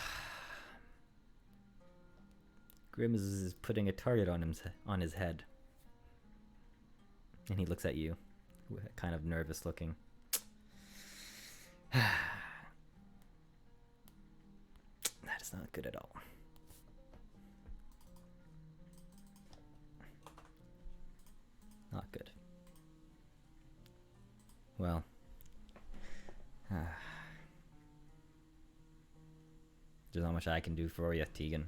Grimm is putting a target on his head. And he looks at you, kind of nervous looking. That is not good at all. Not good. Well. There's not much I can do for you, Tegan.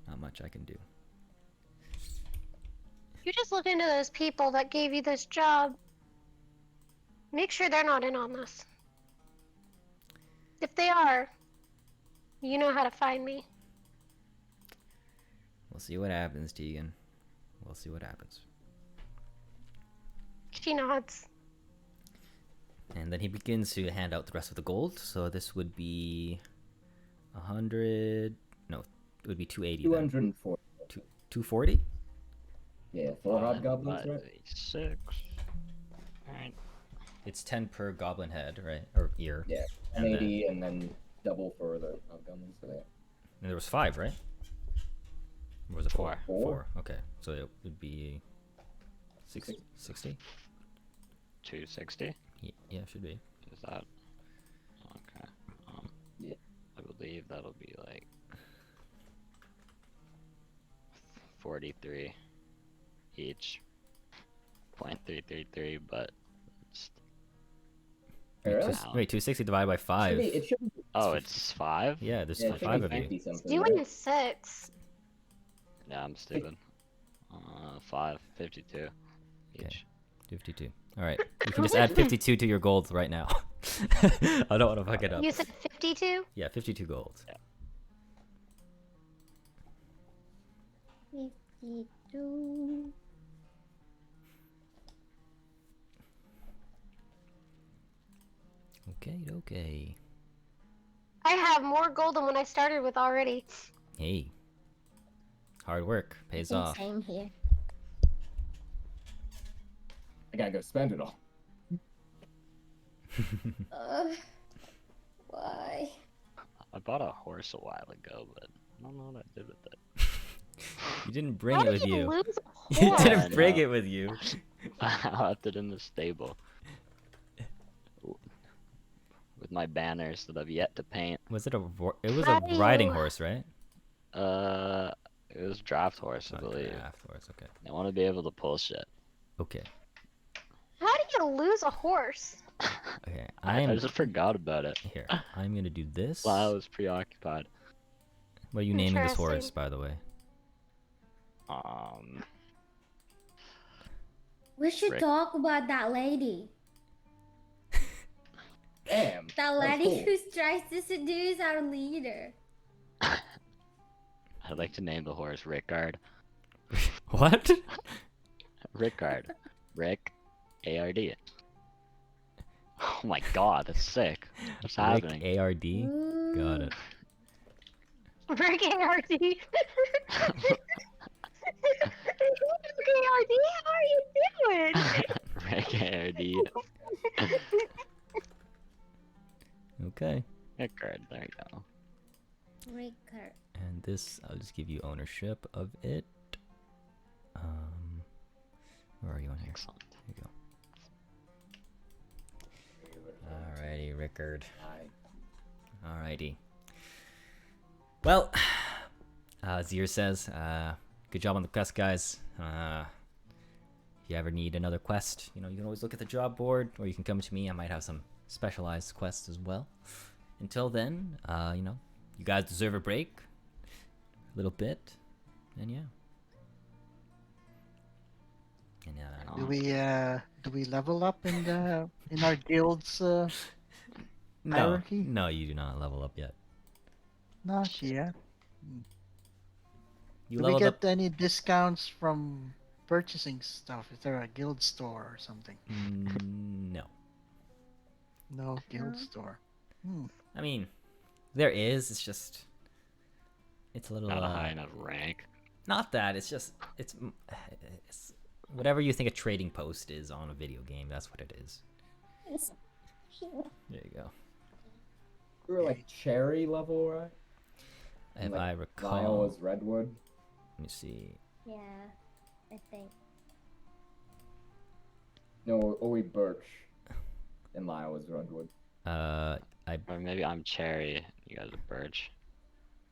Not much I can do. You just look into those people that gave you this job. Make sure they're not in on this. If they are, you know how to find me. We'll see what happens, Tegan. We'll see what happens. She nods. And then he begins to hand out the rest of the gold. So this would be 100. No, it would be 280. 240. 240? Yeah, 4 hobgoblins, right? 6. Alright. It's 10 per goblin head, right? Or ear. Yeah, And 180 and then double for the hobgoblins. So yeah. And there was 5, right? Or was it 4? 4. 4. Okay. So it would be 60? 260? Yeah, should be. Is that okay? Yeah. I believe that'll be like 43 each. 0.333, but it's, Fair Wait, enough. wait, 260 divided by 5. It should be, oh, it's 5. Yeah, there's yeah, it should 5 be of you. 50 something. Doing right? 6. Yeah, I'm stupid. 5, 52 each. Okay. 52. Alright. You can just add 52 to your gold right now. I don't want to fuck it up. You said 52? Yeah, 52 gold. 52. Okay. I have more gold than when I started with already. Hey. Hard work pays think off. Same here. I gotta go spend it all. Why? I bought a horse a while ago, but I don't know what I did with it. You didn't bring How it did with you you. lose a You horse? didn't bring know. it with you. I left it in the stable with my banners that I've yet to paint. Was it a it was How a do you- riding horse, right? It was draft horse, I believe. Horse, okay. I want to be able to pull shit. Okay. How do you lose a horse? Okay. I I'm just forgot about it here. I'm gonna do this. while I was preoccupied. What are you naming this horse, Interesting. by the way? We should Rick. talk about that lady. Damn. That was lady cool. who tries to seduce our leader. I'd like to name the horse Rickard. What? Rickard. Rick, A-R-D. Oh my god, that's sick. What's Rick happening? ARD. Got it. Rick ARD. Rick ARD, how are you doing? Rick ARD. Okay. Rickard, there you go. Ricker. And this, I'll just give you ownership of it. Where are you on here? Excellent. There you go. Alrighty, Rickard. Alrighty. Well, Zir says, good job on the quest, guys. If you ever need another quest, you know, you can always look at the job board, or you can come to me. I might have some specialized quests as well. Until then, you know, you guys deserve a break. A little bit. And yeah. And, Do we level up in our guild's no, hierarchy? no, you do not level up yet. Not yet. You Do we leveled get up. any discounts from purchasing stuff? Is there a guild store or something? No. No guild store. I mean, there is. It's just, it's a little. Not a high enough rank. Not that. It's just, it's whatever you think a trading post is on a video game. That's what it is. There you go. We were like cherry level, right? If Like, I Lyle recall, was redwood. let me see. Yeah, I think. No, Owie birch. And Lyle was redwood. Or maybe I'm cherry. You guys are birch.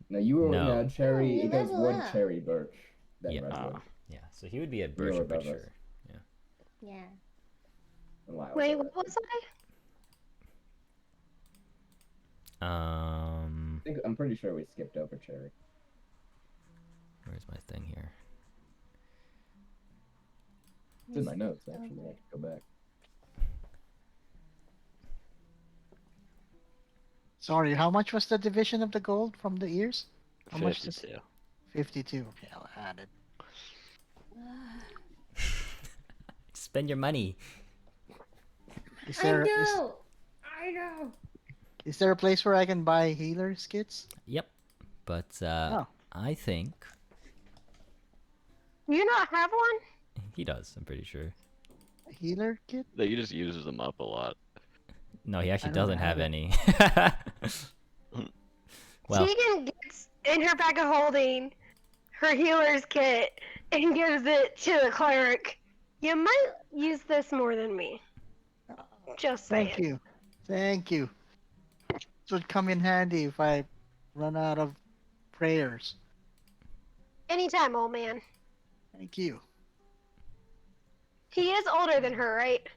No, you were No. cherry. Oh, you It goes level wood, up. cherry, birch. Then Yeah. redwood. Yeah, so he would be at You Birch, were I'm pretty above us. sure. Yeah. And Lyle Wait, was what was I? I'm pretty sure we skipped over cherry. Where's my thing here? It's in my notes, actually. I could go back. Sorry, how much was the division of the gold from the ears? How much does 52. 52. Okay, I'll add it. Spend your money. Is I there is, know. I know. is there a place where I can buy healer skits? Yep. But Oh. I think You not have one? he does, I'm pretty sure. A healer kit? That he just uses them up a lot. No, he actually I don't doesn't have have it. any. Well, Tegan gets in her bag of holding her healer's kit and gives it to the cleric. You might use this more than me. Just saying. Thank you. Thank you. This would come in handy if I run out of prayers. Anytime, old man. Thank you. He is older than her, right?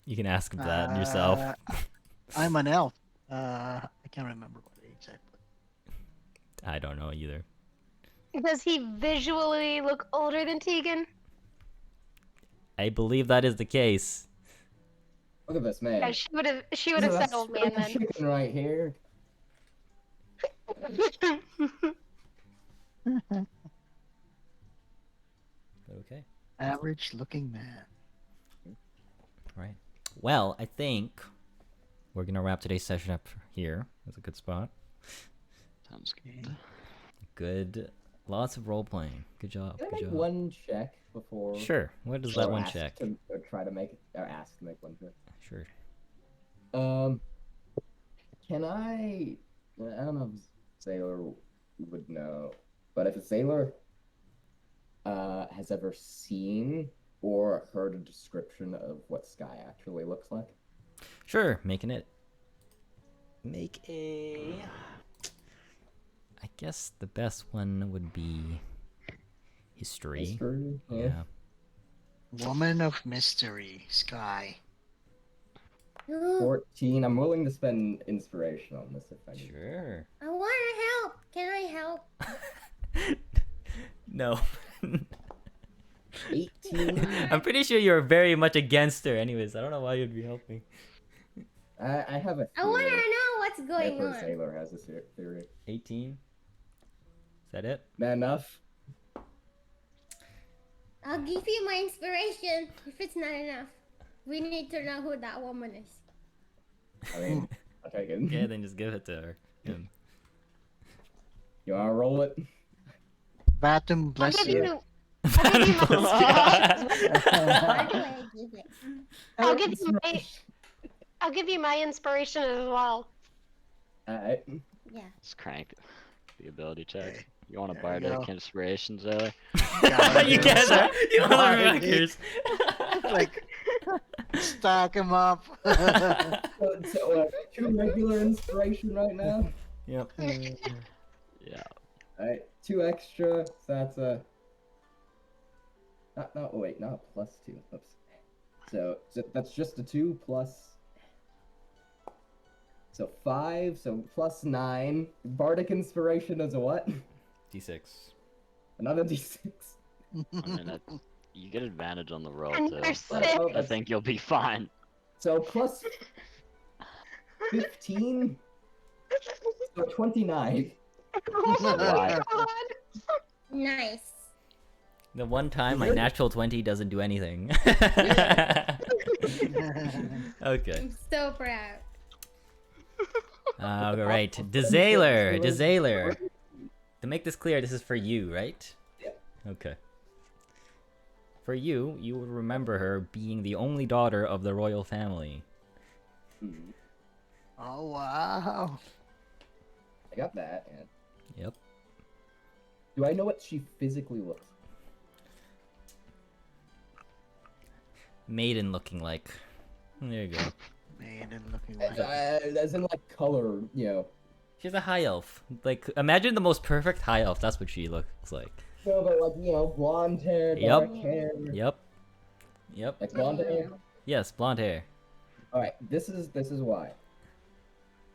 you can ask him that yourself. I'm an elf. I can't remember what age I put. I don't know either. Does he visually look older than Tegan? I believe that is the case. Look at this man. Yeah, she would have This said is a old man spring chicken right here. then. Okay. Average looking man. Right. Well, I think we're gonna wrap today's session up here. That's a good spot. Sounds good. Good. Lots of role playing. Good job. Can I Good make job. one check before? Sure. What is that or one ask check? or try to make it, or ask to make one check. Sure. Can I don't know if Sailor would know, but if a sailor has ever seen or heard a description of what sky actually looks like. Sure. Making it. Make a. I guess the best one would be history. History? Yeah. Woman of mystery, Sky. 14. I'm willing to spend inspiration on this if I need. Sure. I want to help. Can I help? No. 18. I'm pretty sure you're very much against her. Anyways, I don't know why you'd be helping. I have a I want to theory. know what's going Every on. sailor has a theory. 18. Is that it? Not enough. I'll give you my inspiration if it's not enough. We need to know who that woman is. I mean, I'll take it. Okay, then just give it to her. Him. You wanna roll it? Batum I'll bless give you. you. I'll give you my. By the way, give it. I'll give you my. I'll give you my inspiration as well. Alright. Yeah. Let's crank the ability check. You want a There you go. bardic inspiration, Zoe? You guys are you motherfuckers. Like, stack him up. So, 2 regular inspiration right now. Yep. Yeah. Alright, 2 extra. So that's a. Wait, not +2. Oops. So that's just a 2 plus. So 5, so +9. Bardic inspiration is a what? D6. Another d6. I mean, you get advantage on the roll And too, you're but sick. I think you'll be fine. So plus 15. So 29. Oh my Why? god. Nice. The one time my Really? natural 20 doesn't do anything. Okay. I'm so proud. Alright. Desaler. To make this clear, this is for you, right? Yeah. Okay. For you, you will remember her being the only daughter of the royal family. Oh, wow. I got that. Yeah. Yep. Do I know what she physically looks? Maiden looking like. There you go. Maiden looking like. As in like color, you know. She's a high elf. Like, imagine the most perfect high elf. That's what she looks like. No, but like, you know, blonde hair, Yep. dark hair. Yep. Yep. Like blonde hair. Yes, blonde hair. Alright, this is why.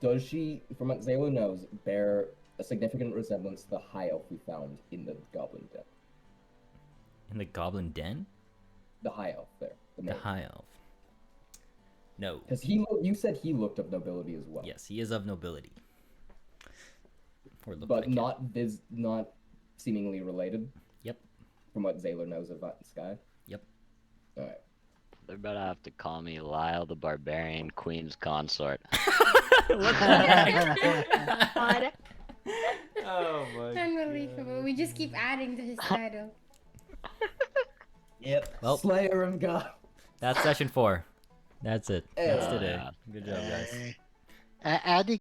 Does she, from what Zayla knows, bear a significant resemblance to the high elf we found in the goblin den? In the goblin den? The high elf there. The main. high elf. No. Because you said he looked of nobility as well. Yes, he is of nobility. Or look But like it. not seemingly related. Yep. From what Zayla knows of Sky. Yep. Alright. They're about to have to call me Lyle the Barbarian Queen's Consort. What the heck? God. Oh my Unbelievable. We just keep adding to his title. Yep. Well- Slayer of God. That's session 4. That's it. That's Yeah. today. Good job, guys. Adding